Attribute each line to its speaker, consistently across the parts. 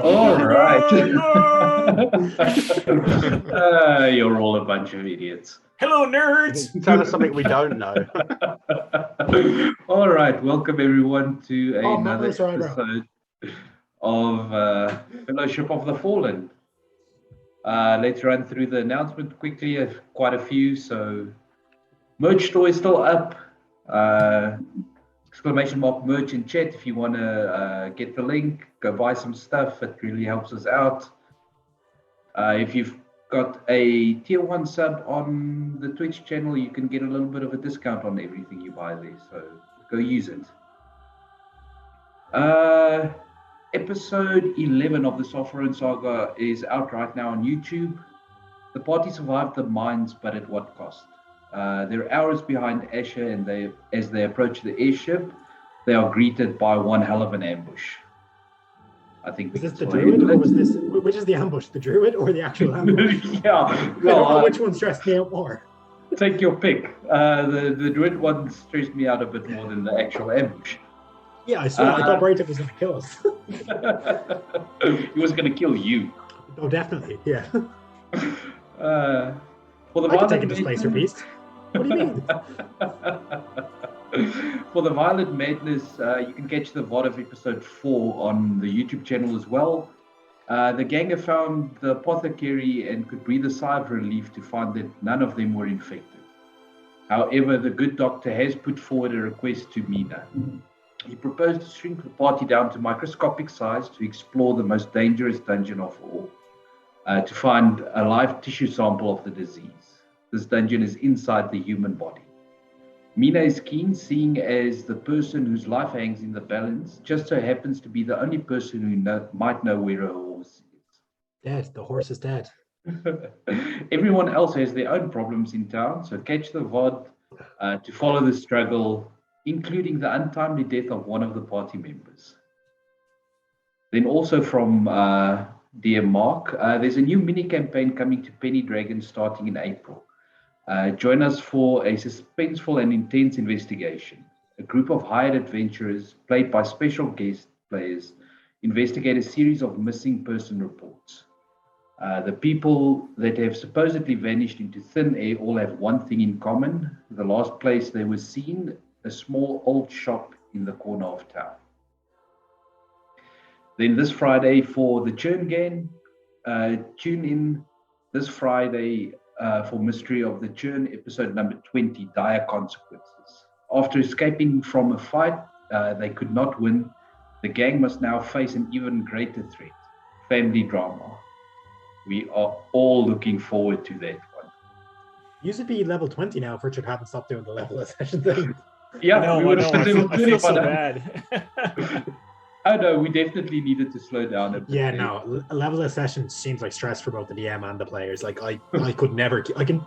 Speaker 1: All right. You're all a bunch of idiots.
Speaker 2: Hello, nerds.
Speaker 3: Tell us something we don't know.
Speaker 1: All right. Welcome, everyone, to another
Speaker 4: Matters, right, bro.
Speaker 1: episode of Fellowship of the Fallen. Let's run through the announcement quickly. Quite a few. So, merch store is still up. Exclamation mark merch in chat if you want to get the link. Go buy some stuff. It really helps us out. If you've got a tier 1 sub on the Twitch channel, you can get a little bit of a discount on everything you buy there. So go use it. Episode 11 of the Sovereign Saga is out right now on YouTube. The party survived the mines, but at what cost? They're hours behind Asher, and as they approach the airship, they are greeted by one hell of an ambush. I think
Speaker 4: is this the druid, or was this which is the ambush, the druid or the actual ambush?
Speaker 1: Yeah,
Speaker 4: I don't know which one stressed me out more.
Speaker 1: Take your pick. The druid one stressed me out a bit more than the actual ambush.
Speaker 4: Yeah, I saw. I thought Brayton was going to kill us.
Speaker 1: He was going to kill you.
Speaker 4: Oh, definitely. Yeah.
Speaker 1: For the
Speaker 4: I can take a displacer beast. What do you mean?
Speaker 1: For the Violent Madness, you can catch the VOD of episode 4 on the YouTube channel as well. The gang have found the apothecary and could breathe a sigh of relief to find that none of them were infected. However, the good doctor has put forward a request to Mina. He proposed to shrink the party down to microscopic size to explore the most dangerous dungeon of all, to find a live tissue sample of the disease. This dungeon is inside the human body. Mina is keen, seeing as the person whose life hangs in the balance just so happens to be the only person who might know where her horse is.
Speaker 4: Dead. The horse is dead.
Speaker 1: Everyone else has their own problems in town, so catch the VOD to follow the struggle, including the untimely death of one of the party members. Then also from dear Mark, there's a new mini campaign coming to Penny Dragon starting in April. Join us for a suspenseful and intense investigation. A group of hired adventurers, played by special guest players, investigate a series of missing person reports. The people that have supposedly vanished into thin air all have one thing in common. The last place they were seen, a small old shop in the corner of town. Then this Friday for the Churn Gang, tune in this Friday for Mystery of the Churn, episode number 20, Dire Consequences. After escaping from a fight they could not win, the gang must now face an even greater threat, family drama. We are all looking forward to that one.
Speaker 4: You should be level 20 now if Richard hadn't stopped doing the level session thing.
Speaker 1: Yeah, we would have
Speaker 2: I feel so bad.
Speaker 1: Oh no, we definitely needed to slow down a bit.
Speaker 4: Yeah, no, a level of session seems like stress for both the DM and the players. Like I could never.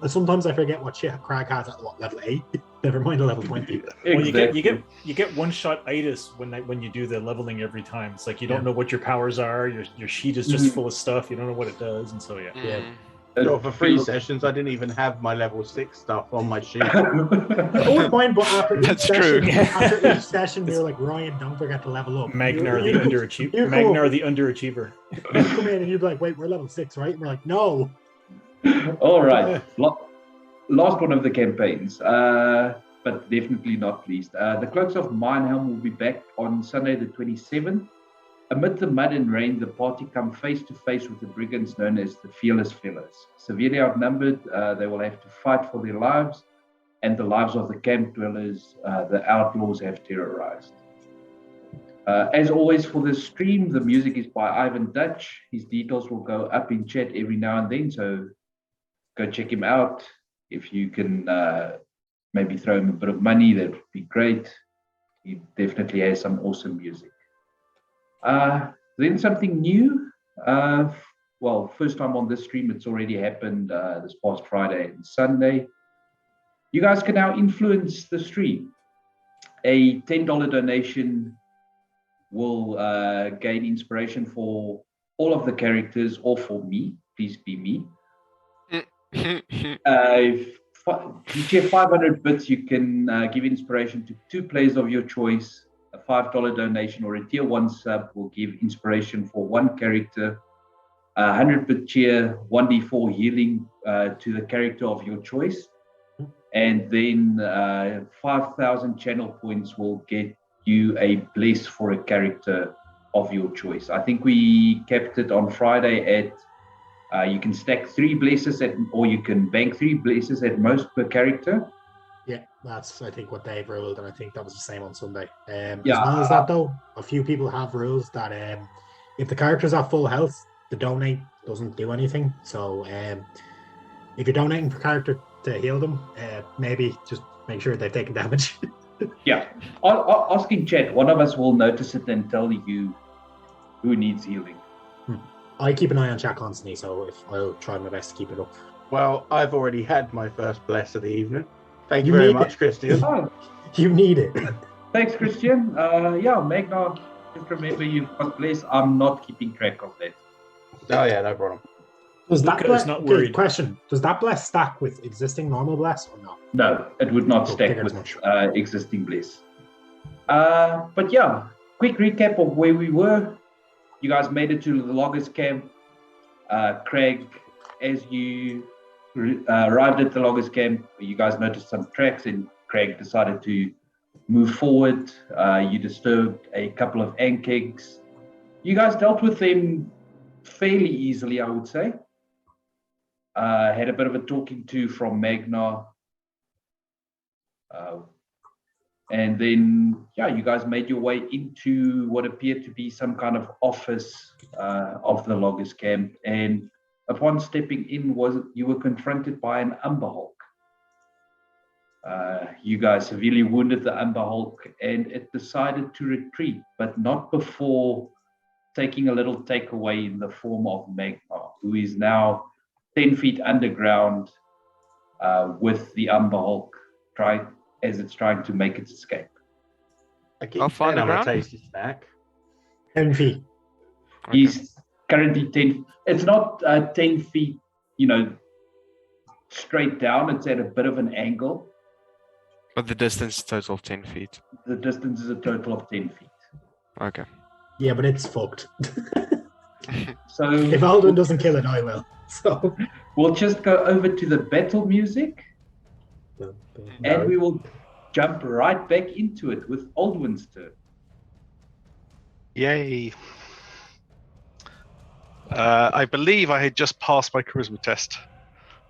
Speaker 4: Sometimes I forget what shit Crag has at level 8. Never mind a level 20.
Speaker 2: Well, you get one shot itis when you do the leveling every time. It's like you don't know what your powers are. Your sheet is just full of stuff. You don't know what it does, and so yeah.
Speaker 3: Well, for 3 sessions, I didn't even have my level 6 stuff on my sheet.
Speaker 4: Always fine, but after each
Speaker 5: That's
Speaker 4: session,
Speaker 5: true.
Speaker 4: after each session, we were like, Ryan, don't forget to level up.
Speaker 2: Magnar the underachiever. Magnar the underachiever.
Speaker 4: You come in and you'd be like, wait, we're level 6, right? And we're like, no.
Speaker 1: All right. Last one of the campaigns, but definitely not least. The Cloaks of Minehelm will be back on Sunday the 27th. Amid the mud and rain, the party come face to face with the brigands known as the Fearless Fellows. Severely outnumbered, they will have to fight for their lives and the lives of the camp dwellers the outlaws have terrorized. As always for this stream, the music is by Ivan Dutch. His details will go up in chat every now and then, so go check him out. If you can maybe throw him a bit of money, that would be great. He definitely has some awesome music. Then something new. Well, first time on this stream, it's already happened this past Friday and Sunday. You guys can now influence the stream. A $10 donation will gain inspiration for all of the characters or for me. Please be me. If you share 500 bits, you can give inspiration to 2 players of your choice, a $5 donation or a tier 1 sub will give inspiration for one character, 100 per cheer, 1d4 healing to the character of your choice. And then 5,000 channel points will get you a bless for a character of your choice. I think we kept it on Friday at you can stack 3 blesses or you can bank 3 blesses at most per character.
Speaker 4: Yeah, that's I think what they've ruled, and I think that was the same on Sunday. As
Speaker 1: Yeah,
Speaker 4: well as that, though, a few people have rules that if the character's at full health, the donate doesn't do anything. So if you're donating per character to heal them, maybe just make sure they've taken damage.
Speaker 1: Yeah, ask in chat. One of us will notice it and tell you who needs healing.
Speaker 4: I keep an eye on chat constantly, so I'll try my best to keep it up.
Speaker 3: Well, I've already had my first bless of the evening. Thank you very much, Christian.
Speaker 1: Oh,
Speaker 4: You need it.
Speaker 1: thanks, Christian. Yeah, Magna, just remember you've got bless. I'm not keeping track of that.
Speaker 3: Oh yeah, no problem.
Speaker 4: Does that
Speaker 2: Luca is not
Speaker 4: okay,
Speaker 2: worried.
Speaker 4: question? Does that bless stack with existing normal bless or not?
Speaker 1: No, it would not
Speaker 4: Cool,
Speaker 1: stack
Speaker 4: figured as
Speaker 1: with
Speaker 4: much.
Speaker 1: existing bless. But yeah, quick recap of where we were. You guys made it to the loggers camp. Craig, as you arrived at the loggers camp, you guys noticed some tracks and Craig decided to move forward. You disturbed a couple of ankegs. You guys dealt with them fairly easily, I would say. Had a bit of a talking to from Magna. And then, yeah, you guys made your way into what appeared to be some kind of office of the loggers camp. And upon stepping in, you were confronted by an Umber Hulk. You guys severely wounded the Umber Hulk, and it decided to retreat, but not before taking a little takeaway in the form of Magna, who is now 10 feet underground with the Umber Hulk as it's trying to make its escape.
Speaker 3: I keep
Speaker 5: How far
Speaker 3: saying I'm a
Speaker 5: underground?
Speaker 3: tasty snack.
Speaker 4: 10 feet.
Speaker 1: He's currently 10. It's not 10 feet, straight down. It's at a bit of an angle.
Speaker 5: But the distance is total of 10 feet.
Speaker 1: The distance is a total of 10 feet.
Speaker 5: Okay.
Speaker 4: Yeah, but it's fucked.
Speaker 1: So
Speaker 4: If Alduin doesn't kill it, I will. So
Speaker 1: we'll just go over to the battle music, and we will jump right back into it with Aldwin's turn.
Speaker 6: Yay. I believe I had just passed my charisma test,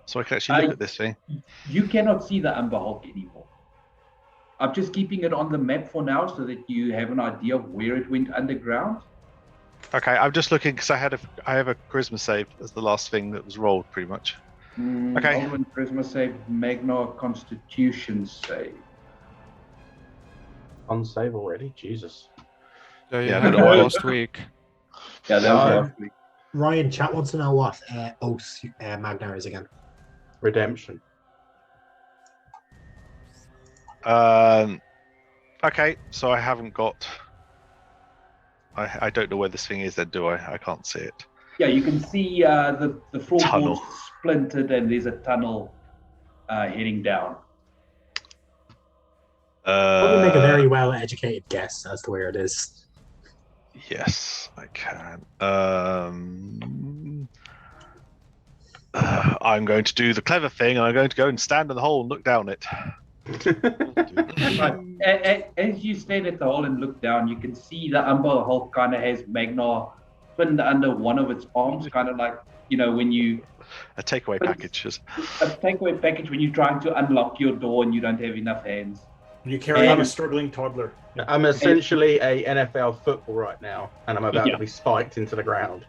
Speaker 6: so I can actually look at this thing.
Speaker 1: You cannot see the Umber Hulk anymore. I'm just keeping it on the map for now so that you have an idea of where it went underground.
Speaker 6: Okay, I'm just looking because I have a charisma save as the last thing that was rolled, pretty much. Okay.
Speaker 1: Aldwin Charisma save, Magna Constitution save.
Speaker 3: On save already? Jesus.
Speaker 5: So
Speaker 6: Yeah,
Speaker 5: you had
Speaker 6: but
Speaker 5: it
Speaker 6: I-
Speaker 5: last week.
Speaker 1: Yeah, that was last week.
Speaker 4: Ryan, chat wants to know what Oath's Magna is again.
Speaker 3: Redemption.
Speaker 6: Okay, so I haven't got. I don't know where this thing is then, do I? I can't see it.
Speaker 1: Yeah, you can see the floorboards
Speaker 6: Tunnel.
Speaker 1: splintered and there's a tunnel heading down.
Speaker 4: Probably make a very well-educated guess as to where it is.
Speaker 6: Yes, I can. I'm going to do the clever thing, and I'm going to go and stand in the hole and look down it.
Speaker 1: Right. As you stand at the hole and look down, you can see the Umber Hulk kind of has Magna pinned under one of its arms, kind of like, when you
Speaker 6: A takeaway
Speaker 1: But-
Speaker 6: package.
Speaker 1: a takeaway package when you're trying to unlock your door and you don't have enough hands.
Speaker 2: You carry on a struggling toddler.
Speaker 3: I'm essentially a NFL football right now, and I'm about
Speaker 1: Yeah.
Speaker 3: to be spiked into the ground.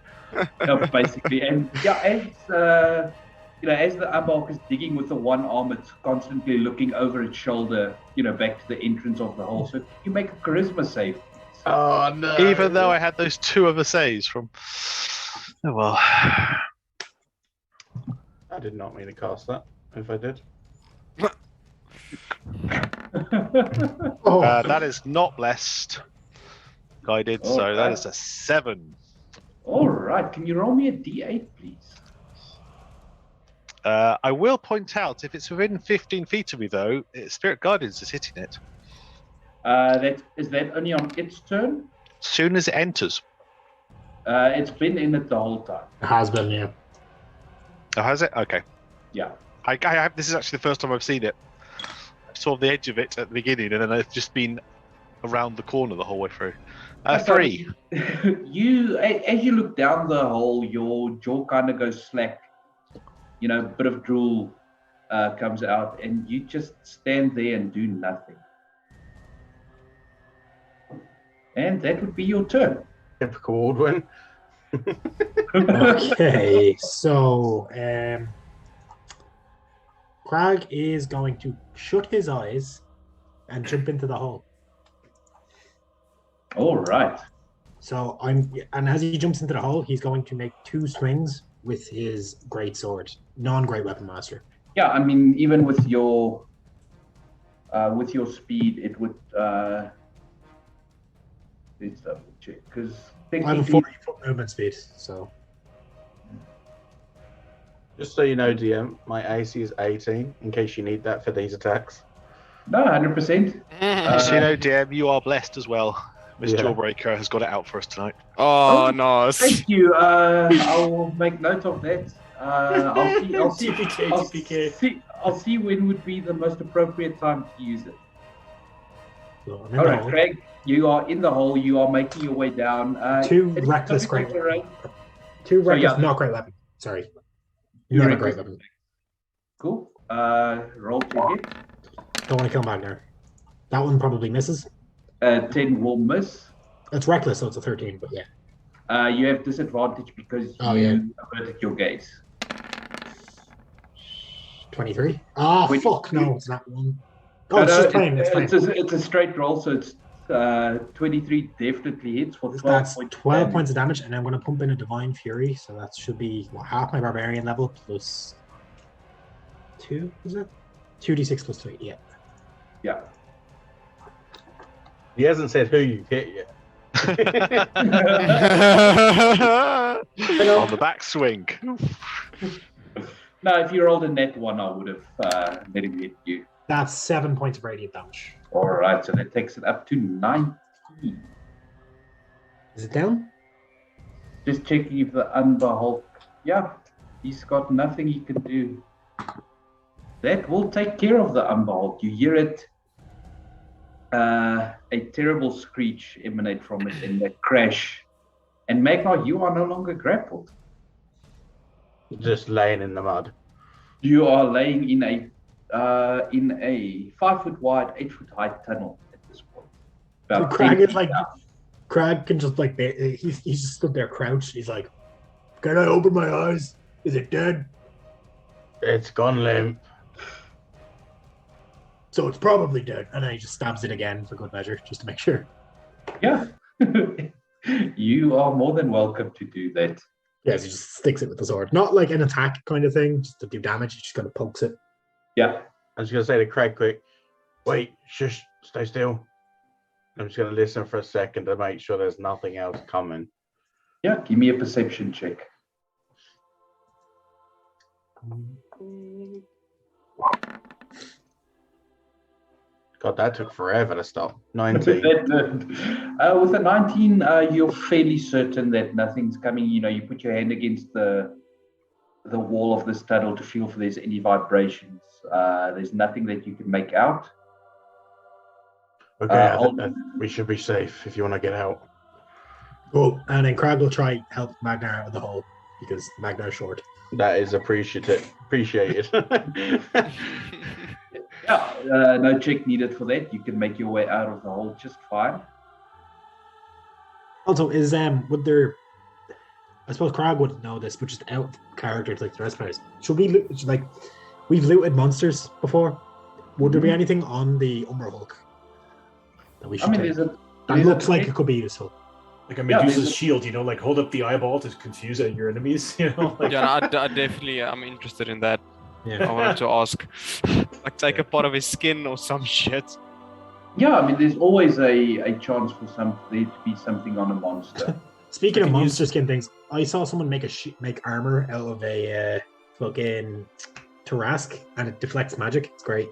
Speaker 1: Basically. And yeah, as the Umber Hulk is digging with the one arm, it's constantly looking over its shoulder, back to the entrance of the hole. So you make a charisma save.
Speaker 3: Oh no!
Speaker 6: Even though I had those 2 other saves from. Oh well.
Speaker 3: I did not mean to cast that. If I did,
Speaker 4: Oh,
Speaker 6: That is not blessed. Guided, so that is a 7.
Speaker 1: All right. Can you roll me a d8, please?
Speaker 6: I will point out, if it's within 15 feet of me, though, Spirit Guardians is hitting it.
Speaker 1: Is that only on its turn?
Speaker 6: Soon as it enters.
Speaker 1: It's been in it the whole time.
Speaker 4: It has been, yeah.
Speaker 6: Oh, has it? Okay.
Speaker 1: Yeah.
Speaker 6: I have. This is actually the first time I've seen it. I saw the edge of it at the beginning, and then I've just been around the corner the whole way through. Three.
Speaker 1: As you look down the hole, your jaw kind of goes slack. You know, a bit of drool comes out, and you just stand there and do nothing. And that would be your turn.
Speaker 3: Typical Aldwin.
Speaker 4: Okay, so Crag is going to shut his eyes and jump into the hole.
Speaker 1: All right.
Speaker 4: So and as he jumps into the hole, he's going to make 2 swings with his great sword, non-great weapon master.
Speaker 1: Yeah, I mean, even with your speed, it would. Let's double check because
Speaker 4: I have a 40-foot movement speed, so.
Speaker 3: Just so you know, DM, my AC is 18, in case you need that for these attacks.
Speaker 1: No, 100%.
Speaker 6: So you know, DM, you are blessed as well. Miss
Speaker 3: Yeah.
Speaker 6: Jawbreaker has got it out for us tonight.
Speaker 5: Oh, no.
Speaker 1: Thank you. I will make note of that. I'll see.
Speaker 2: TPK.
Speaker 1: I'll see when would be the most appropriate time to use it.
Speaker 4: So I'm in
Speaker 1: All
Speaker 4: the
Speaker 1: right,
Speaker 4: hole.
Speaker 1: Craig, you are in the hole. You are making your way down.
Speaker 4: 2
Speaker 1: it's
Speaker 4: reckless
Speaker 1: difficult
Speaker 4: great
Speaker 1: terrain.
Speaker 4: weapon. 2 reckless,
Speaker 1: yeah.
Speaker 4: not great weapon. Sorry.
Speaker 1: Two
Speaker 4: Not a
Speaker 1: reckless-
Speaker 4: great weapon.
Speaker 1: Cool. Roll to hit.
Speaker 4: Don't want to kill Magnar. That one probably misses.
Speaker 1: 10 will miss.
Speaker 4: It's reckless, so it's a 13, but yeah.
Speaker 1: You have disadvantage because you averted your gaze.
Speaker 4: 23. Ah,
Speaker 1: 20.
Speaker 4: fuck, no, it's not one. Oh, it's just plain. It's plain.
Speaker 1: It's a straight roll, so it's 23 definitely hits for 12
Speaker 4: That's
Speaker 1: points.
Speaker 4: 12 points of damage, and I'm going to pump in a Divine Fury, so that should be half my Barbarian level plus 2, is it? 2d6 plus 3, yeah.
Speaker 1: Yeah.
Speaker 3: He hasn't said who you've hit yet.
Speaker 6: On the backswing.
Speaker 1: No, if you rolled a net 1, I would have let him hit you.
Speaker 4: That's 7 points of radiant damage.
Speaker 1: All right, so that takes it up to 19.
Speaker 4: Is it down?
Speaker 1: Just checking if the Umber Hulk. Yeah, he's got nothing he can do. That will take care of the Umber Hulk. You hear it. A terrible screech emanate from it in that crash. And Magnar, you are no longer grappled.
Speaker 3: Just laying in the mud.
Speaker 1: You are laying in a 5 foot wide, 8 foot high tunnel at this point. About
Speaker 4: Crag
Speaker 1: 10
Speaker 4: is
Speaker 1: feet
Speaker 4: like,
Speaker 1: down.
Speaker 4: Crag can just like, he's just stood there crouched. He's like, can I open my eyes? Is it dead?
Speaker 3: It's gone limp.
Speaker 4: So it's probably dead. And then he just stabs it again for good measure, just to make sure.
Speaker 1: Yeah. You are more than welcome to do that.
Speaker 4: Yes, he just sticks it with the sword. Not like an attack kind of thing, just to do damage. He just kind of pokes it.
Speaker 1: Yeah.
Speaker 3: I was going to say to Craig quick, wait, shush, stay still. I'm just going to listen for a second to make sure there's nothing else coming.
Speaker 1: Yeah, give me a perception check.
Speaker 3: God, that took forever to stop. 19.
Speaker 1: With a 19, you're fairly certain that nothing's coming. You know, you put your hand against the wall of this tunnel to feel if there's any vibrations. There's nothing that you can make out.
Speaker 3: Okay, I think that we should be safe if you want to get out.
Speaker 4: Cool. And then Crag will try help Magnar out of the hole because Magnar's short.
Speaker 3: That is appreciated.
Speaker 1: Yeah, no check needed for that. You can make your way out of the hole just fine.
Speaker 4: Also, is would there? I suppose Crag wouldn't know this, but just out of character like the rest of us, should we like we've looted monsters before? Would there be anything on the Umber Hulk that we should?
Speaker 1: I mean,
Speaker 4: that looks like it could be useful.
Speaker 2: Like a Medusa's shield, you know, like hold up the eyeball to confuse your enemies, you know? Like,
Speaker 5: Yeah, I definitely I'm interested in that. I
Speaker 4: Yeah.
Speaker 5: wanted to ask. Like take a part of his skin or some shit.
Speaker 1: Yeah, I mean, there's always a chance for there to be something on a monster.
Speaker 4: Speaking
Speaker 2: I
Speaker 4: of
Speaker 2: can
Speaker 4: monster skin things, I saw someone make armor out of a fucking Tarask, and it deflects magic. It's great.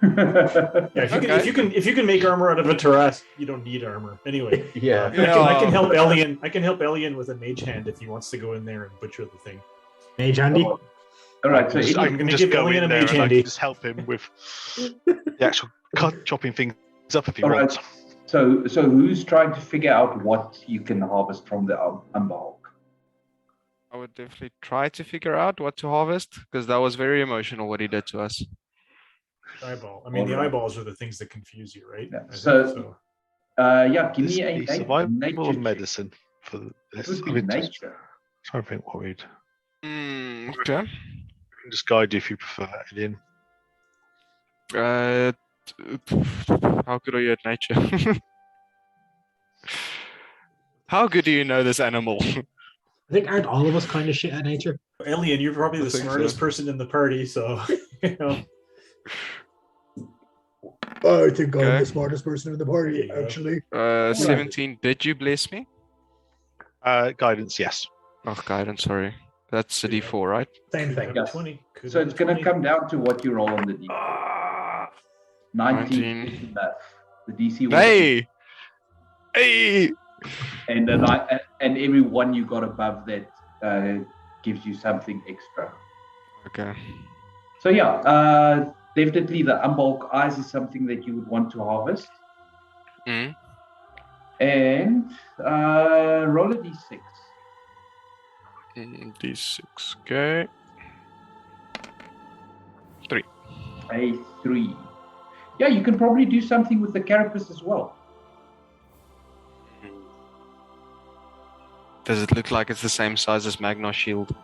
Speaker 2: Yeah,
Speaker 5: Okay.
Speaker 2: if you can make armor out of a Taras, you don't need armor. Anyway,
Speaker 3: Yeah.
Speaker 2: I can help Elian. I can help Elian with a mage hand if he wants to go in there and butcher the thing.
Speaker 4: Mage handy.
Speaker 1: All right, so
Speaker 2: I'm
Speaker 6: I
Speaker 2: gonna
Speaker 6: can
Speaker 2: give
Speaker 6: just go
Speaker 2: Elian
Speaker 6: in
Speaker 2: a
Speaker 6: there
Speaker 2: mage
Speaker 6: and I
Speaker 2: handy.
Speaker 6: can just help him with the actual chopping things up if he
Speaker 1: all
Speaker 6: wants.
Speaker 1: right. So who's trying to figure out what you can harvest from the Umber Hulk?
Speaker 5: I would definitely try to figure out what to harvest because that was very emotional what he did to us.
Speaker 2: Eyeball. I mean, the
Speaker 1: Alright.
Speaker 2: eyeballs are the things that confuse you, right?
Speaker 1: Yeah.
Speaker 2: I think
Speaker 1: So- yeah, give
Speaker 6: This
Speaker 1: me
Speaker 6: would be
Speaker 1: a
Speaker 6: survival
Speaker 1: nature
Speaker 6: or
Speaker 1: check.
Speaker 6: medicine for
Speaker 1: It
Speaker 6: this.
Speaker 1: would be
Speaker 6: I'm just
Speaker 1: nature.
Speaker 6: trying to think what we'd.
Speaker 5: Okay.
Speaker 6: I can just guide you if you prefer, Alien.
Speaker 5: How good are you at nature? How good do you know this animal?
Speaker 4: I think aren't all of us kind of shit at nature?
Speaker 2: Elian, you're probably
Speaker 5: I
Speaker 2: the
Speaker 5: think
Speaker 2: smartest
Speaker 5: so.
Speaker 2: person in the party, so you know.
Speaker 4: I think I'm
Speaker 5: Okay.
Speaker 4: the smartest person in the party,
Speaker 2: There you go.
Speaker 4: actually.
Speaker 5: 17. Did you bless me?
Speaker 6: Guidance, yes.
Speaker 5: Oh, guidance, sorry. That's a
Speaker 2: Yeah.
Speaker 5: D4, right?
Speaker 4: Same
Speaker 2: Could
Speaker 4: thing.
Speaker 2: have a
Speaker 1: Yes.
Speaker 2: 20. Could
Speaker 1: So
Speaker 2: have
Speaker 1: it's
Speaker 2: a
Speaker 1: going to
Speaker 2: 20.
Speaker 1: come down to what you roll on the D4.
Speaker 2: Ah,
Speaker 1: 19
Speaker 5: 19.
Speaker 1: is enough. The DC was
Speaker 5: Hey! Hey!
Speaker 1: and every one you got above that gives you something extra.
Speaker 5: Okay.
Speaker 1: So yeah, definitely the Umbalk eyes is something that you would want to harvest.
Speaker 5: Mm.
Speaker 1: And roll a d6.
Speaker 5: D6. Okay.
Speaker 1: A 3. Yeah, you can probably do something with the carapace as well.
Speaker 5: Does it look like it's the same size as Magnar's shield?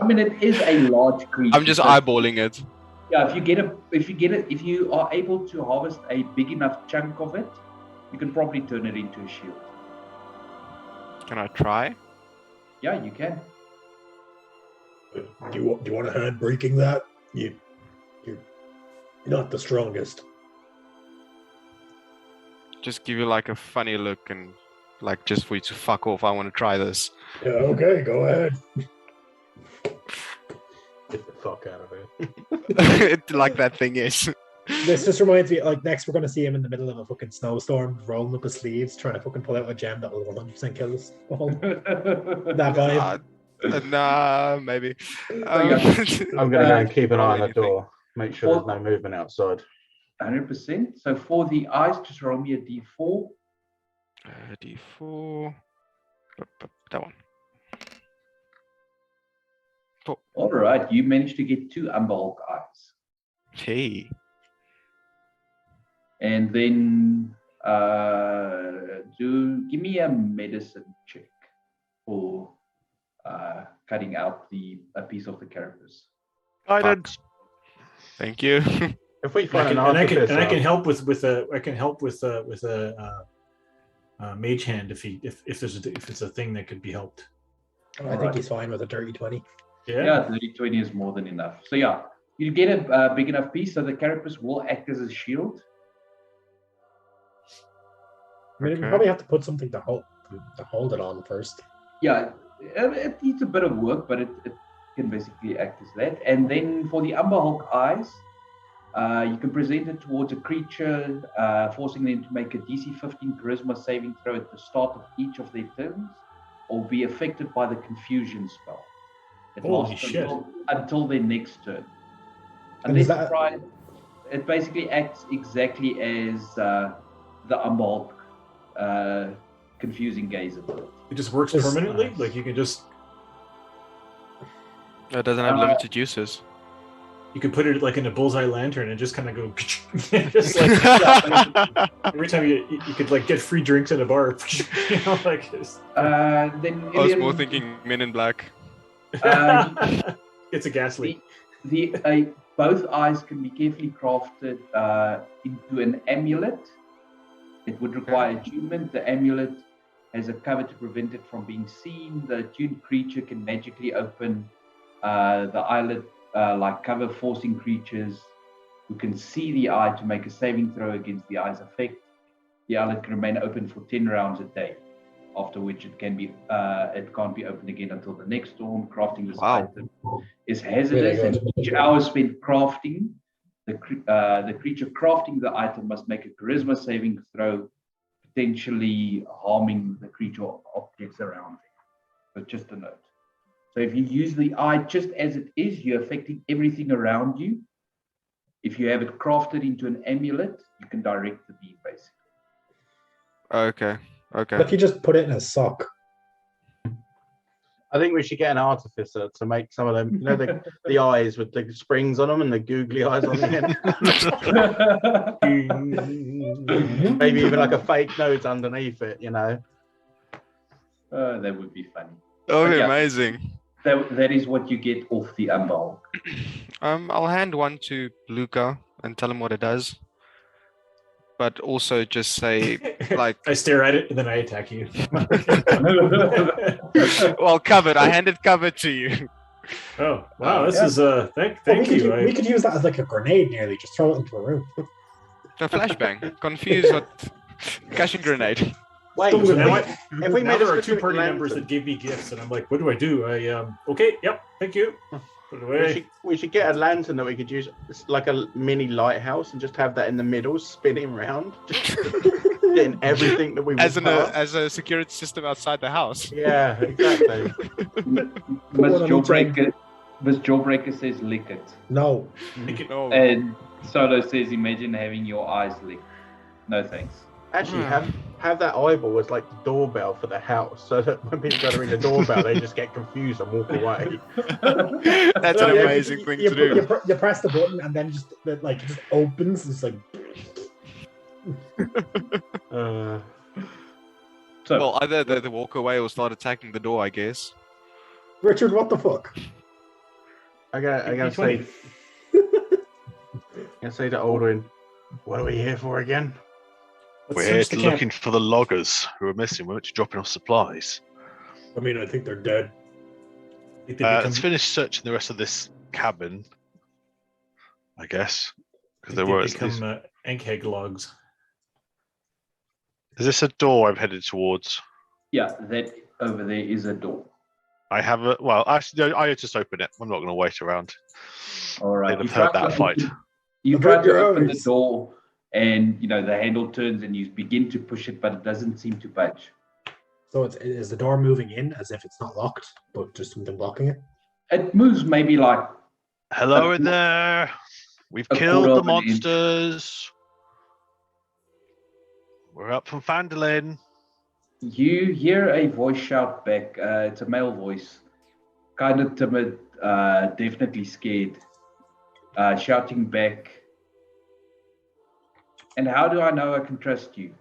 Speaker 1: I mean, it is a large creature.
Speaker 5: I'm just
Speaker 1: so-
Speaker 5: eyeballing it.
Speaker 1: Yeah, if you are able to harvest a big enough chunk of it, you can probably turn it into a shield.
Speaker 5: Can I try?
Speaker 1: Yeah, you can.
Speaker 4: Do you want a hand breaking that? You're not the strongest.
Speaker 5: Just give you like a funny look and like just for you to fuck off. I want to try this.
Speaker 4: Yeah, okay, go ahead.
Speaker 3: Get the fuck out of here.
Speaker 5: Like that thing is.
Speaker 4: This just reminds me, like, next we're going to see him in the middle of a fucking snowstorm, rolling up his sleeves, trying to fucking pull out a gem that will 100% kill us. That vibe.
Speaker 5: Nah, maybe.
Speaker 3: I'm going to go and keep an eye on the
Speaker 5: anything.
Speaker 3: door. Make sure there's no movement outside.
Speaker 1: 100%. So for the eyes, just roll me a d4.
Speaker 5: D4. That one.
Speaker 1: All right, you managed to get 2 Umbalk eyes.
Speaker 5: Hey.
Speaker 1: And then give me a medicine check for cutting out a piece of the carapace.
Speaker 6: Guidance.
Speaker 5: Thank you.
Speaker 3: If we
Speaker 2: I
Speaker 3: find
Speaker 2: can,
Speaker 3: an
Speaker 2: and I can
Speaker 3: artificer,
Speaker 2: and I can help with a mage hand if it's a thing that could be helped.
Speaker 4: I think he's fine with a dirty 20.
Speaker 1: Yeah, 30-20 is more than enough. So yeah, you get a big enough piece, so the carapace will act as a shield.
Speaker 4: I mean, we
Speaker 5: Okay.
Speaker 4: probably have to put something to hold it on first.
Speaker 1: Yeah, it needs a bit of work, but it can basically act as that. And then for the Umber Hulk eyes, you can present it towards a creature, forcing them to make a DC 15 charisma saving throw at the start of each of their turns, or be affected by the confusion spell. It
Speaker 2: Holy
Speaker 1: lasts
Speaker 2: shit.
Speaker 1: until their next turn.
Speaker 4: And is
Speaker 1: Unless
Speaker 4: that-
Speaker 1: you try, it basically acts exactly as the Umber Hulk confusing gaze ability.
Speaker 2: It just works
Speaker 4: Just-
Speaker 2: permanently. Like you can just
Speaker 5: It doesn't have limited uses.
Speaker 2: you can put it like in a bullseye lantern and just kind of go just like every time you could like get free drinks at a bar. You know, like it's,
Speaker 1: Then
Speaker 5: I was
Speaker 1: Ilian,
Speaker 5: more thinking Men in Black.
Speaker 2: it's a gas leak.
Speaker 1: both eyes can be carefully crafted into an amulet. It would require attunement. The amulet has a cover to prevent it from being seen. The attuned creature can magically open the eyelet like cover, forcing creatures who can see the eye to make a saving throw against the eye's effect. The eyelet can remain open for 10 rounds a day, after which it can't be opened again until the next storm. Crafting this
Speaker 5: Wow.
Speaker 1: item is hazardous,
Speaker 4: Really
Speaker 1: and
Speaker 4: good.
Speaker 1: each hour spent crafting The creature crafting the item must make a charisma saving throw, potentially harming the creature or objects around it. So just a note. So if you use the eye just as it is, you're affecting everything around you. If you have it crafted into an amulet, you can direct the beam basically.
Speaker 5: Okay.
Speaker 4: What if you just put it in a sock?
Speaker 3: I think we should get an artificer to make some of them, you know, the eyes with the springs on them and the googly eyes on the end. Maybe even like a fake nose underneath it, you know.
Speaker 1: That would be funny.
Speaker 5: That would be
Speaker 1: Yeah.
Speaker 5: amazing.
Speaker 1: That is what you get off the Umber.
Speaker 5: I'll hand one to Luca and tell him what it does. But also just say, like,
Speaker 2: I stare at it and then I attack you.
Speaker 5: well, covered. I handed covered to you.
Speaker 2: Oh wow, this
Speaker 1: Yeah.
Speaker 2: is thank you.
Speaker 4: We could use that as like a grenade nearly. Just throw it into a room.
Speaker 5: A flashbang. Confused what cashing grenade.
Speaker 3: Wait,
Speaker 2: Now
Speaker 3: if we
Speaker 2: now
Speaker 3: made
Speaker 2: there
Speaker 3: a
Speaker 2: are two
Speaker 3: specific
Speaker 2: party
Speaker 3: lantern,
Speaker 2: members that gave me gifts, and I'm like, what do I do? Okay, yep, thank you. Put it away.
Speaker 3: we should get a lantern that we could use, like a mini lighthouse, and just have that in the middle, spinning round, just getting everything that we
Speaker 5: As
Speaker 3: want.
Speaker 5: as a security system outside the house.
Speaker 3: Yeah, exactly.
Speaker 1: Miss Jawbreaker says lick it.
Speaker 4: No.
Speaker 5: No.
Speaker 1: And Solo says imagine having your eyes licked. No thanks.
Speaker 3: Actually, have that eyeball as like the doorbell for the house, so that when people go to ring the doorbell, they just get confused and walk away.
Speaker 5: That's an amazing thing to do.
Speaker 4: You press the button and then just it just opens. It's like.
Speaker 1: So
Speaker 5: Well, either they walk away or start attacking the door, I guess.
Speaker 4: Richard, what the fuck?
Speaker 3: I gotta say, to Aldrin, what are we here for again?
Speaker 2: Let's
Speaker 6: We're here
Speaker 2: search the camp.
Speaker 6: looking for the loggers who are missing. We're actually dropping off supplies.
Speaker 4: I mean, I think they're dead.
Speaker 2: I think they become-
Speaker 6: Let's finish searching the rest of this cabin, I guess. Because there
Speaker 2: they
Speaker 6: were.
Speaker 2: become Ankheg logs.
Speaker 6: Is this a door I'm headed towards?
Speaker 1: yeah, that over there is a door.
Speaker 6: I have a. Well, actually, no, I just open it. I'm not going to wait around.
Speaker 1: All right.
Speaker 6: They'd have heard that fight.
Speaker 1: You
Speaker 4: Avert
Speaker 1: try to
Speaker 4: your
Speaker 1: open the
Speaker 4: eyes.
Speaker 1: door, and the handle turns, and you begin to push it, but it doesn't seem to budge.
Speaker 4: So is the door moving in as if it's not locked, but just something blocking it?
Speaker 1: It moves maybe like
Speaker 6: Hello in there. We've
Speaker 1: a
Speaker 6: killed
Speaker 1: quarter
Speaker 6: the
Speaker 1: of an inch.
Speaker 6: monsters. We're up from Fandolin.
Speaker 1: you hear a voice shout back. It's a male voice, kind of timid, definitely scared, shouting back. And how do I know I can trust you?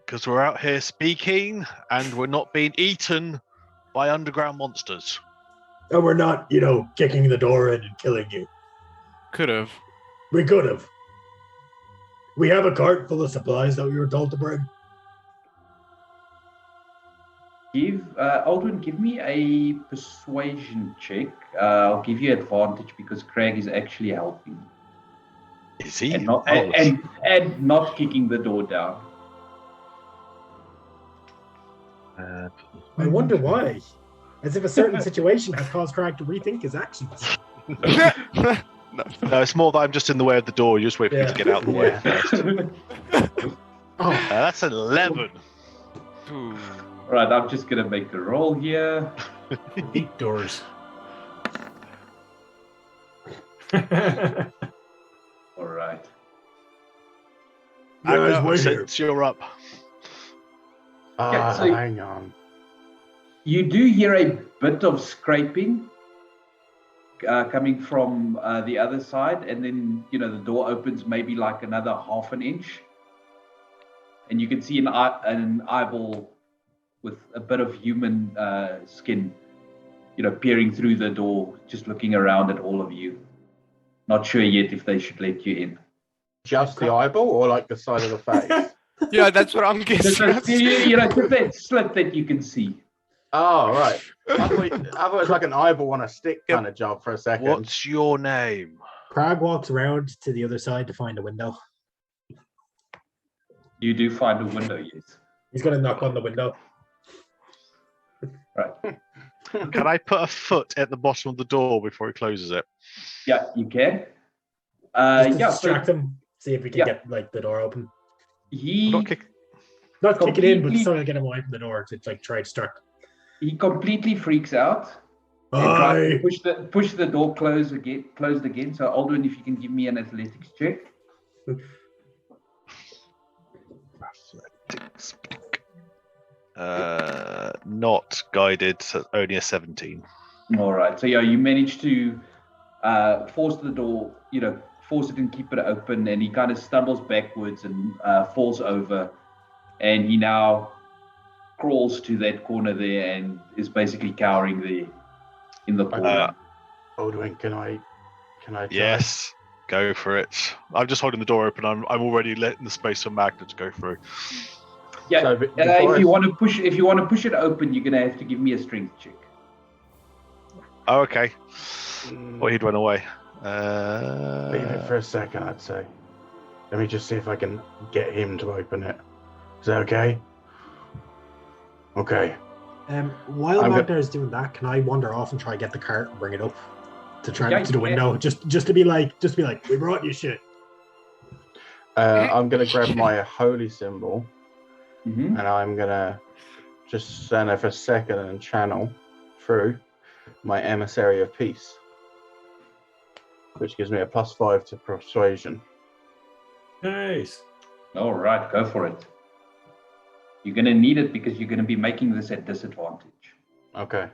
Speaker 6: Because we're out here speaking and we're not being eaten by underground monsters.
Speaker 4: And we're not, kicking the door in and killing you.
Speaker 5: Could have.
Speaker 4: We could have. We have a cart full of supplies that we were told to bring.
Speaker 1: Aldrin, give me a persuasion check. I'll give you advantage because Craig is actually helping
Speaker 6: Is he?
Speaker 1: and not
Speaker 6: Oh,
Speaker 1: and not kicking the door down.
Speaker 4: I wonder why. As if a certain situation has caused Craig to rethink his actions.
Speaker 6: no, it's more that I'm just in the way of the door. You just wait for me to get out of the way
Speaker 3: Yeah.
Speaker 6: first. That's 11.
Speaker 5: Ooh.
Speaker 1: Right, I'm just gonna make a roll here.
Speaker 2: 8 doors.
Speaker 1: All right.
Speaker 4: Guys, wait here.
Speaker 6: Since you're up.
Speaker 1: Yeah, so-
Speaker 3: Hang on.
Speaker 1: You do hear a bit of scraping coming from the other side, and then the door opens maybe like another half an inch, and you can see an eyeball with a bit of human skin, peering through the door, just looking around at all of you. Not sure yet if they should let you in.
Speaker 3: Just the eyeball or like the side of the face?
Speaker 5: Yeah, that's what I'm
Speaker 1: Just
Speaker 5: guessing.
Speaker 1: that slit that you can see.
Speaker 3: Oh, right. I thought it was like an eyeball on a stick kind of job for a second.
Speaker 6: What's your name?
Speaker 4: Prague walks around to the other side to find a window.
Speaker 1: You do find a window, yes.
Speaker 4: He's going to knock on the window.
Speaker 1: Right.
Speaker 6: Can I put a foot at the bottom of the door before he closes it?
Speaker 1: Yeah, you can.
Speaker 4: Just to
Speaker 1: Yeah.
Speaker 4: distract him. See if we can
Speaker 1: Yeah.
Speaker 4: get like the door open.
Speaker 1: He
Speaker 6: Not kick.
Speaker 4: Not kick it in, but
Speaker 1: Completely-
Speaker 4: try to get him away from the door to like try to distract.
Speaker 1: he completely freaks out and tries to push the door closed again. So Aldrin, if you can give me an athletics check.
Speaker 6: Athletics. Not guided, so only a 17.
Speaker 1: All right. So yeah, you manage to force the door, force it and keep it open, and he kind of stumbles backwards and falls over, and he now crawls to that corner there and is basically cowering there in the corner.
Speaker 3: Aldwin, can I try?
Speaker 6: Yes, go for it. I'm just holding the door open. I'm already letting the space for Magna to go through.
Speaker 1: Yeah.
Speaker 3: So,
Speaker 1: If you want to push it open, you're gonna have to give me a strength check.
Speaker 6: Oh, okay. Or he'd run away.
Speaker 3: Leave it for a second, I'd say. Let me just see if I can get him to open it. Is that okay? Okay.
Speaker 4: While
Speaker 3: I'm
Speaker 4: Magna is doing that, can I wander off and try to get the cart and bring it up to try
Speaker 1: Yeah,
Speaker 4: to the
Speaker 1: yeah.
Speaker 4: window? Just to be like, we brought you shit.
Speaker 3: I'm gonna grab my holy symbol
Speaker 1: Mm-hmm.
Speaker 3: and I'm gonna just stand there for a second and channel through my emissary of peace, which gives me a +5 to persuasion.
Speaker 2: Nice.
Speaker 1: All right, go for it. You're gonna need it because you're gonna be making this at disadvantage.
Speaker 3: Okay.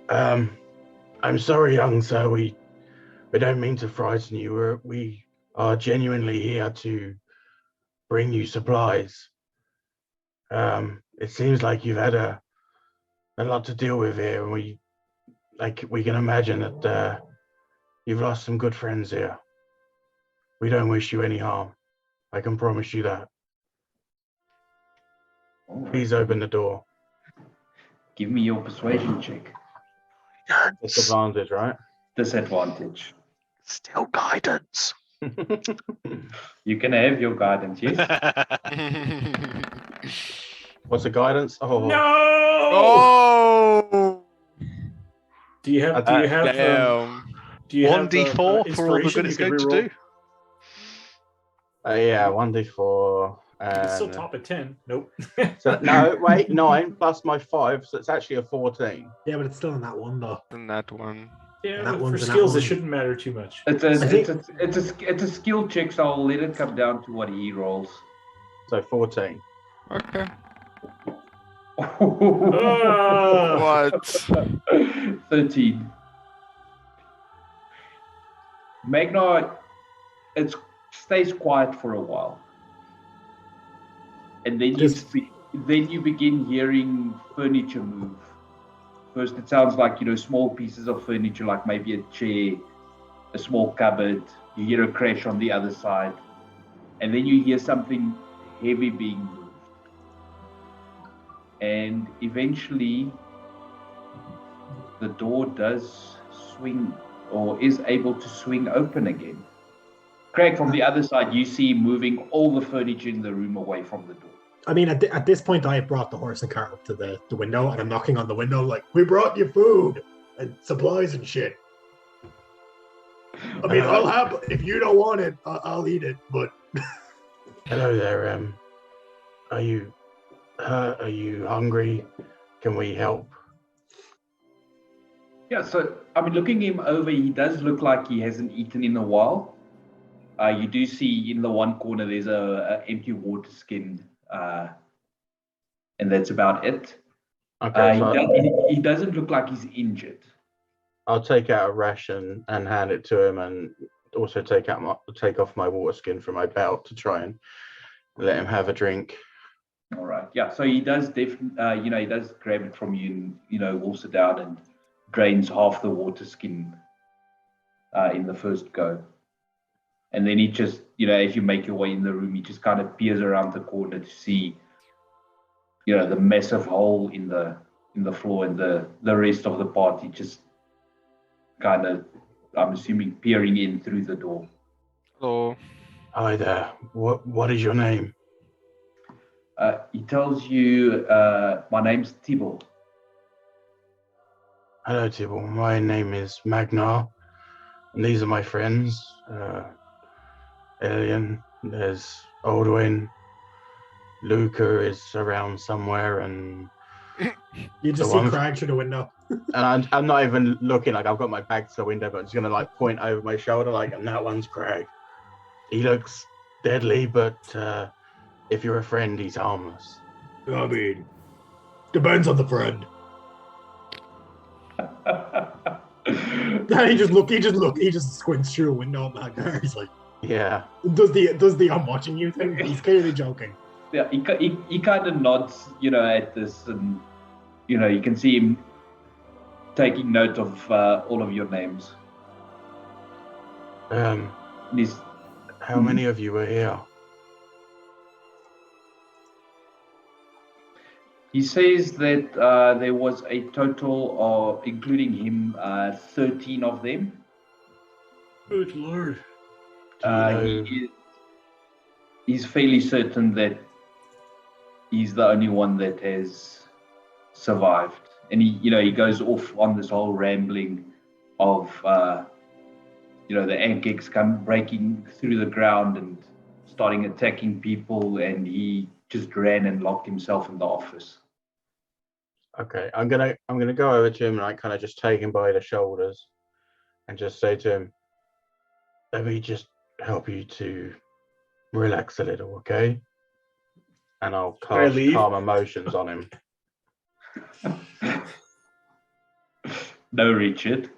Speaker 3: I'm sorry, young sir. We don't mean to frighten you. We are genuinely here to bring you supplies. It seems like you've had a lot to deal with here, and we can imagine that you've lost some good friends here. We don't wish you any harm. I can promise you that.
Speaker 1: All right.
Speaker 3: Please open the door.
Speaker 1: Give me your persuasion check.
Speaker 3: Disadvantage, right?
Speaker 1: Disadvantage.
Speaker 6: Still guidance.
Speaker 1: You can have your guidance, yes?
Speaker 3: What's the guidance? Oh,
Speaker 2: No.
Speaker 5: Oh,
Speaker 2: Do you have?
Speaker 5: damn.
Speaker 2: Do you have
Speaker 6: 1d4 for all the good
Speaker 2: inspiration
Speaker 6: it's
Speaker 2: you
Speaker 6: going
Speaker 2: could
Speaker 6: to
Speaker 2: reroll?
Speaker 6: do.
Speaker 3: yeah, 1d4.
Speaker 2: You can still
Speaker 3: And
Speaker 2: top at 10. Nope.
Speaker 3: so, no, wait, 9 plus my 5, so it's actually a 14.
Speaker 4: Yeah, but it's still in that one though.
Speaker 5: In that one.
Speaker 2: Yeah,
Speaker 4: That
Speaker 2: but for
Speaker 4: one's in that
Speaker 2: skills, it
Speaker 4: one.
Speaker 2: shouldn't matter too much.
Speaker 1: It's a skill check, so I'll let it come down to what he rolls.
Speaker 3: So 14.
Speaker 5: Okay.
Speaker 2: Ah!
Speaker 5: What?
Speaker 1: 13. Magna, it stays quiet for a while. And then you begin hearing furniture move. First, it sounds like, small pieces of furniture, like maybe a chair, a small cupboard. You hear a crash on the other side. And then you hear something heavy being moved. And eventually, the door does swing, or is able to swing open again. Craig, from the other side, you see moving all the furniture in the room away from the door.
Speaker 4: I mean, at this point, I have brought the horse and cart up to the window, and I'm knocking on the window like, "We brought you food and supplies and shit." I mean, I'll have if you don't want it, I'll eat it. But
Speaker 3: Hello there. Are you hurt? Are you hungry? Can we help?
Speaker 1: Yeah, so, looking him over, he does look like he hasn't eaten in a while. You do see in the one corner there's a empty water skin, and that's about it.
Speaker 3: Okay, so
Speaker 1: He doesn't look like he's injured.
Speaker 3: I'll take out a ration and hand it to him, and also take off my water skin from my belt to try and let him have a drink.
Speaker 1: All right. Yeah. So he does definitely, he does grab it from you and, wolfs it down and drains half the water skin in the first go. And then he just, as you make your way in the room, he just kind of peers around the corner to see, the massive hole in the floor, and the rest of the party just kind of, I'm assuming, peering in through the door.
Speaker 5: Hello.
Speaker 3: Hi there. What is your name?
Speaker 1: He tells you, my name's Tibble.
Speaker 3: Hello, Tibble. My name is Magnar. And these are my friends. Alien, there's Aldwin. Luca is around somewhere, and
Speaker 4: You just see Craig through the window.
Speaker 3: and I'm not even looking, like I've got my back to the window, but I'm just gonna like point over my shoulder, like, and that one's Craig. He looks deadly, but if you're a friend, he's harmless.
Speaker 4: I mean, depends on the friend. He just squints through a window at Magnar. He's like,
Speaker 3: Yeah.
Speaker 4: Does the I'm watching you thing? He's clearly joking.
Speaker 1: Yeah, he kind of nods, at this, and you can see him taking note of all of your names.
Speaker 3: How many of you were here?
Speaker 1: He says that there was a total of, including him, 13 of them.
Speaker 2: Good lord.
Speaker 1: He's fairly certain that he's the only one that has survived. And he goes off on this whole rambling of, the Ankex come breaking through the ground and starting attacking people, and he just ran and locked himself in the office.
Speaker 3: Okay, I'm gonna go over to him and I kind of just take him by the shoulders and just say to him, let me just help you to relax a little, okay? And I'll cast calm emotions on him.
Speaker 1: No, Richard.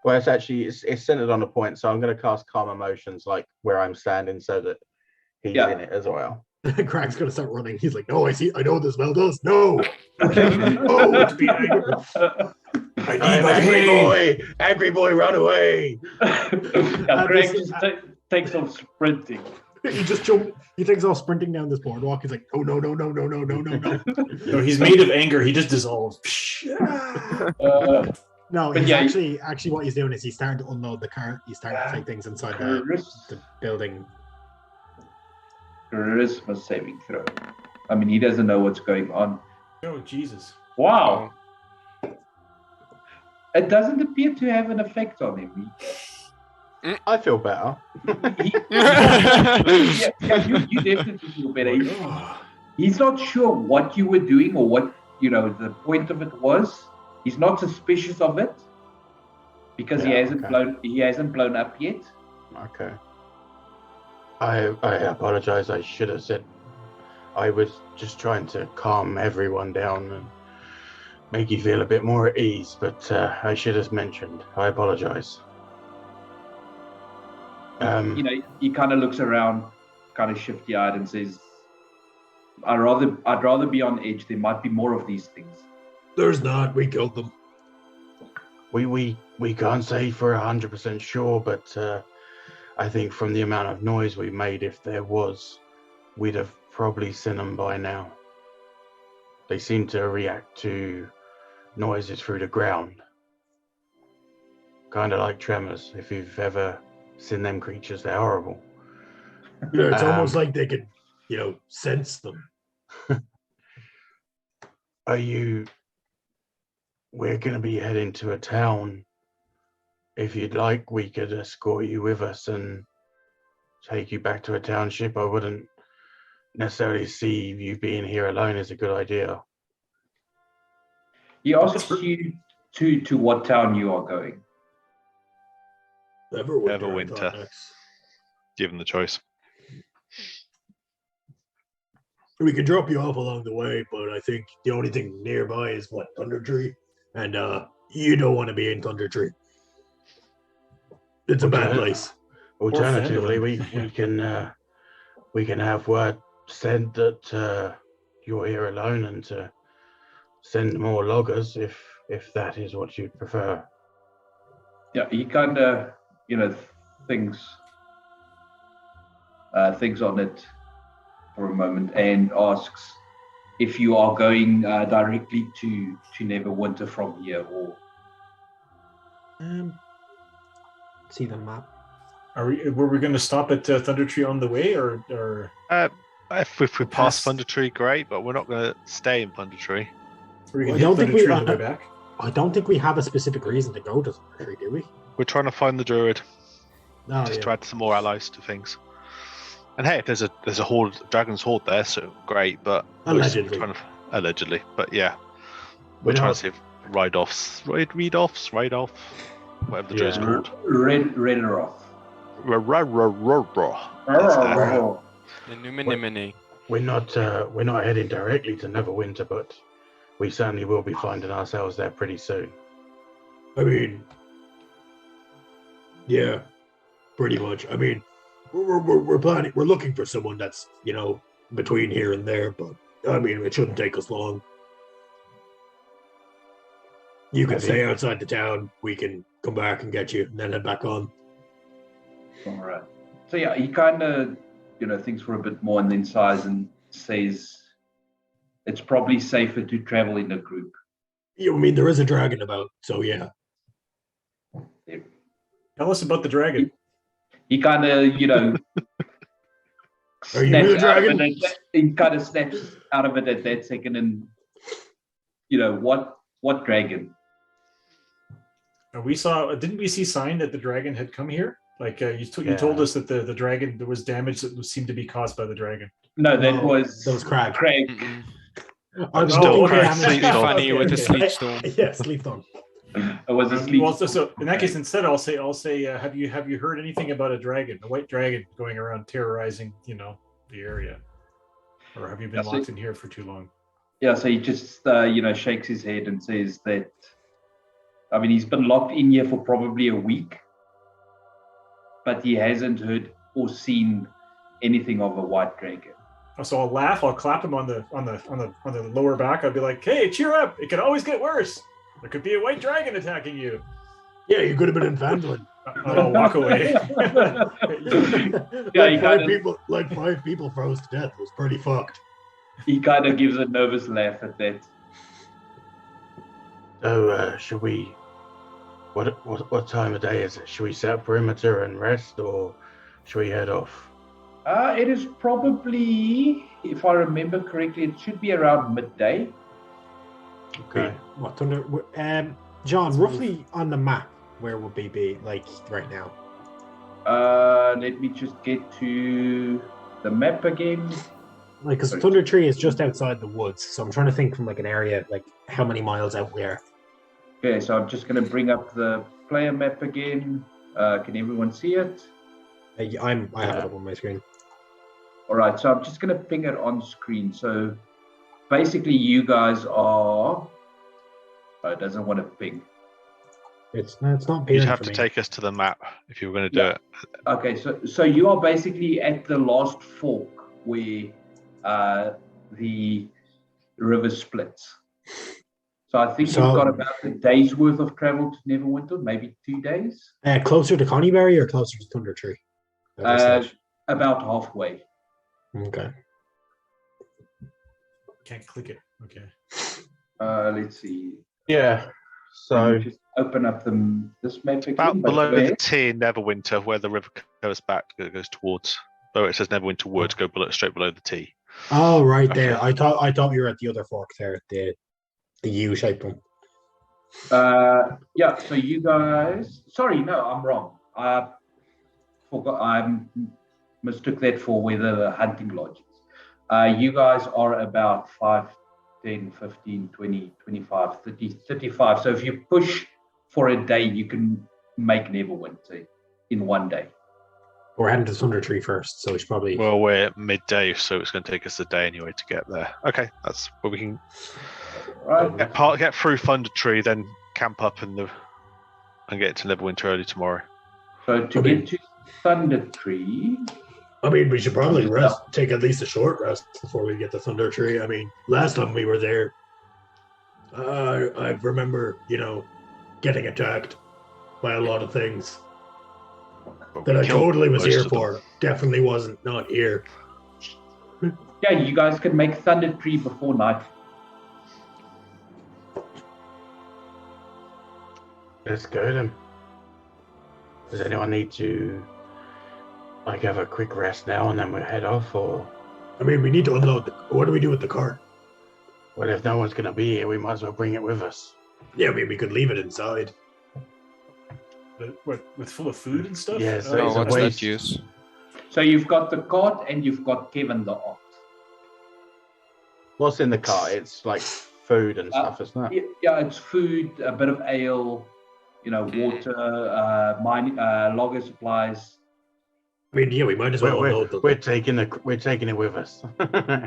Speaker 3: Well, it's centered on a point, so I'm going to cast calm emotions like where I'm standing, so that he's in it as well.
Speaker 4: Craig's gonna start running. He's like, "No, I see. I know what this spell does. No, oh, to be angry. I need my
Speaker 3: angry boy. Angry boy, run away!"
Speaker 1: Craig just takes off sprinting.
Speaker 4: He just jumps. He takes off sprinting down this boardwalk. He's like, "Oh no, no, no, no, no, no, no, no!"
Speaker 2: No, he's made of anger. He just dissolves.
Speaker 4: No, he's actually what he's doing is he's starting to unload the car. He's starting to take things inside the building.
Speaker 1: Charisma saving throw. I mean, he doesn't know what's going on.
Speaker 2: Oh, Jesus.
Speaker 1: Wow. It doesn't appear to have an effect on him.
Speaker 3: I feel better.
Speaker 1: You definitely feel better. He's not sure what you were doing or what, the point of it was. He's not suspicious of it because he hasn't blown up yet.
Speaker 3: Okay. I apologize. I should have said I was just trying to calm everyone down and make you feel a bit more at ease, but I should have mentioned. I apologize.
Speaker 1: He kind of looks around, kind of shifty-eyed, and says, I'd rather be on edge. There might be more of these things.
Speaker 4: There's not. We killed them.
Speaker 3: We can't say for 100% sure, but I think from the amount of noise we made, if there was, we'd have probably seen them by now. They seem to react to noises through the ground. Kind of like tremors. If you've ever seen them creatures, they're horrible.
Speaker 4: Yeah, it's almost like they could, sense them.
Speaker 3: We're going to be heading to a town. If you'd like, we could escort you with us and take you back to a township. I wouldn't necessarily see you being here alone as a good idea.
Speaker 1: He asks you to what town you are going.
Speaker 6: Neverwinter. Given the choice.
Speaker 4: We can drop you off along the way, but I think the only thing nearby is Thunder Tree, and you don't want to be in Thunder Tree. It's a bad place.
Speaker 3: Alternatively, we can have word sent that you're here alone, and to send more loggers if that is what you'd prefer.
Speaker 1: Yeah, he kind of thinks on it for a moment and asks if you are going directly to Neverwinter from here, or
Speaker 4: see the map.
Speaker 2: Were we going to stop at Thunder Tree on the way, or?
Speaker 6: If we pass Thunder Tree, great, but we're not going to stay in Thunder Tree.
Speaker 2: Are we going to hit Thunder Tree on the way back?
Speaker 4: I don't think we have a specific reason to go to Thunder Tree, do we?
Speaker 6: We're trying to find the druid,
Speaker 4: No,
Speaker 6: just to add some more allies to things. And hey, if there's a horde, dragon's horde there, so great. But
Speaker 4: Allegedly.
Speaker 6: Allegedly, but yeah,
Speaker 3: We're
Speaker 6: we're trying
Speaker 3: not-
Speaker 6: to see if ride-offs, whatever the druid's
Speaker 3: Yeah.
Speaker 6: called.
Speaker 1: Redder off.
Speaker 6: That's there.
Speaker 5: Inimini.
Speaker 3: We're not heading directly to Neverwinter, but we certainly will be finding ourselves there pretty soon.
Speaker 4: I mean, yeah, pretty much. I mean, we're planning. We're looking for someone that's between here and there, but I mean, it shouldn't take us long. You can stay outside the town. We can come back and get you, and then head back on.
Speaker 1: All right. So yeah, he kind of, thinks for a bit more and then sighs and says, "It's probably safer to travel in a group."
Speaker 4: Yeah, I mean, there is a dragon about, so yeah.
Speaker 2: Tell us about the dragon.
Speaker 1: He kind of,
Speaker 4: Are you the dragon?
Speaker 1: He kind of snaps out of it at that second, and what dragon?
Speaker 2: Didn't we see sign that the dragon had come here? Like you told us that the dragon, there was damage that seemed to be caused by the dragon.
Speaker 1: No, that was
Speaker 4: Craig.
Speaker 1: Craig.
Speaker 4: I was
Speaker 6: Still
Speaker 4: looking
Speaker 6: Craig
Speaker 4: at
Speaker 6: Sleep
Speaker 4: him.
Speaker 6: Storm.
Speaker 5: Funny with the sleep storm.
Speaker 4: Yeah, sleep storm.
Speaker 1: It was a sleep.
Speaker 2: Well, so in that case, instead, I'll say, have you heard anything about a dragon, a white dragon, going around terrorizing, the area, or have you been locked in here for too long?
Speaker 1: Yeah, so he just shakes his head and says that. I mean, he's been locked in here for probably a week, but he hasn't heard or seen anything of a white dragon.
Speaker 2: So I'll laugh. I'll clap him on the lower back. I'll be like, "Hey, cheer up! It could always get worse. There could be a white dragon attacking you."
Speaker 4: Yeah, you could have been in Vandalin.
Speaker 2: I'll walk away.
Speaker 4: Like five people froze to death. It was pretty fucked.
Speaker 1: He kind of gives a nervous laugh at that.
Speaker 3: So, should we? What time of day is it? Should we set up perimeter and rest, or should we head off?
Speaker 1: It is probably, if I remember correctly, it should be around midday.
Speaker 3: Okay.
Speaker 4: What thunder? John, roughly on the map, where would we be like right now?
Speaker 1: Let me just get to the map again.
Speaker 4: Like, because Thunder Tree is just outside the woods, so I'm trying to think from like an area, like how many miles out there.
Speaker 1: Okay, so I'm just going to bring up the player map again. Can everyone see it?
Speaker 4: I have it up on my screen.
Speaker 1: All right, so I'm just going to ping it on screen. So basically, you guys are. Oh, it doesn't want to ping.
Speaker 4: It's not
Speaker 6: You'd
Speaker 4: pinging
Speaker 6: have
Speaker 4: for
Speaker 6: to
Speaker 4: me.
Speaker 6: take us to the map if you were going to do it.
Speaker 1: Okay, so you are basically at the last fork where the river splits. So I think you've got about a day's worth of travel to Neverwinter, maybe 2 days.
Speaker 4: Closer to Connieberry or closer to Thunder Tree?
Speaker 1: About halfway.
Speaker 4: Okay.
Speaker 2: Can't click it. Okay.
Speaker 1: Let's see.
Speaker 3: Yeah. So
Speaker 1: Just open up this map again.
Speaker 6: About
Speaker 1: but
Speaker 6: below
Speaker 1: where?
Speaker 6: the T in Neverwinter, where the river goes back, it goes towards. Where it says Neverwinter Woods, go straight below the T.
Speaker 4: Oh, right there. I thought you were at the other fork there, the U-shaped one.
Speaker 1: Yeah, so you guys. Sorry, no, I'm wrong. I forgot. I mistook that for where the hunting lodge is. You guys are about 5, 10, 15, 20, 25, 30, 35. So if you push for a day, you can make Neverwinter in 1 day.
Speaker 4: We're heading to Thunder Tree first, so we should probably.
Speaker 6: Well, we're at midday, so it's going to take us a day anyway to get there. Okay, that's where we can
Speaker 1: Right.
Speaker 6: get through Thunder Tree, then camp up and get to Neverwinter early tomorrow.
Speaker 1: So to get to Thunder Tree.
Speaker 4: I mean, we should probably rest, take at least a short rest before we get to Thunder Tree. I mean, last time we were there, I remember, getting attacked by a lot of things
Speaker 6: But
Speaker 4: that
Speaker 6: we
Speaker 4: I
Speaker 6: killed
Speaker 4: totally was
Speaker 6: most
Speaker 4: here
Speaker 6: of them.
Speaker 4: for. Definitely wasn't not here.
Speaker 1: Yeah, you guys can make Thunder Tree before night.
Speaker 3: let's go then. Does anyone need to have a quick rest now and then we'll head off, or
Speaker 4: I mean, we need to unload. What do we do with the cart?
Speaker 3: well, if no one's gonna be here, we might as well bring it with us.
Speaker 4: Yeah, I mean, we could leave it inside.
Speaker 2: With full of food and stuff.
Speaker 3: Yeah, so
Speaker 5: Oh,
Speaker 3: it's a
Speaker 5: what's
Speaker 3: waste.
Speaker 5: that use?
Speaker 1: So you've got the cart and you've got Kevin the ox.
Speaker 3: What's in the cart? It's like food and stuff, isn't it?
Speaker 1: Yeah, it's food, a bit of ale, water, logger supplies.
Speaker 4: I mean, yeah, we might as well unload the.
Speaker 3: We're taking it with us.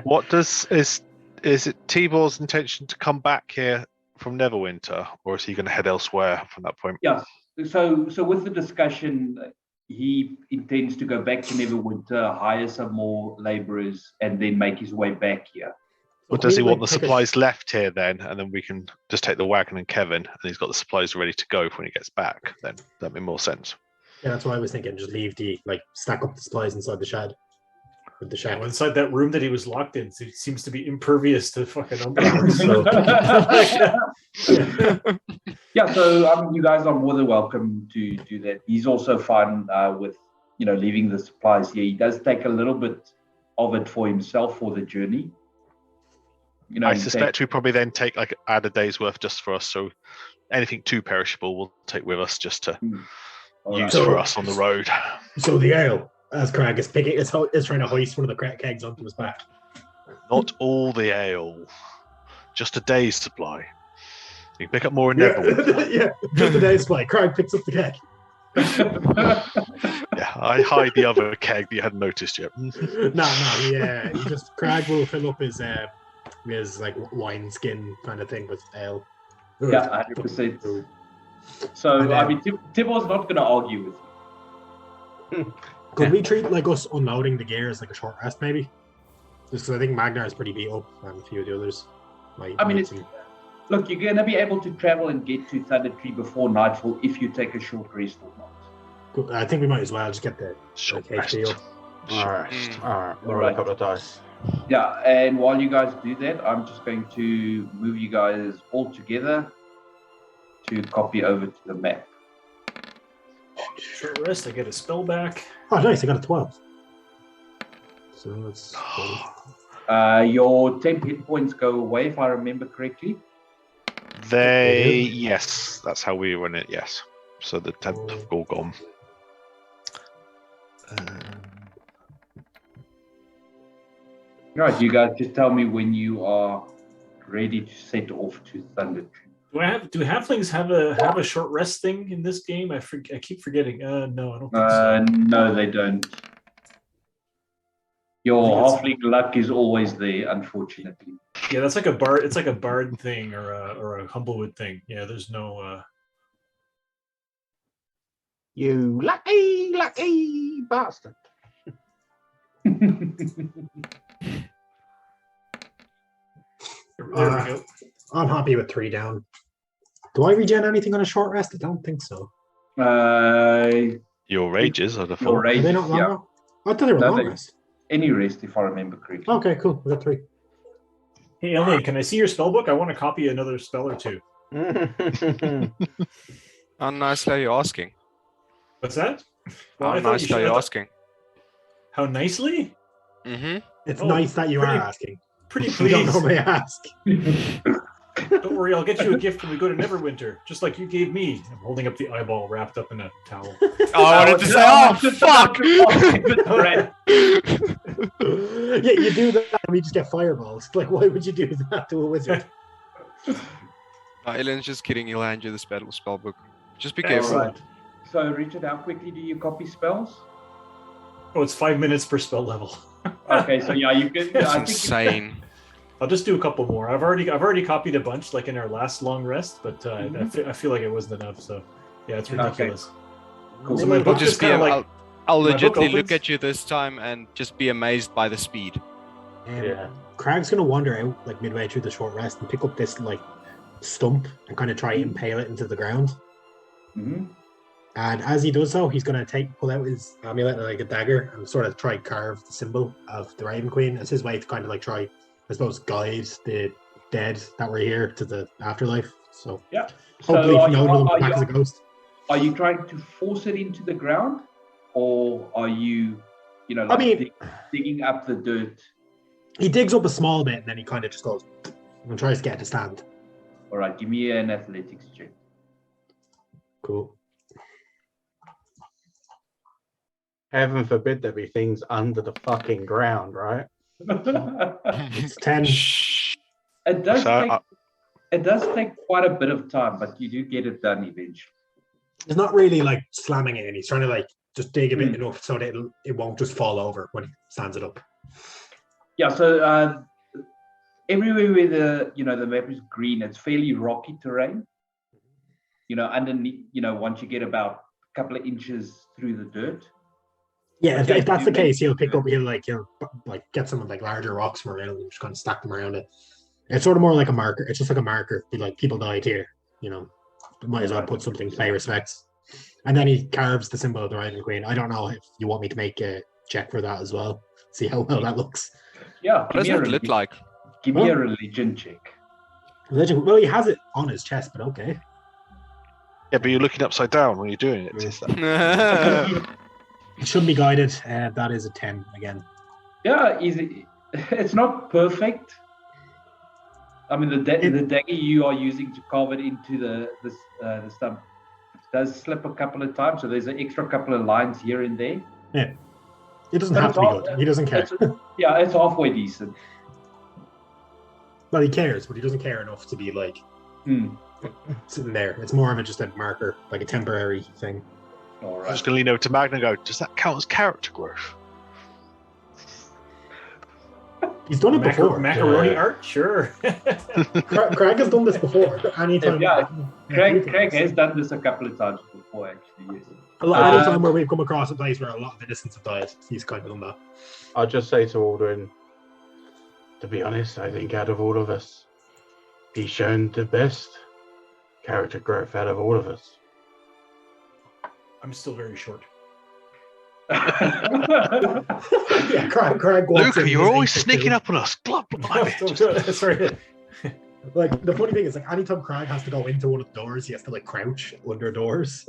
Speaker 6: What is it Tibor's intention to come back here from Neverwinter, or is he going to head elsewhere from that point?
Speaker 1: Yeah. So with the discussion, he intends to go back to Neverwinter, hire some more laborers, and then make his way back here.
Speaker 6: Or does he want the supplies left here then, and then we can just take the wagon and Kevin, and he's got the supplies ready to go when he gets back? Then that'd make more sense.
Speaker 4: Yeah, that's what I was thinking. Just leave stack up the supplies inside the shed. With the shack.
Speaker 2: Well, inside that room that he was locked in, so he seems to be impervious to fucking umbrellas. So.
Speaker 1: Yeah, so you guys are more than welcome to do that. He's also fine with leaving the supplies here. He does take a little bit of it for himself for the journey.
Speaker 6: I suspect we probably then add a day's worth just for us. So anything too perishable we'll take with us just to use for us on the road.
Speaker 4: So the ale, as Crag is picking, is trying to hoist one of the kegs onto his back.
Speaker 6: Not all the ale, just a day's supply. You can pick up more in Neverwinter.
Speaker 4: Yeah, just a day's supply. Crag picks up the keg.
Speaker 6: Yeah, I hide the other keg that you hadn't noticed yet.
Speaker 4: No, Crag will fill up his wine skin kind of thing with ale.
Speaker 1: Yeah, 100%. So Tibor's not going to argue with you.
Speaker 4: Could we treat us unloading the gear as a short rest, maybe? Just because I think Magnar is pretty beat up, and a few of the others might.
Speaker 1: Look, you're going to be able to travel and get to Thunder Tree before nightfall if you take a short rest or not.
Speaker 4: Cool. I think we might as well just get the
Speaker 6: short rest.
Speaker 3: All right. Roll a couple of dice.
Speaker 1: Yeah, and while you guys do that, I'm just going to move you guys all together to copy over to the map.
Speaker 2: Short rest, I get a spell back.
Speaker 4: Oh, nice, I got a 12. So that's
Speaker 1: your temp hit points go away, if I remember correctly.
Speaker 6: Yes, that's how we run it, yes. So the 10th have all gone.
Speaker 1: Right, you guys just tell me when you are ready to set off to Thunder Tree.
Speaker 2: Do halflings have a short rest thing in this game? I keep forgetting. No, I don't think so.
Speaker 1: No, they don't. Your halfling luck is always there, unfortunately.
Speaker 2: Yeah, that's like a bard. It's like a bard thing or a humblewood thing. Yeah, there's no.
Speaker 3: You lucky bastard.
Speaker 2: There we go.
Speaker 4: I'm happy with 3 down. Do I regen anything on a short rest? I don't think so.
Speaker 6: Your rages are the
Speaker 1: Your
Speaker 6: full.
Speaker 1: rages,
Speaker 4: Are they not long?
Speaker 1: yeah.
Speaker 4: I thought they were long rest.
Speaker 1: Any rest, if I remember correctly.
Speaker 4: Okay, cool. We got 3.
Speaker 2: Hey, Elaine, can I see your spell book? I want to copy another spell or two.
Speaker 5: How nicely are you asking?
Speaker 2: What's that?
Speaker 5: How nicely are you asking?
Speaker 2: How nicely?
Speaker 5: Mm-hmm.
Speaker 4: It's nice that you are asking.
Speaker 2: Pretty
Speaker 4: We don't
Speaker 2: pleased.
Speaker 4: normally ask.
Speaker 2: Don't worry, I'll get you a gift when we go to Neverwinter, just like you gave me. I'm holding up the eyeball wrapped up in a towel.
Speaker 5: Oh, I wanted to say, oh, fuck!
Speaker 4: Yeah, you do that and we just get fireballs. Like, why would you do that to a wizard?
Speaker 5: Ellen's just kidding. He'll hand you the spell book. Just be
Speaker 1: All
Speaker 5: careful.
Speaker 1: right. So, Richard, how quickly do you copy spells?
Speaker 2: Oh, it's 5 minutes per spell level.
Speaker 1: Okay, so yeah, you can.
Speaker 5: That's insane.
Speaker 2: I'll just do a couple more. I've already copied a bunch, like in our last long rest, but I feel like it wasn't enough. So yeah, it's ridiculous.
Speaker 1: Cool.
Speaker 2: So my book
Speaker 5: Just
Speaker 2: just
Speaker 5: be.
Speaker 2: kind of like
Speaker 5: I'll
Speaker 2: my book
Speaker 5: legitimately look
Speaker 2: opens-
Speaker 5: at you this time and just be amazed by the speed.
Speaker 4: Crag's gonna wander out like midway through the short rest and pick up this stump and kind of try and impale it into the ground.
Speaker 1: Mm-hmm.
Speaker 4: And as he does so, he's gonna pull out his amulet like a dagger and sort of try carve the symbol of the Raven Queen as his way to kind of try, I suppose, guide the dead that were here to the afterlife. So
Speaker 1: Yeah.
Speaker 4: hopefully
Speaker 1: So
Speaker 4: no one of them back as a ghost.
Speaker 1: Are you trying to force it into the ground, or are you, digging up the dirt?
Speaker 4: He digs up a small bit and then he kind of just goes and tries to get it to stand.
Speaker 1: All right, give me an athletics check.
Speaker 4: Cool.
Speaker 3: Heaven forbid there be things under the fucking ground, right?
Speaker 4: It's 10.
Speaker 1: It does take quite a bit of time, but you do get it done eventually.
Speaker 4: It's not really like slamming it in. He's trying to like just dig a bit enough so that it won't just fall over when he stands it up.
Speaker 1: Yeah, so everywhere where the map is green, it's fairly rocky terrain. Underneath, once you get about a couple of inches through the dirt.
Speaker 4: Yeah, if that's the case, he'll get some like larger rocks from around and just kind of stack them around it. It's sort of more like a marker. It's just like a marker. Be like, people died here. Might as well put something to pay respects. And then he carves the symbol of the Raven Queen. I don't know if you want me to make a check for that as well. See how well that looks.
Speaker 1: Yeah.
Speaker 5: What does that look like?
Speaker 1: Give me a religion check.
Speaker 4: Religion. Well, he has it on his chest, but okay.
Speaker 6: Yeah, but you're looking upside down when you're doing it.
Speaker 4: It shouldn't be guided. That is a 10 again.
Speaker 1: Yeah, easy. It's not perfect. I mean, the dagger you are using to carve it into the stump does slip a couple of times, so there's an extra couple of lines here and there.
Speaker 4: Yeah, it doesn't have to be good. He doesn't care.
Speaker 1: It's halfway decent.
Speaker 4: Well, he cares, but he doesn't care enough to be like sitting there. It's more of just a marker, like a temporary thing.
Speaker 1: All right.
Speaker 6: I'm just going to lean over to Magna and go, does that count as character growth?
Speaker 4: He's done it before.
Speaker 2: Macaroni art? Sure.
Speaker 4: Craig has done this before. Anytime.
Speaker 1: Yeah, Craig has done this a couple of times before, actually, yes.
Speaker 4: Anytime where we've come across a place where a lot of innocents have died, he's kind of done that.
Speaker 3: I'll just say to Aldrin, to be honest, I think out of all of us, he's shown the best character growth out of all of us.
Speaker 2: I'm still very short.
Speaker 4: Yeah, Craig
Speaker 6: Luca, you're always sneaking up on us.
Speaker 2: Sorry.
Speaker 4: Like, the funny thing is, like, anytime Craig has to go into one of the doors, he has to like crouch under doors.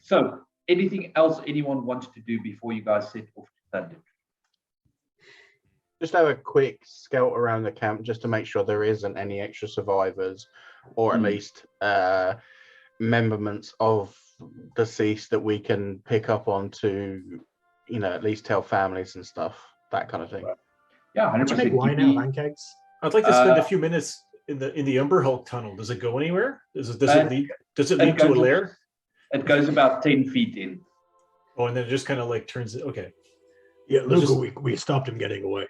Speaker 1: So, anything else anyone wants to do before you guys set off to Thunder?
Speaker 3: Just have a quick scout around the camp just to make sure there isn't any extra survivors, or at least memberments of deceased that we can pick up on to, at least tell families and stuff, that kind of thing.
Speaker 1: Yeah, 100%.
Speaker 4: Make wine out of pancakes.
Speaker 2: I'd like to spend a few minutes in the Umberhulk tunnel. Does it go anywhere? Does it lead to a lair?
Speaker 1: It goes about 10 feet in.
Speaker 2: Oh, and then it just kind of like turns it. Okay.
Speaker 4: Yeah, Luca, we stopped him getting away.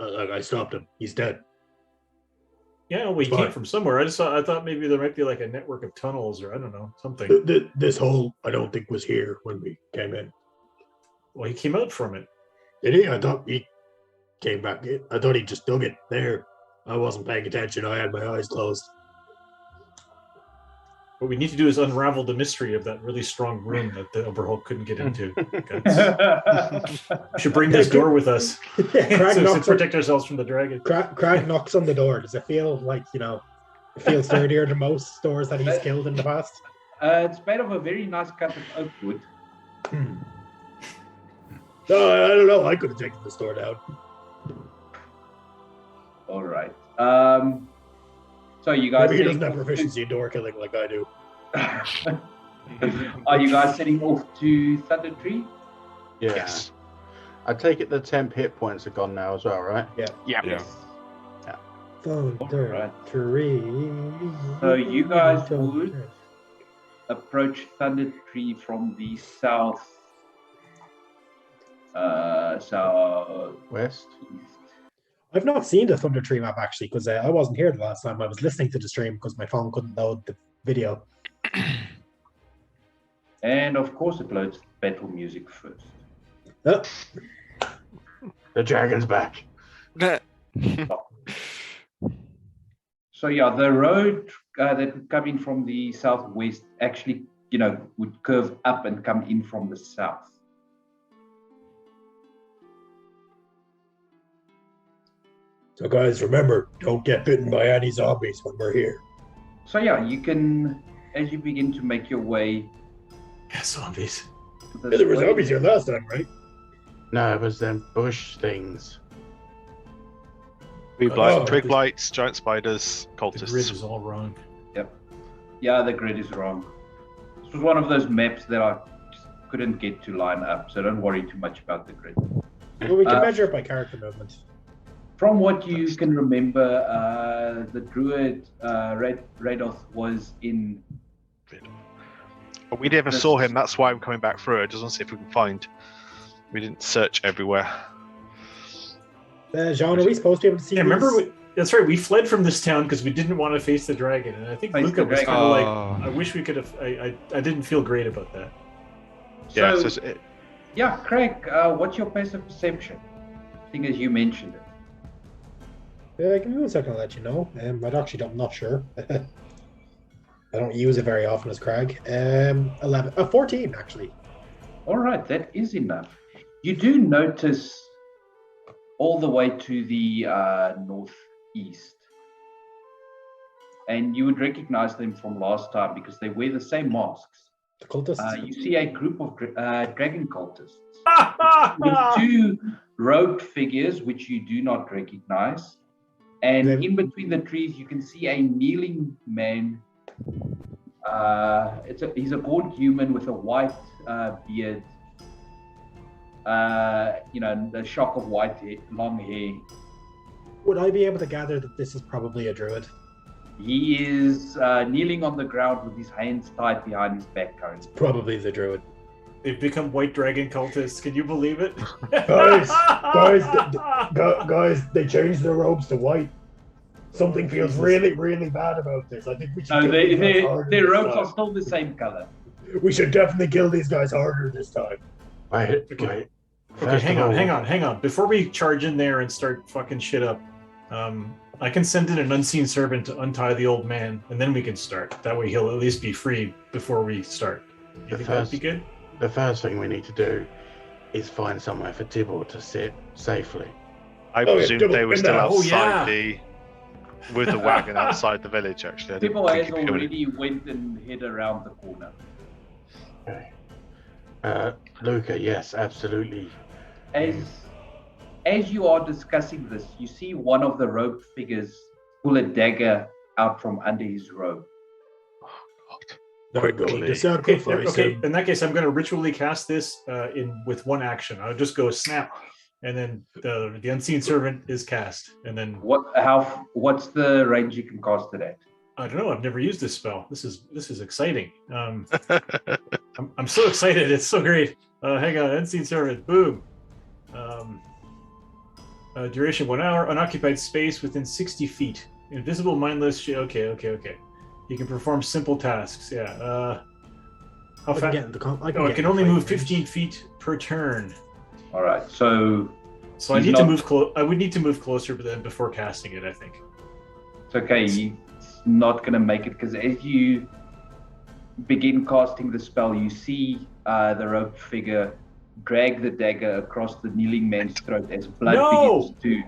Speaker 4: I stopped him. He's dead.
Speaker 2: Yeah, well, he came from somewhere. I thought maybe there might be like a network of tunnels, or I don't know, something.
Speaker 4: This hole, I don't think, was here when we came in.
Speaker 2: Well, he came out from it.
Speaker 4: Did he? I thought he came back. I thought he just dug it there. I wasn't paying attention. I had my eyes closed.
Speaker 2: What we need to do is unravel the mystery of that really strong room that the Umberhulk couldn't get into. We should bring this door with us to protect ourselves from the dragon.
Speaker 4: Craig knocks on the door. Does it feel like, it feels sturdier than most doors that he's killed in the past?
Speaker 1: It's made of a very nice cut of oak wood.
Speaker 4: No, I don't know. I could have taken this door down.
Speaker 1: All right. So you guys...
Speaker 4: Maybe he doesn't have proficiency in door killing like I do.
Speaker 1: Are you guys heading off to Thunder Tree?
Speaker 3: Yeah.
Speaker 6: Yes.
Speaker 3: I take it the temp hit points are gone now as well, right?
Speaker 4: Yeah.
Speaker 1: Yes.
Speaker 4: Thunder Tree.
Speaker 1: So you guys would approach Thunder Tree from the
Speaker 3: West.
Speaker 4: I've not seen the Thunder Tree map actually, because I wasn't here the last time. I was listening to the stream because my phone couldn't load the video.
Speaker 1: And of course it loads battle music first.
Speaker 4: Oh.
Speaker 3: The dragon's back.
Speaker 1: So yeah, the road that would come in from the southwest actually, would curve up and come in from the south.
Speaker 4: So guys, remember, don't get bitten by any zombies when we're here.
Speaker 1: So yeah, you can, as you begin to make your way...
Speaker 2: Yeah, zombies.
Speaker 4: Yeah, there were zombies here last time, right?
Speaker 3: No, it was them bush things.
Speaker 6: Twig blights, giant spiders, cultists.
Speaker 2: The grid is all wrong.
Speaker 1: Yep. Yeah, the grid is wrong. This was one of those maps that I just couldn't get to line up, so don't worry too much about the grid.
Speaker 4: Well, we can measure it by character movement.
Speaker 1: From what you can remember, the druid Radoth was in.
Speaker 6: But we never saw him. That's why I'm coming back through. I just want to see if we can find. We didn't search everywhere.
Speaker 4: Jean, are we supposed to be able to see?
Speaker 2: Yeah, remember? That's right. We fled from this town because we didn't want to face the dragon, and I think Luca was kind of like, "I wish we could have." I didn't feel great about that.
Speaker 6: Yeah.
Speaker 1: Yeah, Craig, what's your passive perception? Seeing as you mentioned it.
Speaker 4: Give me 1 second, I'll let you know. I'm not sure. I don't use it very often as Craig. 14 actually.
Speaker 1: All right, that is enough. You do notice all the way to the northeast, and you would recognize them from last time because they wear the same masks.
Speaker 4: The cultists.
Speaker 1: You see a group of dragon cultists with 2 robed figures which you do not recognize. And in between the trees, you can see a kneeling man. He's a gaunt human with a white beard. The shock of white hair, long hair.
Speaker 4: Would I be able to gather that this is probably a druid?
Speaker 1: He is kneeling on the ground with his hands tied behind his back currently.
Speaker 4: Probably the druid.
Speaker 2: They've become white dragon cultists. Can you believe it?
Speaker 4: Guys, they changed their robes to white. Something feels really, really bad about this. I think we should.
Speaker 1: No, their robes are still the same color.
Speaker 4: We should definitely kill these guys harder this time.
Speaker 3: Wait.
Speaker 2: Okay, hang on. Before we charge in there and start fucking shit up, I can send in an unseen servant to untie the old man, and then we can start. That way he'll at least be free before we start. You think that'd be good?
Speaker 3: The first thing we need to do is find somewhere for Tibble to sit safely.
Speaker 6: I presume they were still outside with the wagon outside the village, actually.
Speaker 1: Tibble has already went and hid around the corner.
Speaker 3: Okay. Luca, yes, absolutely.
Speaker 1: As you are discussing this, you see one of the robed figures pull a dagger out from under his robe.
Speaker 2: Okay. In that case, I'm going to ritually cast this with one action. I'll just go snap, and then the unseen servant is cast, and then
Speaker 1: what's the range you can cast it at?
Speaker 2: I don't know. I've never used this spell. This is exciting. I'm so excited. It's so great. Hang on, unseen servant. Boom. Duration 1 hour. Unoccupied space within 60 feet. Invisible, mindless. Okay. You can perform simple tasks. Yeah. How fast? It can only move 15 feet per turn.
Speaker 1: All right. So
Speaker 2: I need to move close. I would need to move closer, but then before casting it, I think.
Speaker 1: It's okay. He's not going to make it because as you begin casting the spell, you see the robed figure drag the dagger across the kneeling man's throat as blood begins to.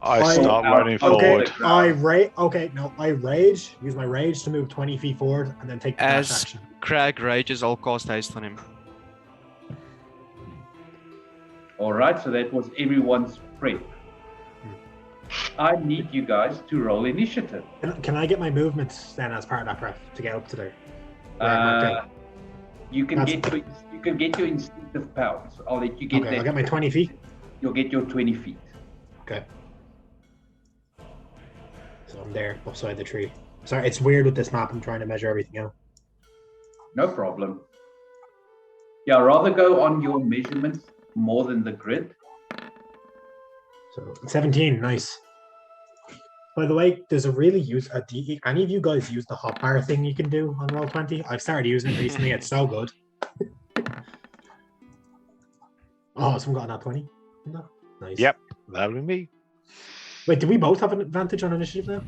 Speaker 6: I start running forward.
Speaker 4: I rage. Use my rage to move 20 feet forward and then take the action.
Speaker 5: Craig rages, I'll cast haste on him.
Speaker 1: All right, so that was everyone's prep. I need you guys to roll initiative.
Speaker 4: Can I get my movements then as part of that prep to get up to there?
Speaker 1: You can get your instinctive powers. I'll let you get that.
Speaker 4: I'll get my 20 feet.
Speaker 1: You'll get your 20 feet.
Speaker 4: Okay. So I'm there beside the tree. Sorry, it's weird with this map. I'm trying to measure everything out.
Speaker 1: No problem. Yeah, rather go on your measurements more than the grid.
Speaker 4: So 17, nice. By the way, there's a really any of you guys use the hotbar thing you can do on Roll20? I've started using it recently. It's so good. Oh, someone got an 20? No. Nice.
Speaker 6: Yep, that would be me.
Speaker 4: Wait, do we both have an advantage on initiative now?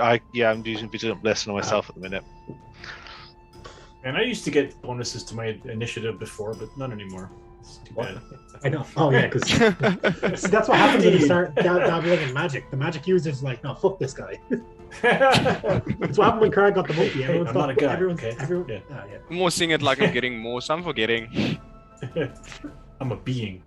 Speaker 6: I'm using Vigilant Blessing on myself at the minute.
Speaker 2: And I used to get bonuses to my initiative before, but not anymore. It's too bad.
Speaker 4: I know. Oh yeah, because that's what happens when you start dabbling in magic. The magic users like, no, fuck this guy. That's what happened when Craig got the monkey.
Speaker 2: I'm not a guy.
Speaker 4: Everyone,
Speaker 2: Yeah.
Speaker 5: I'm more seeing it like I'm getting more, so I'm forgetting.
Speaker 2: I'm a being.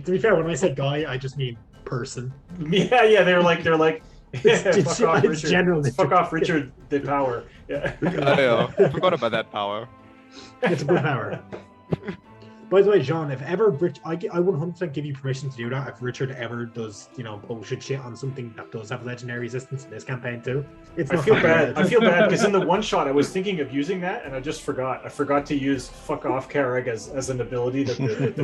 Speaker 4: To be fair, when I say guy, I just mean person.
Speaker 2: Yeah. They're like.
Speaker 4: It's
Speaker 2: Fuck off, Richard.
Speaker 4: general.
Speaker 2: Fuck off, Richard. The power. Yeah.
Speaker 5: I forgot about that power.
Speaker 4: It's a good power. By the way, John, if ever I 100% give you permission to do that. If Richard ever does, bullshit shit on something that does have legendary resistance in this campaign too, I feel bad.
Speaker 2: I feel bad because in the one shot I was thinking of using that and I just forgot. I forgot to use fuck off Karag as an ability that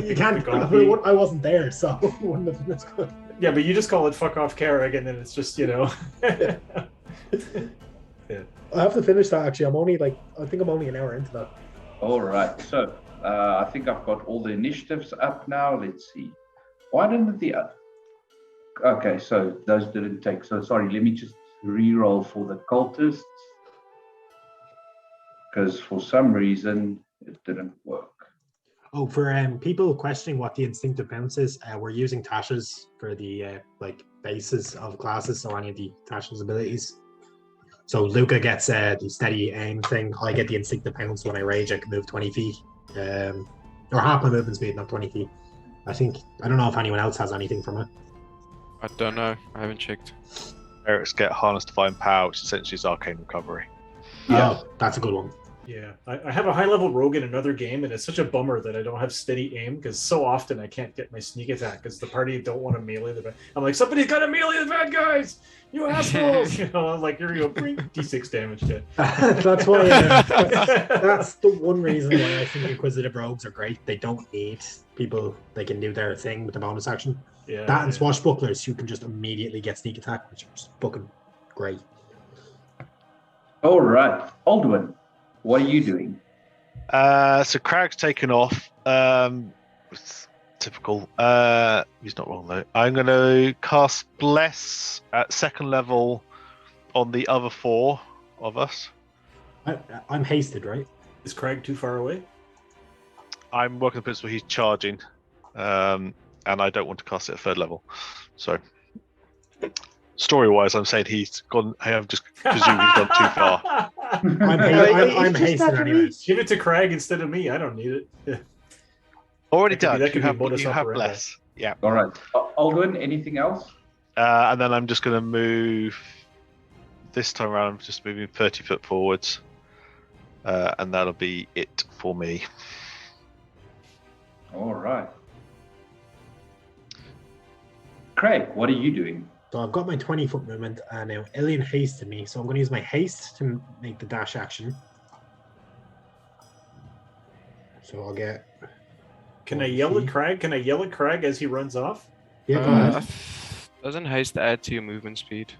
Speaker 4: you can't. I wasn't there, so wouldn't have been as good.
Speaker 2: Yeah, but you just call it fuck off Karag and then it's just
Speaker 4: Yeah. I have to finish that actually. I think I'm only an hour into that.
Speaker 1: All right. So I think I've got all the initiatives up now. Let's see. Why didn't the other? Okay, so those didn't take. So sorry. Let me just re-roll for the cultists because for some reason it didn't work.
Speaker 4: Oh, for people questioning what the instinctive bounce is, we're using Tasha's for the bases of classes, so any of the Tasha's abilities. So Luca gets the steady aim thing. I get the instinctive bounce when I rage. I can move 20 feet, or half my movement speed, not 20 feet. I don't know if anyone else has anything from it.
Speaker 5: I don't know. I haven't checked.
Speaker 6: Eric's get Harness Divine Power, which essentially is Arcane Recovery.
Speaker 1: Yeah.
Speaker 4: Oh, that's a good one.
Speaker 2: Yeah, I have a high-level rogue in another game, and it's such a bummer that I don't have steady aim, because so often I can't get my sneak attack, because the party don't want to melee the bad. I'm like, somebody's got to melee the bad guys! You assholes! I'm like, here you go, bring D6 damage to it.
Speaker 4: That's why, that's the one reason why I think Inquisitive Rogues are great. They don't need people, they can do their thing with the bonus action.
Speaker 2: Yeah,
Speaker 4: that and Swashbucklers, you can just immediately get sneak attack, which is fucking great.
Speaker 1: All right, Aldwin. What are you doing?
Speaker 6: So Crag's taken off. It's typical. He's not wrong though. I'm going to cast Bless at second level on the other four of us.
Speaker 4: I'm hasted, right?
Speaker 2: Is Crag too far away?
Speaker 6: I'm working the principle he's charging, and I don't want to cast it at third level. So, story-wise, I'm saying he's gone. I've just presumed he's gone too far.
Speaker 4: I'm hasted anyways.
Speaker 2: Give it to Crag instead of me. I don't need it. Yeah.
Speaker 6: Already
Speaker 2: That could
Speaker 6: done.
Speaker 2: be
Speaker 6: You have Bless. Yeah.
Speaker 1: All right. Aldwin, anything else?
Speaker 6: And then I'm just going to move. This time around, I'm just moving 30 foot forwards, and that'll be it for me.
Speaker 1: All right. Craig, what are you doing?
Speaker 4: So I've got my 20-foot movement, and now Alien hasted me, so I'm going to use my haste to make the dash action. So I'll get...
Speaker 2: Can I yell at Crag? Can I yell at Crag as he runs off?
Speaker 4: Yeah, go ahead.
Speaker 5: Doesn't haste add to your movement speed?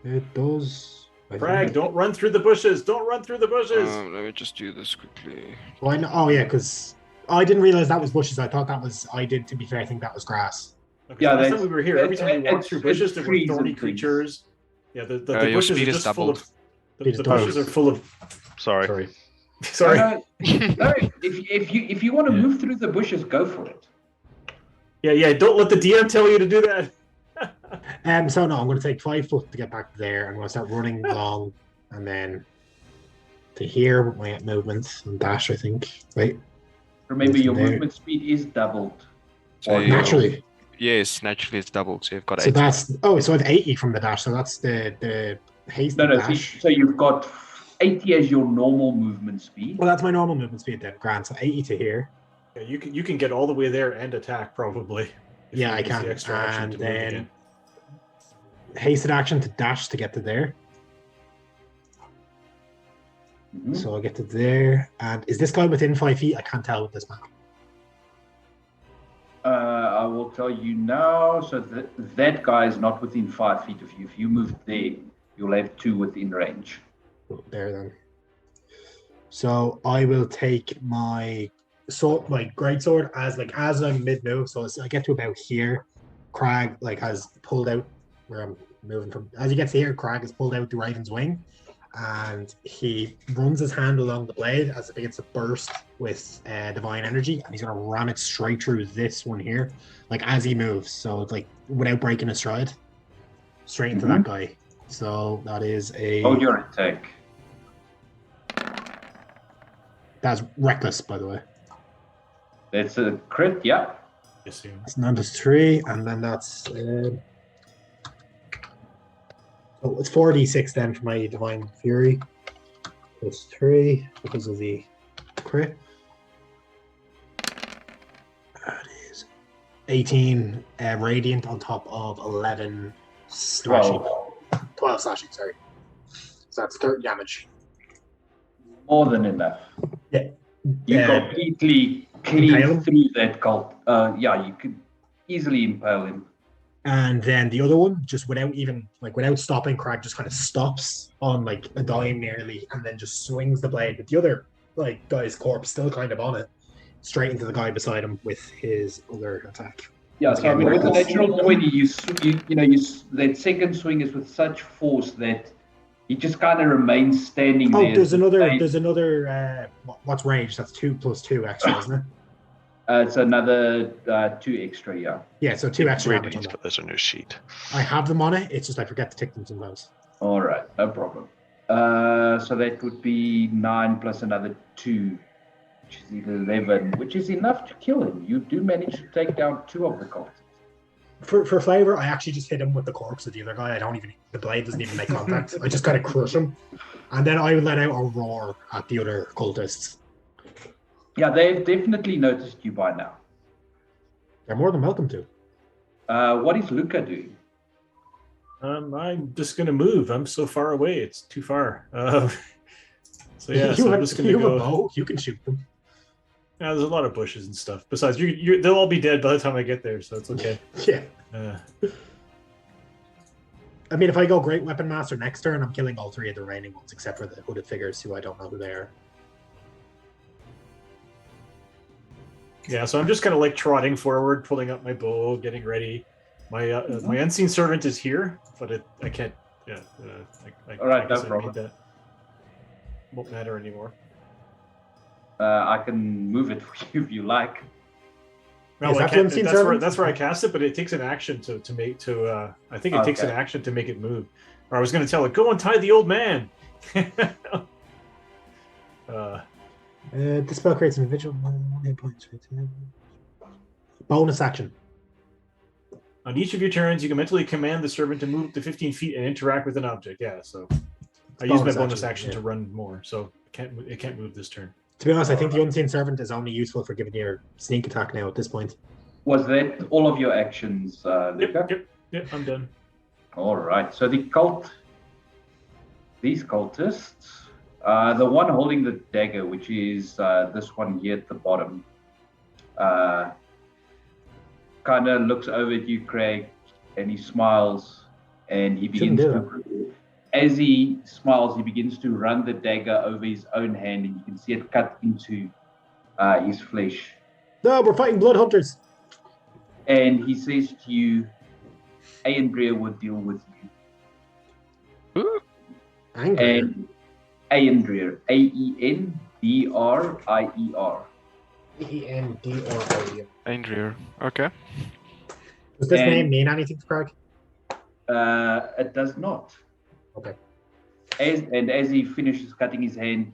Speaker 4: It does.
Speaker 2: Crag, don't run through the bushes! Don't run through the bushes!
Speaker 5: Let me just do this quickly.
Speaker 4: Well, yeah, because I didn't realize that was bushes. I thought that was... I did, to be fair, I think that was grass.
Speaker 2: Okay,
Speaker 1: Yeah,
Speaker 2: last time we were here, every time we walked through bushes, there were
Speaker 1: trees
Speaker 2: thorny
Speaker 1: and things.
Speaker 2: creatures. Yeah, the
Speaker 5: Your
Speaker 2: bushes
Speaker 5: speed
Speaker 2: are
Speaker 5: is
Speaker 2: just full of...
Speaker 5: doubled.
Speaker 2: The bushes are full of...
Speaker 6: Sorry.
Speaker 2: Sorry.
Speaker 1: No, if you want to move through the bushes, go for it.
Speaker 2: Yeah, don't let the DM tell you to do that.
Speaker 4: So no, I'm going to take 5 foot to get back there. I'm going to start running along, and then to here with my movement and dash, I think. Right?
Speaker 1: Remember, your
Speaker 4: There.
Speaker 1: movement speed is doubled.
Speaker 5: So
Speaker 4: Naturally.
Speaker 5: Yes, naturally it's doubled. So you've got
Speaker 4: So
Speaker 5: 80.
Speaker 4: that's... so I have 80 from the dash, so that's the haste
Speaker 1: No,
Speaker 4: dash.
Speaker 1: so you've got 80 as your normal movement speed.
Speaker 4: Well, that's my normal movement speed then, Grant. So 80 to here.
Speaker 2: Yeah, you can get all the way there and attack, probably. if
Speaker 4: Yeah,
Speaker 2: you
Speaker 4: I
Speaker 2: use the
Speaker 4: can.
Speaker 2: extra action
Speaker 4: And
Speaker 2: to move
Speaker 4: then
Speaker 2: again.
Speaker 4: hasted action to dash to get to there.
Speaker 1: Mhm.
Speaker 4: So I get to there. And is this guy within 5 feet? I can't tell with this map.
Speaker 1: I will tell you now. So that guy is not within 5 feet of you. If you move there, you'll have 2 within range.
Speaker 4: There then. So I will take my greatsword as I'm mid move. So I get to about here. Crag has pulled out where I'm moving from. As he gets here, Crag has pulled out the Raven's Wing, and he runs his hand along the blade as if it gets a burst with divine energy, and he's gonna ram it straight through this one here, as he moves. So it's without breaking a stride, straight into that guy. So that is a.
Speaker 1: Hold your attack.
Speaker 4: That's reckless, by the way.
Speaker 1: That's a crit, yeah.
Speaker 2: Assume.
Speaker 4: That's number 3, and then that's So it's 4d6 then for my Divine Fury. Plus 3 because of the crit. That is 18 radiant on top of 11 slashing. 12 slashing, sorry. So that's 30 damage.
Speaker 1: More than enough.
Speaker 4: Yeah.
Speaker 1: You completely clean
Speaker 4: impale him?
Speaker 1: through that cult. Yeah, you could easily impale him.
Speaker 4: And then the other one, just without stopping, Crag just kind of stops on like a dime nearly, and then just swings the blade with the other guy's corpse still kind of on it, straight into the guy beside him with his other attack.
Speaker 1: Yeah, so I mean, with the natural 20, that second swing is with such force that he just kind of remains standing there.
Speaker 4: There's another. What's range? That's 2 plus 2 extra, isn't it?
Speaker 1: It's another 2 extra, yeah.
Speaker 4: Yeah, so 2 extra
Speaker 6: Really
Speaker 4: damage
Speaker 6: need
Speaker 4: on
Speaker 6: to
Speaker 4: that.
Speaker 6: put those on your sheet.
Speaker 4: I have them on it. It's just I forget to tick them sometimes.
Speaker 1: All right, no problem. So that would be 9 plus another 2, which is 11, which is enough to kill him. You do manage to take down 2 of the cultists.
Speaker 4: For flavor, I actually just hit him with the corpse of the other guy. The blade doesn't even make contact. I just kind of crush him. And then I let out a roar at the other cultists.
Speaker 1: Yeah, they've definitely noticed you by now.
Speaker 4: They're more than welcome to.
Speaker 1: What is Luca doing?
Speaker 2: I'm just gonna move. I'm so far away; it's too far. So yeah, I'm just gonna
Speaker 4: you
Speaker 2: go.
Speaker 4: Have a bow. You can shoot them.
Speaker 2: Yeah, there's a lot of bushes and stuff. Besides, they'll all be dead by the time I get there, so it's okay.
Speaker 4: Yeah. I mean, if I go Great Weapon Master next turn, I'm killing all 3 of the remaining ones, except for the hooded figures, who I don't know who they are.
Speaker 2: Yeah, so I'm just kind of like trotting forward, pulling up my bow, getting ready. My unseen servant is here, but I can't. Yeah.
Speaker 1: All right,
Speaker 2: I
Speaker 1: no
Speaker 2: guess
Speaker 1: problem.
Speaker 2: That won't matter anymore.
Speaker 1: I can move it for you if you like.
Speaker 2: No,
Speaker 4: Is that the unseen servant?
Speaker 2: That's where I cast it, but it takes an action to make to. I think it takes an action to make it move. Or I was going to tell it, go untie the old man.
Speaker 4: This spell creates an individual 8 points. Bonus action.
Speaker 2: On each of your turns, you can mentally command the servant to move to 15 feet and interact with an object. Yeah, so I use my bonus action to run more, so it can't move this turn.
Speaker 4: To be honest, I think the unseen servant is only useful for giving your sneak attack now at this point.
Speaker 1: Was that all of your actions, Luca?
Speaker 2: Yep, I'm done.
Speaker 1: All right. So these cultists, the one holding the dagger, which is this one here at the bottom, kind of looks over at you, Craig, and he smiles, and he begins to. As he smiles, he begins to run the dagger over his own hand, and you can see it cut into his flesh.
Speaker 4: No, we're fighting blood hunters.
Speaker 1: And he says to you, Aizendore will deal with you.
Speaker 4: Angry.
Speaker 1: And Aizendore, Aendrier.
Speaker 4: Aendrier.
Speaker 5: Aizendore. Okay.
Speaker 4: Does this name mean anything to Craig?
Speaker 1: It does not.
Speaker 4: Okay.
Speaker 1: As he finishes cutting his hand,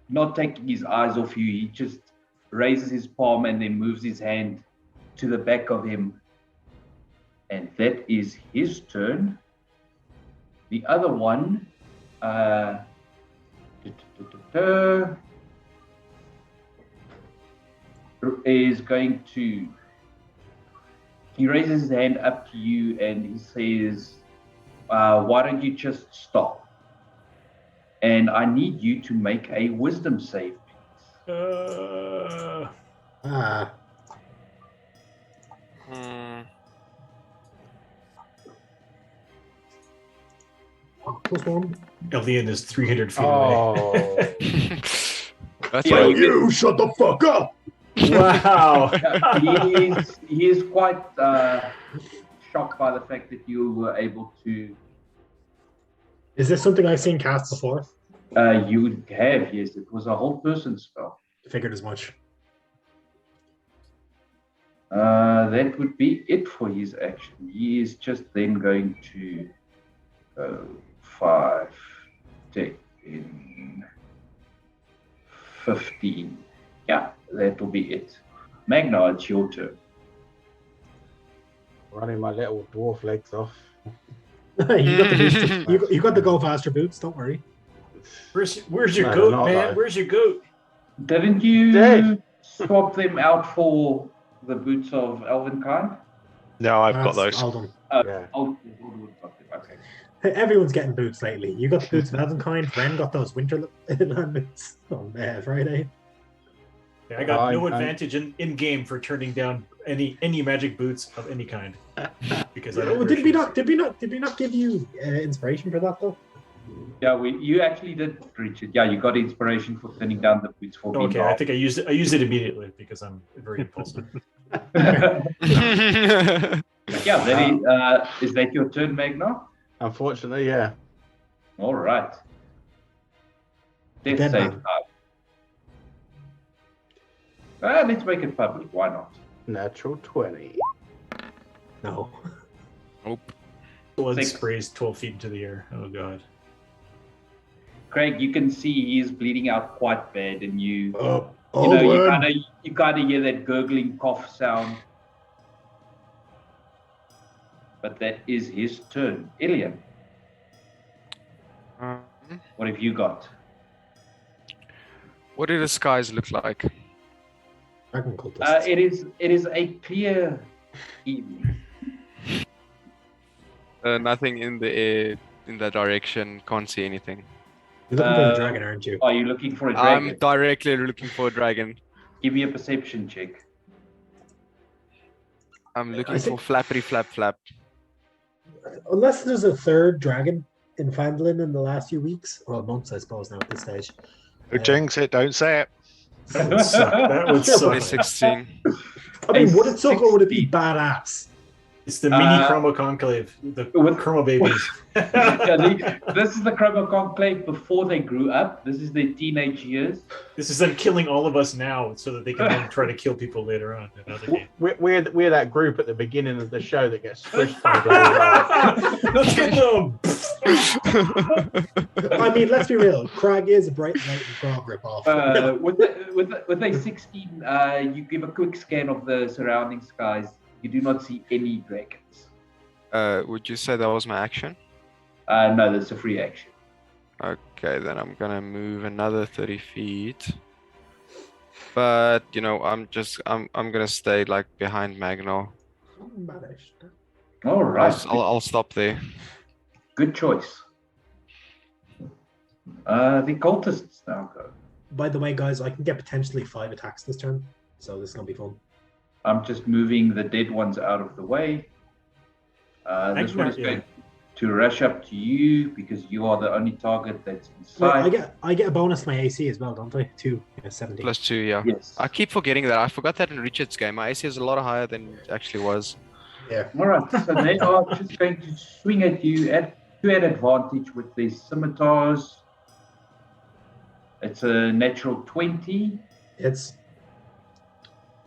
Speaker 1: not taking his eyes off you, he just raises his palm and then moves his hand to the back of him. And that is his turn. The other one is going to. He raises his hand up to you and he says, why don't you just stop? And I need you to make a wisdom save, please.
Speaker 4: Plus 1.
Speaker 2: Elian is 300 feet away.
Speaker 5: That's
Speaker 1: Yeah,
Speaker 5: why
Speaker 3: You shut the fuck up!
Speaker 2: Wow.
Speaker 1: he is quite shocked by the fact that you were able to.
Speaker 4: Is this something I've seen cast before?
Speaker 1: You have, yes. It was a whole person spell.
Speaker 4: Figured as much.
Speaker 1: That would be it for his action. He is just then going to go 5, 10, 15. Yeah, that'll be it. Magna, it's your turn.
Speaker 3: Running my little dwarf legs off.
Speaker 4: You got the boots. You got the go faster boots. Don't worry.
Speaker 2: Where's your
Speaker 3: No,
Speaker 2: goat,
Speaker 3: not
Speaker 2: man?
Speaker 3: though.
Speaker 2: Where's your goat?
Speaker 1: Didn't you
Speaker 3: Dead.
Speaker 1: swap them out for the boots of Elvenkind?
Speaker 6: No, I've got
Speaker 4: That's
Speaker 6: those.
Speaker 4: all done.
Speaker 3: Yeah.
Speaker 1: Oh, got them. Okay.
Speaker 4: Hey, everyone's getting boots lately. You got the boots of Elvenkind. Ren got those winter boots on Friday.
Speaker 2: Yeah, I got no
Speaker 3: I-
Speaker 2: advantage in game for turning down any magic boots of any kind because I don't.
Speaker 4: Oh,
Speaker 2: wear
Speaker 4: did we
Speaker 2: shoes.
Speaker 4: not give you inspiration for that though?
Speaker 1: Yeah, you actually did, Richard. Yeah, you got inspiration for turning down the boots for me.
Speaker 2: Okay, I think I used it immediately because I'm very impulsive.
Speaker 1: Yeah, is that your turn, Magna?
Speaker 3: Unfortunately, yeah.
Speaker 1: All right. Death
Speaker 4: Dead
Speaker 1: save
Speaker 4: man.
Speaker 1: time. Let's make it public. Why not?
Speaker 3: Natural 20.
Speaker 4: No.
Speaker 5: Nope.
Speaker 2: Blood
Speaker 1: 6.
Speaker 2: sprays 12 feet into the air. Oh god.
Speaker 1: Craig, you can see he is bleeding out quite bad, and you
Speaker 4: Wen.
Speaker 1: kind of hear that gurgling cough sound. But that is his turn. Ilian, what have you got?
Speaker 5: What do the skies look like?
Speaker 4: Dragon cultists.
Speaker 1: It is a clear evening.
Speaker 5: Nothing in the air in that direction. Can't see anything.
Speaker 4: You're looking for the dragon, aren't you?
Speaker 1: Are you looking for a
Speaker 5: I'm
Speaker 1: dragon?
Speaker 5: directly looking for a dragon.
Speaker 1: Give me a perception check.
Speaker 5: I'm looking
Speaker 4: I
Speaker 5: for
Speaker 4: think-
Speaker 5: flappity flap flap.
Speaker 4: Unless there's a third dragon in Fandolin in the last few weeks, or months, I suppose, now at this stage.
Speaker 6: Don't jinx it, don't say it.
Speaker 2: That would suck. That would suck.
Speaker 5: 2016.
Speaker 4: I mean, would it suck or would it be
Speaker 1: 60.
Speaker 4: badass?
Speaker 2: It's the mini Chroma Conclave, the
Speaker 1: With-
Speaker 2: Chroma babies.
Speaker 1: This is the Chroma Conclave before they grew up. This is their teenage years.
Speaker 2: This is them killing all of us now, so that they can then try to kill people later on in other games.
Speaker 3: We're that group at the beginning of the show that gets squished by bloody rock.
Speaker 2: Let's get them.
Speaker 4: I mean, let's be real. Crag is a bright light and frog ripoff.
Speaker 1: With a 16, you give a quick scan of the surrounding skies. You do not see any dragons.
Speaker 5: Would you say that was my action?
Speaker 1: No, that's a free action.
Speaker 5: Okay, then I'm gonna move another 30 feet. But I'm gonna stay like behind Magno.
Speaker 1: All right,
Speaker 5: I'll stop there.
Speaker 1: good choice. The cultists now go.
Speaker 4: By the way, guys, I can get potentially 5 attacks this turn, so this is gonna be fun.
Speaker 1: I'm just moving the dead ones out of the way. This one is going to rush up to you because you are the only target that's in
Speaker 4: Wait,
Speaker 1: sight.
Speaker 4: I get a bonus to my AC as well, don't I? 17.
Speaker 5: +2, yeah.
Speaker 1: Yes.
Speaker 5: I keep forgetting that. I forgot that in Richard's game. My AC is a lot higher than it actually was.
Speaker 4: Yeah.
Speaker 1: All right, so they are just going to swing at you at advantage with their scimitars. It's a natural 20,
Speaker 4: It's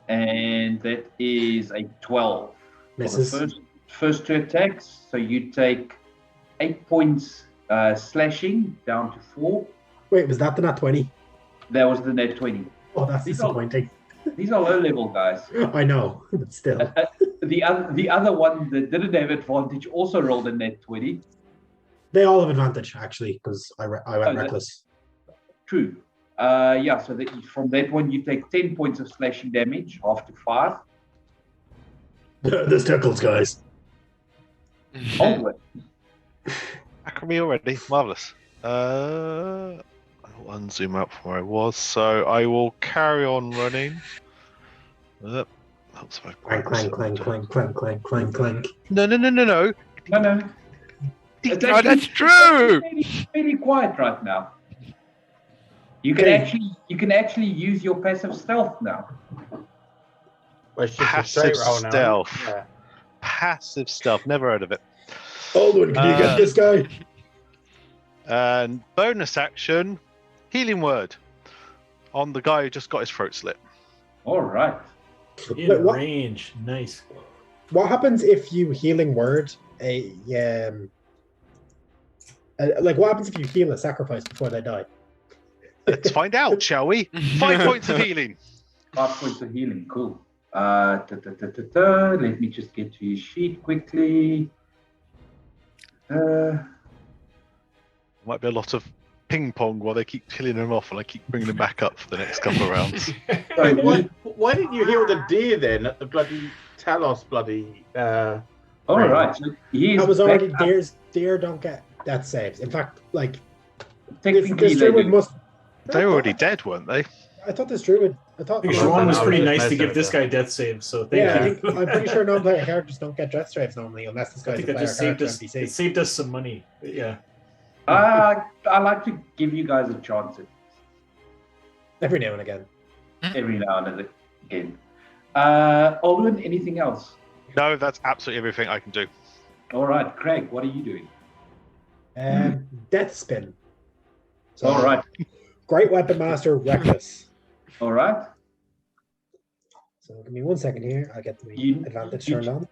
Speaker 1: and that is a 12.
Speaker 4: misses.
Speaker 1: For the first 2 attacks, so you take 8 points slashing down to 4.
Speaker 4: Wait, was that the nat 20?
Speaker 1: That was the net 20.
Speaker 4: Oh, that's
Speaker 1: These are-
Speaker 4: disappointing.
Speaker 1: These are low level guys.
Speaker 4: I know, but still.
Speaker 1: The other one that didn't have advantage also rolled a net 20.
Speaker 4: They all have advantage, actually, because I went
Speaker 1: that-
Speaker 4: reckless.
Speaker 1: True. So from that one you take 10 points of slashing damage, half to 5.
Speaker 4: This tickles, guys.
Speaker 1: Onward.
Speaker 6: Back on me already. Marvelous. I'll unzoom out from where I was, so I will carry on running. That's my
Speaker 4: Clank, clank, clank, clank, clank, clank, clank, clank.
Speaker 6: No.
Speaker 1: No. It's
Speaker 5: Oh,
Speaker 1: actually
Speaker 5: that's true.
Speaker 1: fairly quiet right now. You can actually use your passive stealth now.
Speaker 3: Well, it's just a
Speaker 6: Passive
Speaker 3: straight roll now.
Speaker 6: stealth.
Speaker 3: Yeah.
Speaker 6: Passive stealth. Never heard of it.
Speaker 4: Aldwin, can you get this guy?
Speaker 6: And bonus action, healing word on the guy who just got his throat slit.
Speaker 1: All right.
Speaker 2: In
Speaker 4: Wait, what?
Speaker 2: range. Nice.
Speaker 4: What happens if you healing word like what happens if you heal a sacrifice before they die?
Speaker 6: Let's find out, shall we? 5 points of healing.
Speaker 1: 5 points of healing. Cool. Let me just get to your sheet quickly.
Speaker 6: Might be a lot of ping pong while they keep killing him off, and I keep bringing him back up for the next couple of rounds.
Speaker 3: Wait, why didn't you heal the deer then at the bloody Talos bloody?
Speaker 1: All right. So he is
Speaker 4: I was already
Speaker 1: back up.
Speaker 4: deer don't get death saves. In fact, like
Speaker 1: Technically,
Speaker 4: this
Speaker 1: they
Speaker 4: druid
Speaker 1: do.
Speaker 4: must.
Speaker 6: They were already dead, weren't they?
Speaker 4: I thought this druid. I thought.
Speaker 2: I think
Speaker 3: Well,
Speaker 2: Juan was
Speaker 3: no,
Speaker 2: pretty
Speaker 3: just
Speaker 2: nice to
Speaker 3: messing
Speaker 2: give
Speaker 3: with
Speaker 2: this
Speaker 3: you.
Speaker 2: guy death saves, so thank
Speaker 4: Yeah,
Speaker 2: you.
Speaker 4: I'm pretty sure non-player characters don't get death saves normally, unless this
Speaker 2: I
Speaker 4: guy's
Speaker 2: think
Speaker 4: a
Speaker 2: that
Speaker 4: player
Speaker 2: just saved
Speaker 4: character
Speaker 2: us.
Speaker 4: NPC.
Speaker 2: It saved us some money. Yeah.
Speaker 1: I like to give you guys a chance
Speaker 4: Every now and again.
Speaker 1: every now and again. Alwyn, anything else?
Speaker 6: No, that's absolutely everything I can do.
Speaker 1: All right, Craig, what are you doing?
Speaker 4: Death spin. So,
Speaker 1: All right,
Speaker 4: Great Weapon Master Reckless.
Speaker 1: all right.
Speaker 4: So give me 1 second here. I'll get the advantage turned on.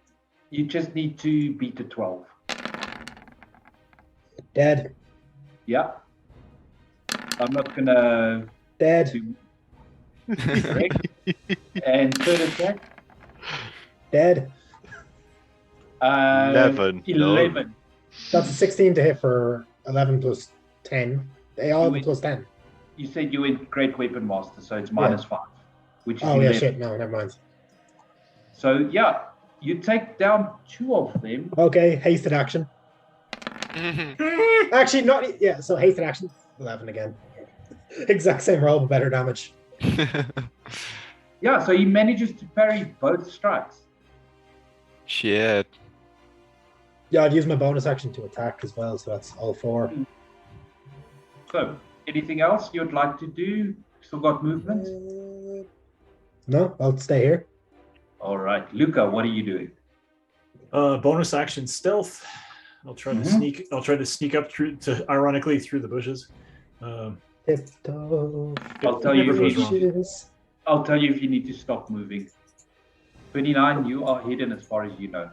Speaker 1: You just need to beat a 12.
Speaker 4: Dead.
Speaker 1: Yeah. I'm not gonna
Speaker 4: Dead.
Speaker 1: do. And third attack.
Speaker 4: Dead.
Speaker 6: 11.
Speaker 1: 11.
Speaker 4: That's a 16 to hit for 11 plus 10. They all have a plus 10.
Speaker 1: You said you went Great Weapon Master, so it's -5, which is
Speaker 4: Oh, yeah,
Speaker 1: 11.
Speaker 4: shit. No, never mind.
Speaker 1: So yeah, you take down 2 of them.
Speaker 4: Okay, hasted action. Actually, not. Yeah, so hasted action. 11 again. Exact same roll, but better damage.
Speaker 1: Yeah, so he manages to parry both strikes.
Speaker 5: Shit.
Speaker 4: Yeah, I'd use my bonus action to attack as well, so that's all 4.
Speaker 1: So, anything else you'd like to do? Still got movement?
Speaker 4: No, I'll stay here.
Speaker 1: All right, Luca, what are you doing?
Speaker 2: Bonus action stealth. I'll try to sneak. I'll try to sneak up ironically through the bushes.
Speaker 4: Tiptoe.
Speaker 1: I'll tell you
Speaker 2: never
Speaker 1: if
Speaker 2: goes
Speaker 1: you,
Speaker 2: wrong.
Speaker 1: I'll tell you if you need to stop moving. 29, you are hidden as far as you know.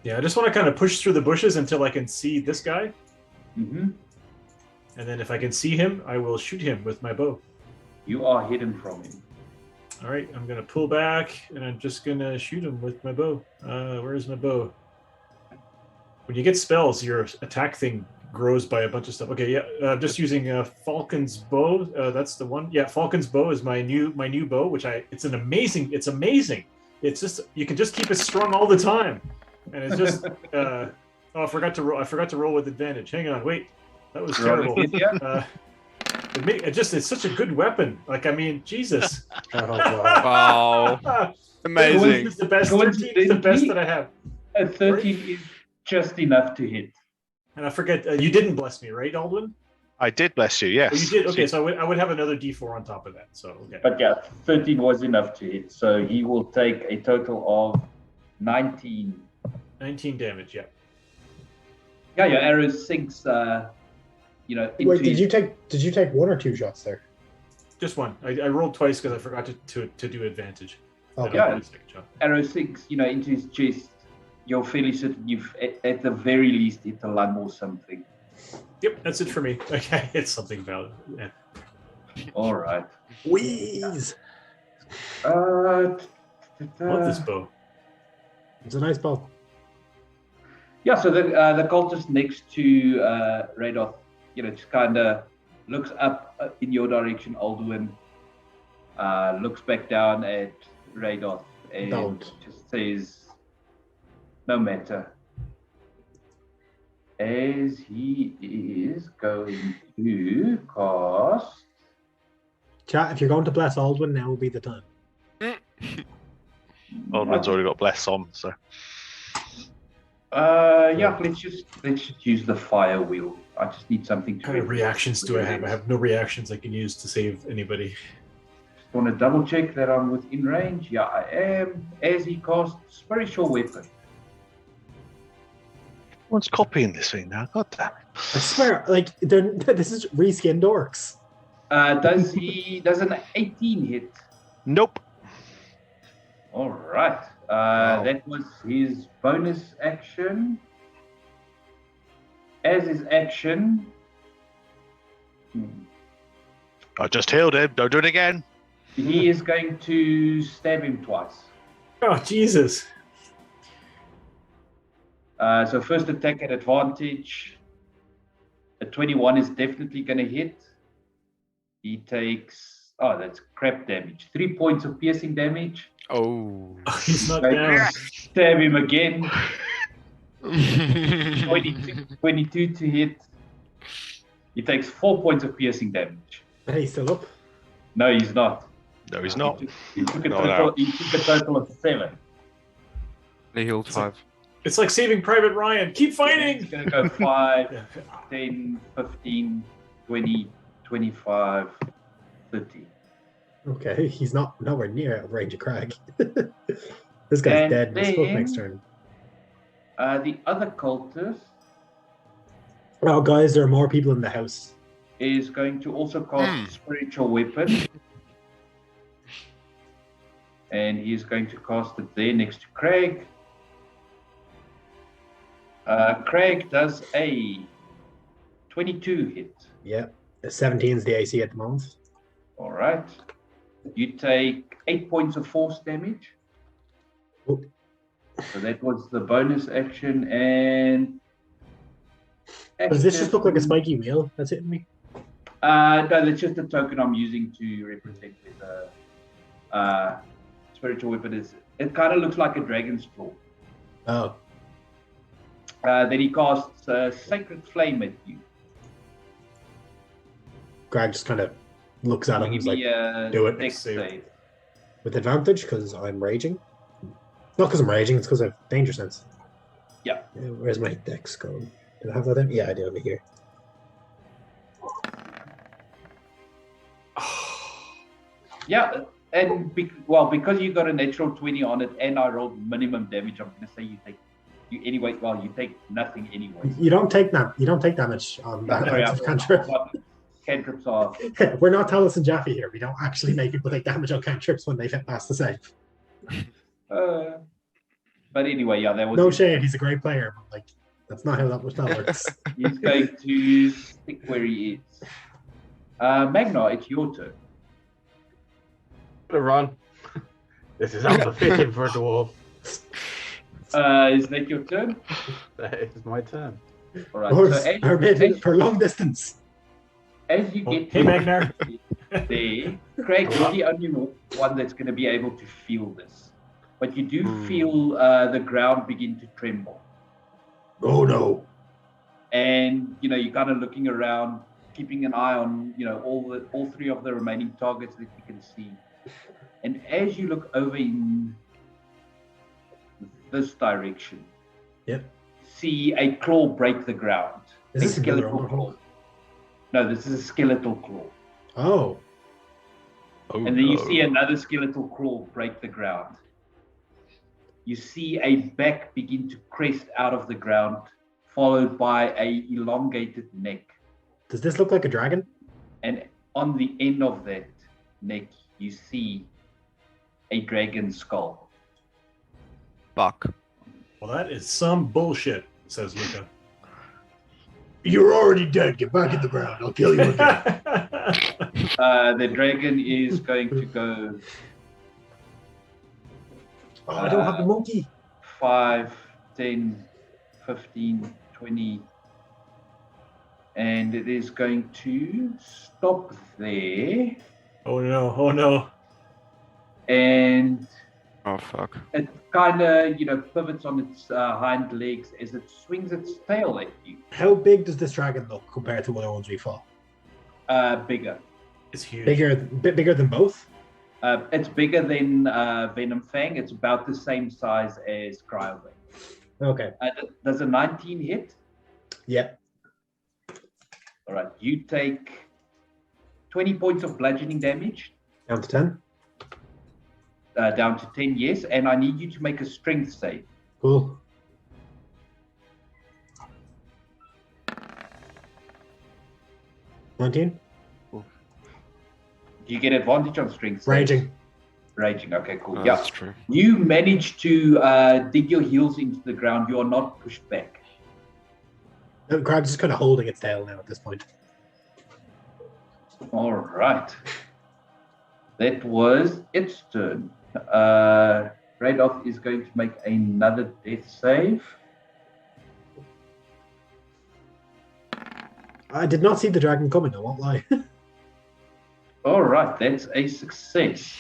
Speaker 2: Yeah, I just want to kind of push through the bushes until I can see this guy,
Speaker 1: Mm-hmm.
Speaker 2: and then if I can see him, I will shoot him with my bow.
Speaker 1: You are hidden from him.
Speaker 2: All right, I'm gonna pull back, and I'm just gonna shoot him with my bow. Where's my bow? When you get spells, your attack thing grows by a bunch of stuff. Okay, yeah, I'm just using Falcon's bow. That's the one. Yeah, Falcon's bow is my new bow, which it's amazing. It's just you can just keep it strung all the time, and it's just. I forgot to roll. I forgot to roll with advantage. Hang on, wait, that was terrible. It's such a good weapon. Like, I mean, Jesus.
Speaker 4: Oh, God.
Speaker 5: Wow. Amazing.
Speaker 2: It's the best. 13 is the best that I have.
Speaker 1: A 13 is just enough to hit.
Speaker 2: And I forget, you didn't bless me, right, Aldwin?
Speaker 6: I did bless you, yes.
Speaker 2: Oh, you did? Okay, so I would have another d4 on top of that. So, okay.
Speaker 1: But yeah, 13 was enough to hit. So he will take a total of 19.
Speaker 2: 19 damage, yeah.
Speaker 1: Yeah, your arrow sinks, into
Speaker 4: Wait,
Speaker 1: his-
Speaker 4: did you take 1 or 2 shots there?
Speaker 2: Just one. I rolled twice because I forgot to do advantage.
Speaker 4: Okay.
Speaker 1: Yeah.
Speaker 2: The second shot.
Speaker 1: arrow sinks, into his chest. You're fairly certain you've, at the very least, hit the lung or something.
Speaker 2: Yep, that's it for me. Okay, it's something valid. Yeah.
Speaker 1: All right.
Speaker 4: Wheeze!
Speaker 2: I love this bow.
Speaker 4: It's a nice bow.
Speaker 1: Yeah, so the cultist next to Radoth, just kind of looks up in your direction, Alduin, looks back down at Radoth and
Speaker 4: Don't.
Speaker 1: just says, no matter. As he is going to cast...
Speaker 4: Chat, if you're going to bless Aldwin, now will be the time.
Speaker 6: Aldrin's already got bless on, so.
Speaker 1: Yeah, let's just use the fire wheel. I just need something to...
Speaker 2: What kind of reactions do I have? I have no reactions I can use to save anybody.
Speaker 1: Just want to double check that I'm within range. Yeah, I am. As he casts Spiritual Weapon.
Speaker 6: Everyone's copying this thing now, god damn it.
Speaker 4: I swear, this is reskinned orcs.
Speaker 1: Does an 18 hit?
Speaker 6: Nope.
Speaker 1: All right.
Speaker 4: Wow.
Speaker 1: That was his bonus action. As his action...
Speaker 6: I just healed him, don't do it again.
Speaker 1: He is going to stab him twice.
Speaker 2: Oh, Jesus.
Speaker 1: So first attack at advantage. A 21 is definitely going to hit. He takes, that's crap damage. 3 points of piercing damage.
Speaker 5: Oh.
Speaker 2: He's not
Speaker 1: Right.
Speaker 2: down.
Speaker 1: Stab him again. 22 to hit. He takes 4 points of piercing damage.
Speaker 4: And he's still up.
Speaker 1: No, he's not.
Speaker 6: No, he's not.
Speaker 1: He took a
Speaker 6: Not
Speaker 1: total,
Speaker 6: out.
Speaker 1: he took a total of 7.
Speaker 5: They healed 5.
Speaker 2: It's like Saving Private Ryan. Keep
Speaker 1: He's
Speaker 2: fighting.
Speaker 1: going to go 5,
Speaker 2: Yeah.
Speaker 1: 10, 15, 20, 25, 30.
Speaker 4: Okay, he's not nowhere near out of range of Crag. This guy's
Speaker 1: And
Speaker 4: dead. He's fucked
Speaker 1: then-
Speaker 4: next turn.
Speaker 1: The other cultist
Speaker 4: Oh, guys, there are more people in the house.
Speaker 1: is going to also cast Spiritual Weapon. And he's going to cast it there next to Craig. Craig does a 22 hit.
Speaker 4: Yeah, 17 is the AC at the moment.
Speaker 1: All right. You take 8 points of force damage.
Speaker 4: Oop.
Speaker 1: So that was the bonus action. And
Speaker 4: Does this just look like a spiky wheel that's hitting me?
Speaker 1: No, that's just a token I'm using to represent the spiritual weapon. It kind of looks like a dragon's claw.
Speaker 4: Oh,
Speaker 1: Then he casts Sacred Flame at you.
Speaker 4: Greg just kind of looks at him.
Speaker 1: Give
Speaker 4: He's like,
Speaker 1: me a
Speaker 4: do it.
Speaker 1: dex
Speaker 2: Save.
Speaker 1: save.
Speaker 4: with advantage because I'm raging. Not because I'm raging, it's because I have danger sense.
Speaker 1: Yeah.
Speaker 4: Where's my dex going? Do I have that in? Yeah, I do over here.
Speaker 1: Yeah, and because you got a natural 20 on it, and I rolled minimum damage, I'm gonna say you take nothing anyway.
Speaker 4: You don't take that. You don't take damage on that.
Speaker 1: Sorry,
Speaker 4: Cantrip.
Speaker 1: Cantrips are.
Speaker 4: We're not Talos and Jaffe here. We don't actually make people take damage on cantrips when they've hit past the save.
Speaker 1: But anyway, yeah, that was.
Speaker 4: No shade. He's a great player, but like that's not how that works.
Speaker 1: He's going to stick where he is. Magna, it's your turn.
Speaker 3: Gonna run. This is unbefitting for a dwarf.
Speaker 1: Is that your turn?
Speaker 3: That is my turn.
Speaker 1: All right.
Speaker 4: Horse,
Speaker 1: So
Speaker 4: or maybe for long distance.
Speaker 1: as you get
Speaker 2: Hey, Magnar.
Speaker 1: there, Craig, you're the only one that's going to be able to feel this. But you do feel the ground begin to tremble.
Speaker 4: Oh no.
Speaker 1: And, you're kind of looking around, keeping an eye on, all three of the remaining targets that you can see. And as you look over in this direction,
Speaker 4: Yep.
Speaker 1: see a claw break the ground.
Speaker 4: Is
Speaker 1: A
Speaker 4: this another
Speaker 1: skeletal
Speaker 4: Underhawk?
Speaker 1: claw. No, this is a skeletal claw.
Speaker 4: Oh.
Speaker 6: Oh,
Speaker 1: And then you
Speaker 6: no.
Speaker 1: see another skeletal claw break the ground. You see a back begin to crest out of the ground, followed by a elongated neck.
Speaker 4: Does this look like a dragon?
Speaker 1: And on the end of that neck, you see a dragon skull.
Speaker 5: Fuck.
Speaker 2: Well, that is some bullshit, says Luca.
Speaker 4: You're already dead. Get back in the ground. I'll kill you again.
Speaker 1: The dragon is going to go
Speaker 4: Oh, I don't have the monkey.
Speaker 1: 5, 10, 15, 20. And it is going to stop there.
Speaker 2: Oh no! Oh no!
Speaker 1: And
Speaker 5: Oh fuck.
Speaker 1: it kind of, pivots on its hind legs as it swings its tail at you.
Speaker 4: How big does this dragon look compared to other ones we fought?
Speaker 1: Bigger.
Speaker 2: It's huge.
Speaker 4: Bit bigger than both?
Speaker 1: It's bigger than Venom Fang. It's about the same size as Cryovane.
Speaker 4: Okay.
Speaker 1: Does a 19 hit?
Speaker 4: Yeah.
Speaker 1: All right. You take 20 points of bludgeoning damage.
Speaker 4: Down to 10.
Speaker 1: Down to 10, yes. And I need you to make a strength save.
Speaker 4: Cool. $19.
Speaker 1: Do you get advantage on strength saves?
Speaker 4: Raging.
Speaker 1: Raging. Okay, cool.
Speaker 5: Oh,
Speaker 1: Yeah.
Speaker 5: that's true.
Speaker 1: You manage to dig your heels into the ground. You are not pushed back.
Speaker 4: The crab's just kind of holding its tail now at this point.
Speaker 1: All right. That was its turn. Radoff is going to make another death save.
Speaker 4: I did not see the dragon coming, I won't lie.
Speaker 1: All right, that's a success.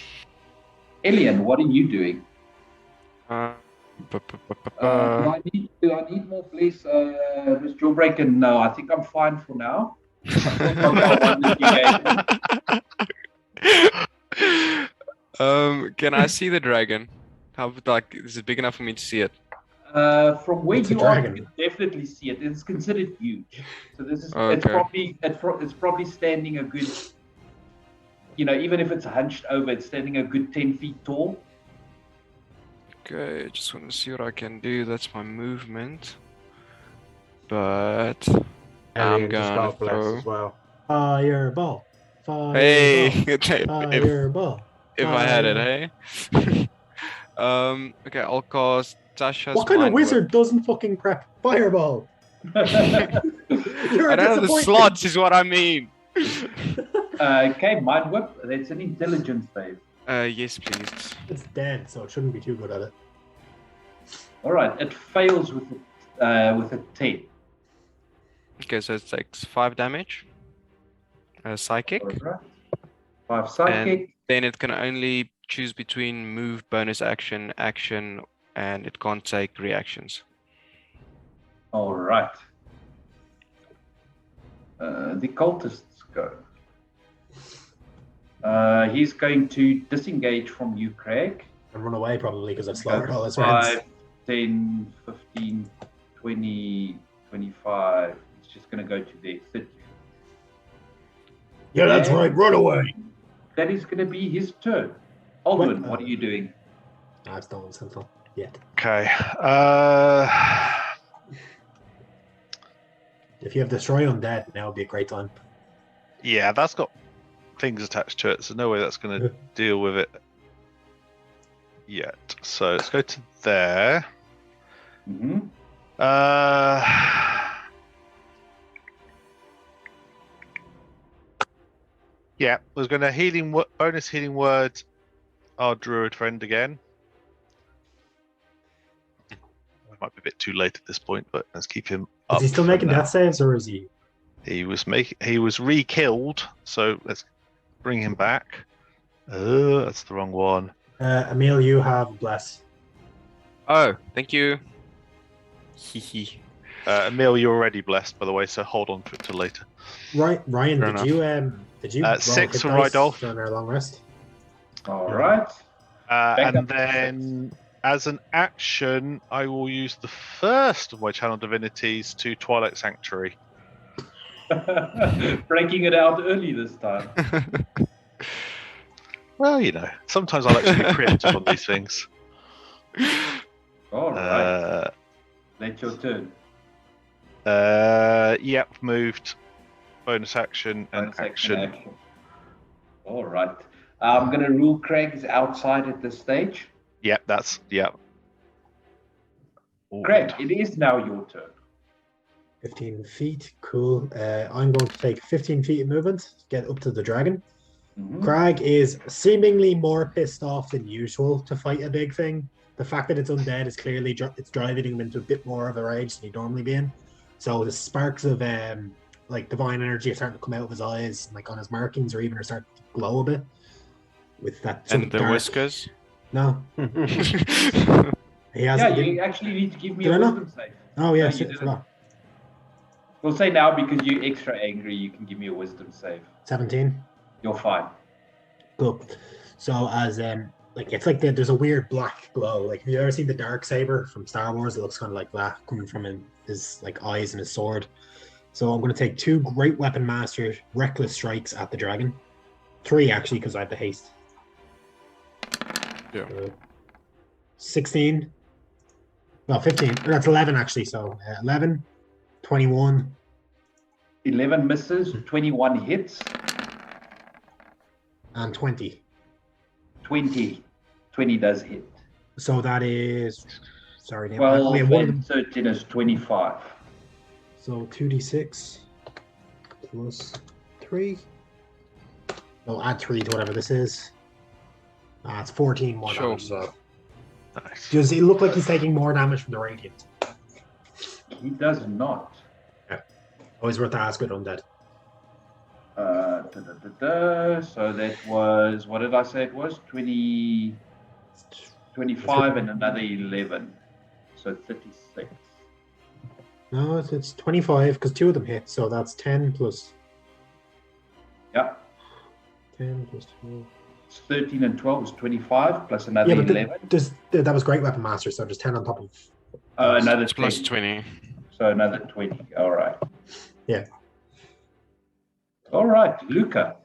Speaker 1: Elian, what are you doing?
Speaker 5: Uh, bu- bu- bu- bu-
Speaker 1: Do I need more, please? Mr. Jawbreaker? No, I think I'm fine for now. I've still got that one that you gave me.
Speaker 5: Can I see the dragon? How like is it big enough for me to see it?
Speaker 1: From where
Speaker 4: It's a
Speaker 1: you are,
Speaker 4: dragon.
Speaker 1: you can definitely see it. It's considered huge. So this is
Speaker 5: Okay.
Speaker 1: it's probably standing a good, even if it's hunched over, it's standing a good 10 feet tall.
Speaker 5: Okay, just want to see what I can do. That's my movement. But I'm
Speaker 3: Alien just
Speaker 5: gonna
Speaker 3: got blessed
Speaker 5: throw.
Speaker 3: as well.
Speaker 4: Fireball. Fireball.
Speaker 5: Hey, if
Speaker 4: Fireball.
Speaker 5: I had it,
Speaker 4: Fireball.
Speaker 5: hey. Okay, I'll cast Tasha's
Speaker 4: What kind of
Speaker 5: Mind Whip.
Speaker 4: wizard doesn't fucking prep Fireball? You're
Speaker 5: I
Speaker 4: a
Speaker 5: don't have the
Speaker 4: disappointment.
Speaker 5: slots, is what I mean.
Speaker 1: Okay, Mind Whip. That's an intelligence save.
Speaker 5: Yes, please.
Speaker 4: It's dead, so it shouldn't be too good at it.
Speaker 1: All right, it fails with a 10.
Speaker 5: Okay, so it takes 5 damage. Psychic.
Speaker 1: All right. 5 psychic.
Speaker 5: Then it can only choose between move, bonus action, action, and it can't take reactions.
Speaker 1: All right. The cultists go. He's going to disengage from you, Craig.
Speaker 4: And run away probably because I've slaughtered all his friends.
Speaker 1: 5, 10, 15, 20, 25. He's just going to go to there. 30.
Speaker 4: Yeah, that's
Speaker 1: And
Speaker 4: right. Run away.
Speaker 1: That is going to be his turn. Aldwin,
Speaker 4: What?
Speaker 1: what are you doing?
Speaker 4: I've stolen something. Yet.
Speaker 6: Okay.
Speaker 4: If you have Destroy Undead, now would be a great time.
Speaker 6: Yeah, that's got things attached to it, so no way that's going to deal with it yet. So let's go to there.
Speaker 1: Mm-hmm.
Speaker 6: Yeah, I was going to bonus healing word our druid friend again. It might be a bit too late at this point, but let's keep him up.
Speaker 4: Is he still
Speaker 6: for
Speaker 4: making
Speaker 6: now.
Speaker 4: death saves, or is he?
Speaker 6: He was re-killed, so let's bring him back. That's the wrong one.
Speaker 4: Emil, you have Bless.
Speaker 5: Oh, thank you. Hehe.
Speaker 6: Emil, you're already blessed, by the way, so hold on to it till later.
Speaker 4: Right, Ryan,
Speaker 5: Fair
Speaker 4: did you roll
Speaker 6: 6
Speaker 4: hit
Speaker 6: for
Speaker 4: dice
Speaker 6: Rydolph.
Speaker 4: during our long rest?
Speaker 1: All right.
Speaker 6: And
Speaker 1: up.
Speaker 6: then, as an action, I will use the first of my channel divinities to Twilight Sanctuary.
Speaker 1: Breaking it out early this time.
Speaker 6: Well, sometimes I'll actually be preemptive on these things.
Speaker 1: All right. That's your turn.
Speaker 6: Yep, moved. Bonus action and
Speaker 1: Bonus
Speaker 6: action.
Speaker 1: All right. I'm going to rule Craig's outside at this stage.
Speaker 6: Yep, yep. Ooh.
Speaker 1: Craig, it is now your turn.
Speaker 4: 15 feet, cool. I'm going to take 15 feet of movement, get up to the dragon.
Speaker 1: Mhm.
Speaker 4: Crag is seemingly more pissed off than usual to fight a big thing. The fact that it's undead is clearly it's driving him into a bit more of a rage than he'd normally be in. So the sparks of divine energy are starting to come out of his eyes, like on his markings, or even are starting to glow a bit. With that sort
Speaker 5: And
Speaker 4: of
Speaker 5: the
Speaker 4: dark...
Speaker 5: whiskers.
Speaker 4: No, he has.
Speaker 1: Yeah, you actually need to give me
Speaker 4: Did
Speaker 1: a
Speaker 4: I not?
Speaker 1: wisdom save.
Speaker 4: Oh yeah,
Speaker 1: No, you
Speaker 4: shit,
Speaker 1: didn't.
Speaker 4: forgot.
Speaker 1: We'll say now because you're extra angry, you can give me a wisdom save.
Speaker 4: 17.
Speaker 1: You're fine.
Speaker 4: Cool. So as it's like there's a weird black glow. Like, have you ever seen the dark saber from Star Wars? It looks kind of like that coming from his eyes and his sword. So I'm going to take 2 Great Weapon Master reckless strikes at the dragon. 3 actually, because I have the haste.
Speaker 5: Yeah.
Speaker 4: 16. No, 15. That's 11 actually. So 11, 21.
Speaker 1: 11 misses, 21 hits,
Speaker 4: and 20.
Speaker 1: 20 does hit.
Speaker 4: So that is, sorry,
Speaker 1: 12
Speaker 4: one of them.
Speaker 1: and 13 is 25.
Speaker 4: So 2d6 plus 3. No, add 3 to whatever this is. It's 14 more
Speaker 5: Sure.
Speaker 4: damage. So.
Speaker 6: Nice.
Speaker 4: Does it look like he's taking more damage from the radiant?
Speaker 1: He does not.
Speaker 4: Always worth the ask with undead.
Speaker 1: So that was, what did I say it was? 20, 25 and another 11. So 36.
Speaker 4: No, it's 25 because 2 of them hit, so that's 10 plus.
Speaker 1: Yeah.
Speaker 4: 10 plus 12.
Speaker 1: 13 and 12 is 25 plus another
Speaker 4: Yeah, but
Speaker 1: 11.
Speaker 4: that was Great Weapon Master, so just 10 on top of.
Speaker 1: Another
Speaker 5: It's plus
Speaker 1: 10.
Speaker 5: 20.
Speaker 1: So another 20. All right.
Speaker 4: Yeah.
Speaker 1: All right, Luca.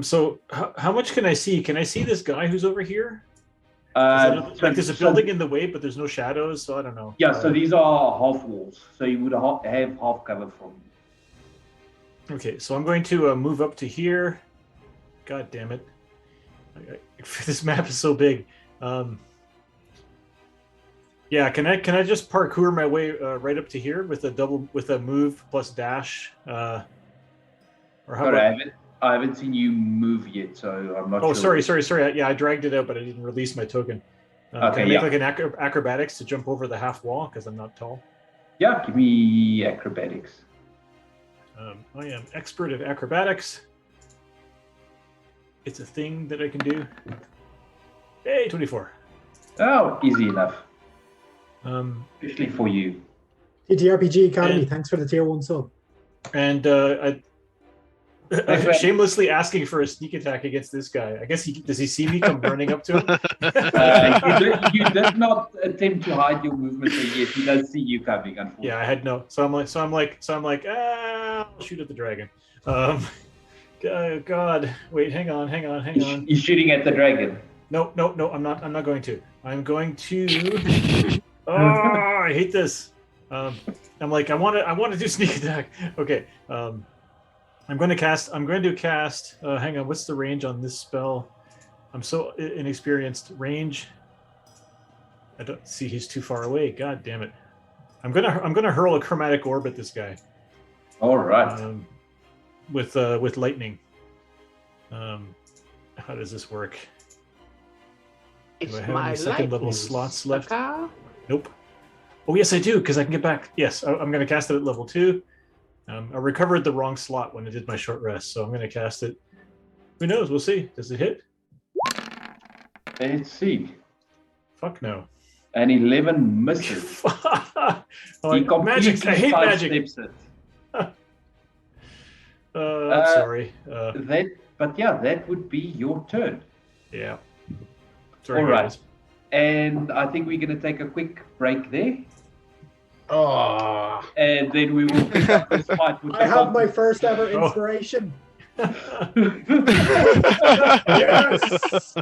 Speaker 2: So how much can I see? Can I see this guy who's over here? There's a building in the way, but there's no shadows, so I don't know.
Speaker 1: Yeah, so these are half walls. So you would have half cover from.
Speaker 2: Okay, so I'm going to move up to here. God damn it! This map is so big. Yeah, can I just parkour my way right up to here with a move plus dash? Or how about?
Speaker 1: I haven't seen you move yet, so I'm not
Speaker 2: Oh,
Speaker 1: sure.
Speaker 2: sorry. Yeah, I dragged it out, but I didn't release my token. Can I make like an acrobatics to jump over the half wall because I'm not tall?
Speaker 1: Yeah, give me acrobatics.
Speaker 2: I am expert at acrobatics. It's a thing that I can do. Hey, 24.
Speaker 1: Oh, easy enough.
Speaker 2: Especially
Speaker 1: for you.
Speaker 4: TTRPG Academy, thanks for the tier 1 sub.
Speaker 2: And shamelessly asking for a sneak attack against this guy. I guess does he see me come running up to him?
Speaker 1: You did not attempt to hide your movement, so yes, he does see you coming. Unfortunately.
Speaker 2: Yeah, I had no. So I'm like, I'll shoot at the dragon. God, wait, hang on.
Speaker 1: You're shooting at the dragon.
Speaker 2: No, I'm not going to. I'm going to. Oh, I hate this. I'm like, I want to do sneak attack. Okay. I'm going to cast. Hang on. What's the range on this spell? I'm so inexperienced. Range. I don't see. He's too far away. God damn it. I'm gonna hurl a chromatic orb at this guy.
Speaker 1: All right.
Speaker 2: With lightning. How does this work? Do I have any second level slots left? Nope. Oh yes, I do, because I can get back. Yes, I'm going to cast it at level 2. I recovered the wrong slot when I did my short rest, so I'm going to cast it. Who knows? We'll see. Does it hit?
Speaker 1: Let's see.
Speaker 2: Fuck no.
Speaker 1: An 11 misses.
Speaker 2: Magic. I hate magic. I'm sorry.
Speaker 1: That would be your turn.
Speaker 2: Yeah. Sorry,
Speaker 1: all right.
Speaker 2: Guys.
Speaker 1: And I think we're going to take a quick break there.
Speaker 4: Oh.
Speaker 1: And then we will pick up this fight with
Speaker 4: I have my first ever inspiration.
Speaker 1: Yes.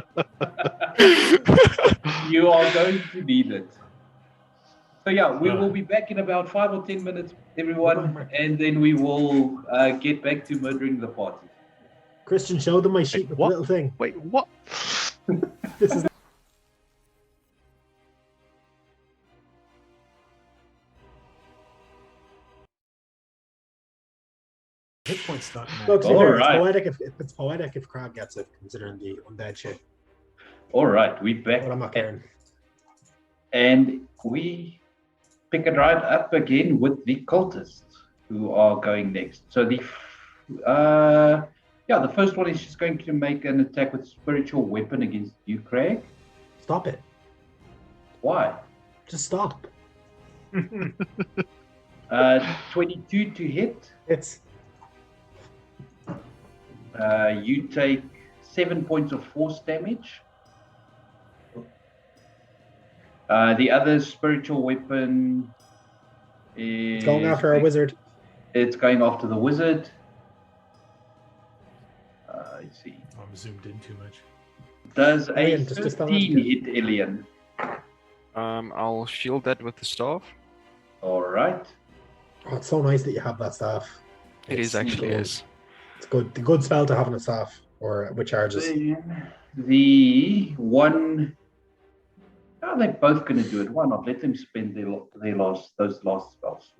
Speaker 1: You are going to need it. So yeah, we will be back in about 5 or 10 minutes, everyone, and then we will get back to murdering the party.
Speaker 4: Christian, show them my sheet with the little thing.
Speaker 6: Wait, what?
Speaker 4: This is.
Speaker 2: Hit points not
Speaker 4: Look, to be fair, it's poetic if Crab gets it, considering the undead shit.
Speaker 1: All right, we're back.
Speaker 4: But I'm not caring.
Speaker 1: And we pick it right up again with the cultists who are going next. So the first one is just going to make an attack with spiritual weapon against you, Craig.
Speaker 4: Stop it.
Speaker 1: Why?
Speaker 4: Just stop.
Speaker 1: 22 to hit.
Speaker 4: It's.
Speaker 1: You take 7 points of force damage. The other spiritual weapon is
Speaker 4: It's going after a wizard.
Speaker 1: It's going after the wizard. Let's see.
Speaker 2: I'm zoomed in too much.
Speaker 1: Does a
Speaker 4: Alien,
Speaker 1: 15 hit Alien?
Speaker 5: I'll shield that with the staff.
Speaker 1: All right.
Speaker 4: Oh, it's so nice that you have that staff.
Speaker 5: It is actually is.
Speaker 4: It's good. The good spell to have on a staff or with charges.
Speaker 1: The one. Oh, they're both going to do it. Why not? Let them spend those last spell slots.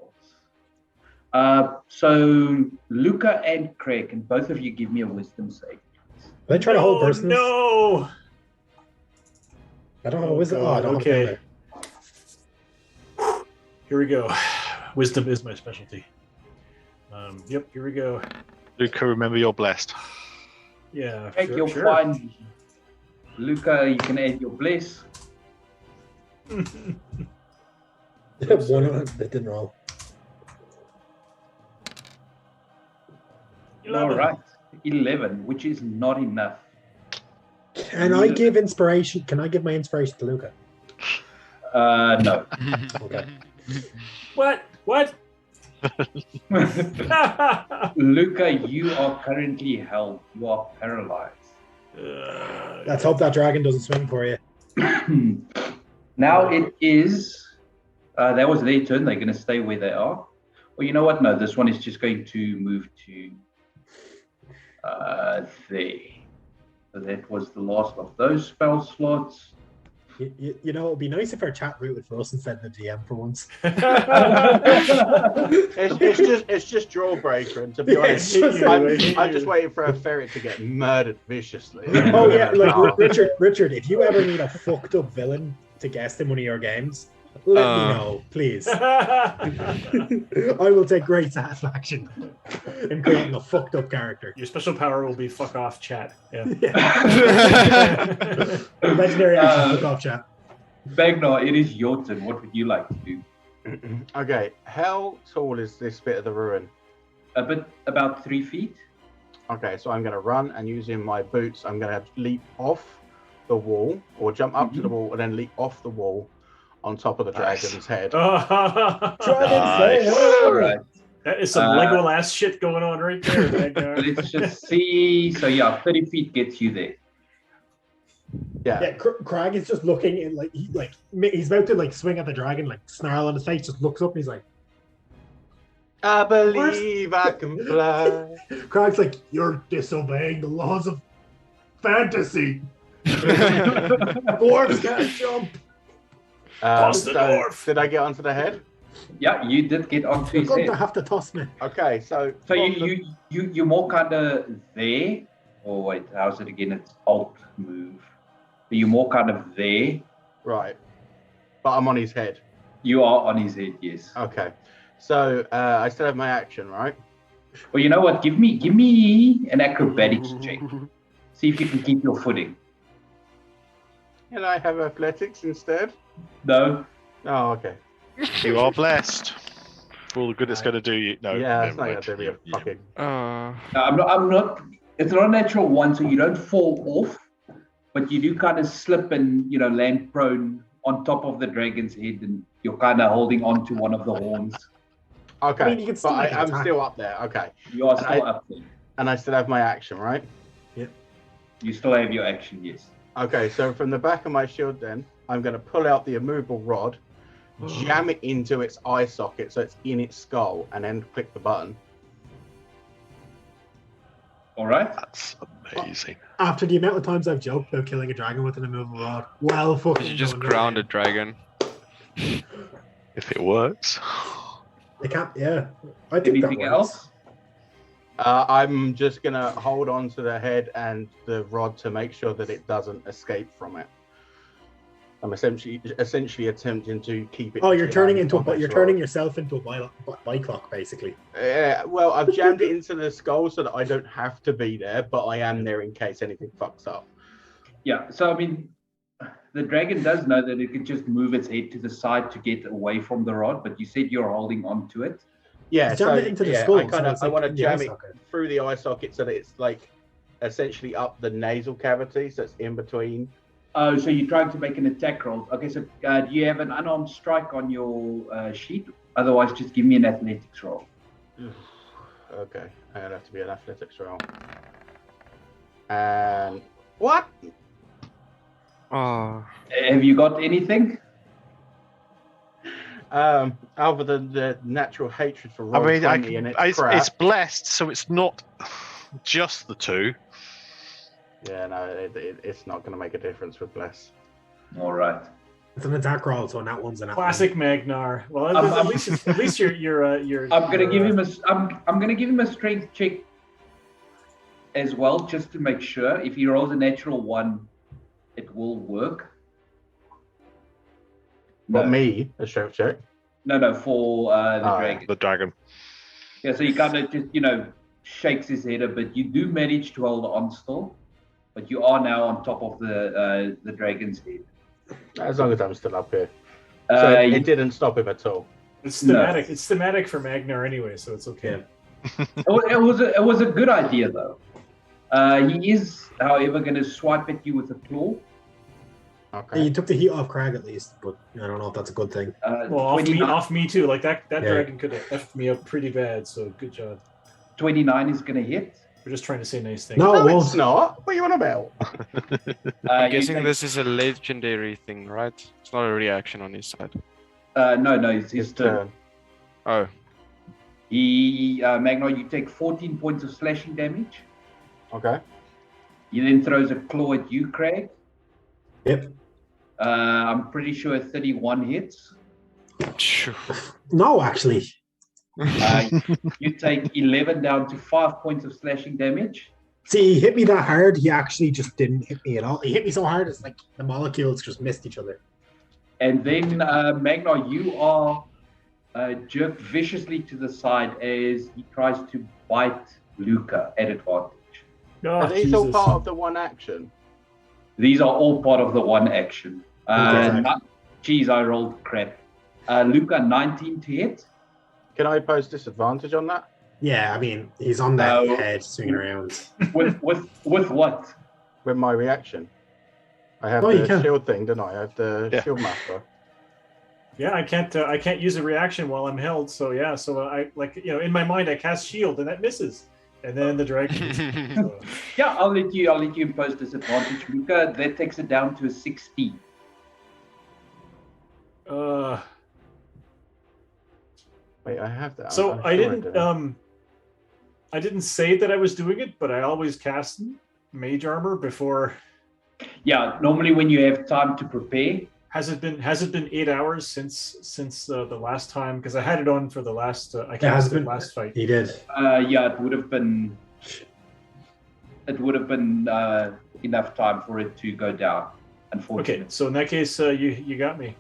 Speaker 1: So Luca and Craig, can both of you give me a wisdom save?
Speaker 4: They try to hold persons.
Speaker 2: No.
Speaker 4: I don't have a wisdom. I don't
Speaker 2: okay. Here we go. wisdom is my specialty. Yep, here we go.
Speaker 6: Luca, remember you're blessed.
Speaker 2: Yeah,
Speaker 1: Take
Speaker 2: sure,
Speaker 1: your
Speaker 2: sure.
Speaker 1: fine. Luca, you can add your bless.
Speaker 4: One that didn't roll.
Speaker 1: All right. 11, which is not enough.
Speaker 4: Can I give inspiration? Can I give my inspiration to Luca?
Speaker 1: No.
Speaker 4: Okay.
Speaker 2: What?
Speaker 1: Luca, you are currently held. You are paralyzed.
Speaker 4: Let's hope that dragon doesn't swing for you.
Speaker 1: Now it is. That was their turn. They're going to stay where they are. Well, you know what? No, this one is just going to move to there. So that was the last of those spell slots.
Speaker 4: You know, it'd be nice if our chat rooted for us instead of the DM for once.
Speaker 3: It's just Drawbreaker, and to be honest, I'm just waiting for a ferret to get murdered viciously.
Speaker 4: Oh yeah, like Richard, if you ever need a fucked up villain to guest in one of your games, let me know, please. I will take great satisfaction in creating a fucked up character.
Speaker 2: Your special power will be fuck off chat. Yeah.
Speaker 4: Legendary action, fuck off chat.
Speaker 1: Bagnar, it is your turn. What would you like to do?
Speaker 3: Okay, how tall is this bit of the ruin?
Speaker 1: About 3 feet.
Speaker 3: Okay, so I'm going to run, and using my boots, I'm going to leap off the wall, or jump up to the wall, and then leap off the wall on top of the dragon's head.
Speaker 6: Nice.
Speaker 1: All right.
Speaker 2: That is some Legolas shit going on right there.
Speaker 1: Let's just see. So yeah, 30 feet gets you there.
Speaker 4: Yeah, Crag is just looking in, like he's about to like swing at the dragon, like snarl on his face. Just looks up and he's like,
Speaker 3: I believe I can fly.
Speaker 4: Crag's like, you're disobeying the laws of fantasy. Dwarves can't jump.
Speaker 3: Did I get onto the head?
Speaker 1: Yeah, you did get onto
Speaker 4: You're
Speaker 1: his
Speaker 4: going
Speaker 1: head.
Speaker 4: to have to toss me.
Speaker 3: Okay, so
Speaker 1: you're more kind of there. Oh wait, how's it again? It's alt move. You're more kind of there.
Speaker 3: Right, but I'm on his head.
Speaker 1: You are on his head, yes.
Speaker 3: Okay, so I still have my action, right?
Speaker 1: Well, you know what? Give me an acrobatics check. See if you can keep your footing.
Speaker 3: Can I have athletics instead?
Speaker 1: No.
Speaker 3: Oh, okay.
Speaker 6: You are blessed. For all the good it's going to do you. No,
Speaker 3: Yeah, it's
Speaker 6: never
Speaker 3: not going
Speaker 6: mind.
Speaker 3: to be a fucking.
Speaker 1: I'm not. It's not a natural one, so you don't fall off, but you do kind of slip and land prone on top of the dragon's head, and you're kind of holding on to one of the horns.
Speaker 3: Okay,
Speaker 4: I mean, you can still
Speaker 3: but
Speaker 4: make an
Speaker 3: I'm
Speaker 4: attack.
Speaker 3: still up there. Okay,
Speaker 1: You are still up there.
Speaker 3: and I still have my action, right?
Speaker 1: You still have your action, yes.
Speaker 3: Okay, so from the back of my shield, then I'm going to pull out the immovable rod, jam it into its eye socket so it's in its skull, and then click the button.
Speaker 1: All right.
Speaker 6: That's amazing.
Speaker 4: After the amount of times I've joked about killing a dragon with an immovable rod, well, fucking.
Speaker 5: You just
Speaker 4: done,
Speaker 5: ground a dragon.
Speaker 6: If it works.
Speaker 4: They can't. Yeah. I think
Speaker 1: Anything
Speaker 4: that works.
Speaker 1: else?
Speaker 3: I'm just going to hold on to the head and the rod to make sure that it doesn't escape from it. I'm essentially attempting to keep it.
Speaker 4: Oh, you're turning
Speaker 3: jammed
Speaker 4: into
Speaker 3: on this
Speaker 4: you're
Speaker 3: rod.
Speaker 4: turning yourself into a biclock, basically.
Speaker 3: Yeah, well, I've jammed it into the skull so that I don't have to be there, but I am there in case anything fucks up.
Speaker 1: Yeah. So I mean, the dragon does know that it can just move its head to the side to get away from the rod, but you said you're holding on to it.
Speaker 3: Yeah,
Speaker 4: Jam
Speaker 3: so
Speaker 4: it into the skull,
Speaker 3: I want to
Speaker 4: in the
Speaker 3: jam
Speaker 4: eye
Speaker 3: it
Speaker 4: socket.
Speaker 3: through the eye socket so that it's like essentially up the nasal cavity, so it's in between.
Speaker 1: Oh, so you're trying to make an attack roll. Okay, so do you have an unarmed strike on your sheet? Otherwise, just give me an athletics roll.
Speaker 3: Okay, it'll have to be an athletics roll. And what?
Speaker 5: Oh,
Speaker 1: Have you got anything?
Speaker 3: Other than the natural hatred for
Speaker 6: I
Speaker 3: roll
Speaker 6: mean,
Speaker 3: 20 and it's crap.
Speaker 6: it's blessed, so it's not just the two.
Speaker 3: Yeah, no, it's not going to make a difference with bless.
Speaker 1: All right.
Speaker 4: It's an attack roll, so that one's an
Speaker 2: Classic Magnar. Well, at least you're.
Speaker 1: I'm gonna give him a. I'm gonna give him a strength check as well, just to make sure. If he rolls a natural one, it will work.
Speaker 3: But me, a strength check.
Speaker 1: No, for the
Speaker 3: Oh,
Speaker 1: dragon.
Speaker 6: The dragon.
Speaker 1: Yeah, so he kind of just, shakes his head a bit. You do manage to hold on still, but you are now on top of the dragon's head.
Speaker 3: As long as I'm still up here. So it didn't stop him at all.
Speaker 2: It's thematic. It's thematic for Magnar anyway, so it's okay.
Speaker 1: It was a good idea though. He is, however, going to swipe at you with a claw.
Speaker 3: Okay.
Speaker 4: You took the heat off Crag at least, but I don't know if that's a good thing.
Speaker 2: Well, off me too. Like that dragon could have effed me up pretty bad. So good job.
Speaker 1: 29 is going to hit.
Speaker 2: We're just trying to say nice things.
Speaker 3: No, it's not. What are you on about?
Speaker 5: I'm guessing this is a legendary thing, right? It's not a reaction on his side.
Speaker 1: No, it's his turn.
Speaker 5: Oh.
Speaker 1: Magnar, you take 14 points of slashing damage.
Speaker 3: Okay.
Speaker 1: He then throws a claw at you, Craig.
Speaker 4: Yep.
Speaker 1: I'm pretty sure 31 hits.
Speaker 4: No, actually.
Speaker 1: You take 11 down to 5 points of slashing damage.
Speaker 4: See, he hit me that hard. He actually just didn't hit me at all. He hit me so hard, it's like the molecules just missed each other.
Speaker 1: And then, Magnar, you are jerked viciously to the side as he tries to bite Luca at advantage.
Speaker 2: Oh,
Speaker 3: Are these all part of the one action?
Speaker 1: These are all part of the one action.
Speaker 4: Okay.
Speaker 1: Geez, I rolled crap. Luca, 19 to hit.
Speaker 3: Can I pose disadvantage on that?
Speaker 4: Yeah, I mean, he's on that
Speaker 1: No.
Speaker 4: head swinging around.
Speaker 1: With what?
Speaker 3: With my reaction. I have
Speaker 4: You
Speaker 3: the
Speaker 4: can.
Speaker 3: shield thing, don't I? I have the shield master.
Speaker 2: Yeah, I can't use a reaction while I'm held. So yeah, I in my mind I cast shield and that misses, and then the dragon. So.
Speaker 1: Yeah, I'll let you impose disadvantage, Luca. That takes it down to a 16.
Speaker 3: Wait, I have that.
Speaker 2: So
Speaker 3: I'm
Speaker 2: I
Speaker 3: sure
Speaker 2: didn't I didn't say that I was doing it, but I always cast mage armor before.
Speaker 1: Yeah, normally when you have time to prepare.
Speaker 2: Has it been 8 hours since the last time? Because I had it on for the last. I cast it last fight.
Speaker 4: He did.
Speaker 1: Yeah, it would have been. It would have been enough time for it to go down. Unfortunately.
Speaker 2: Okay, so in that case, you got me.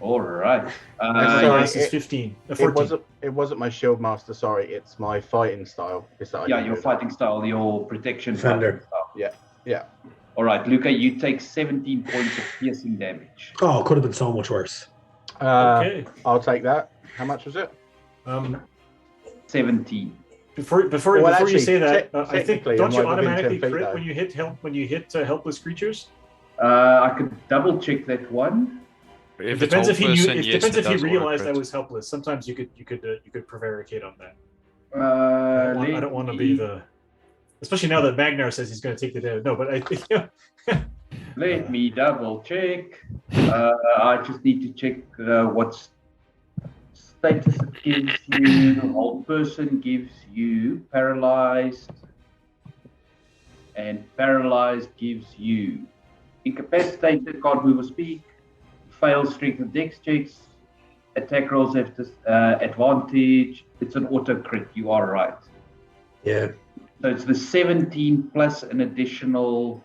Speaker 1: All right.
Speaker 2: This is 15. 14.
Speaker 3: It wasn't my shield master. Sorry, it's my fighting style.
Speaker 1: Your fighting style, your protection
Speaker 4: Defender.
Speaker 1: style.
Speaker 3: Yeah.
Speaker 1: All right, Luca, you take 17 points of piercing damage.
Speaker 4: Oh, it could have been so much worse.
Speaker 2: Okay.
Speaker 3: I'll take that. How much was it?
Speaker 1: 17.
Speaker 2: Before
Speaker 3: actually,
Speaker 2: you say that, I think
Speaker 3: technically,
Speaker 2: don't you
Speaker 3: I'm within
Speaker 2: automatically
Speaker 3: 10 feet,
Speaker 2: crit
Speaker 3: though.
Speaker 2: when you hit helpless creatures?
Speaker 1: I could double check that one.
Speaker 2: It depends if he knew. It depends if he
Speaker 5: does
Speaker 2: realized I
Speaker 5: auto-crit.
Speaker 2: was helpless. Sometimes you could prevaricate on that. I
Speaker 1: I
Speaker 2: don't want to be the, especially now that Magnar says he's going to take the damage. No, but
Speaker 1: Let me double check. I just need to check what status it gives you. Hold person gives you paralyzed, and paralyzed gives you incapacitated, can't move or speak, fail strength and dex checks, attack rolls have advantage. It's an auto crit. You are right.
Speaker 4: Yeah.
Speaker 1: So it's the 17 plus an additional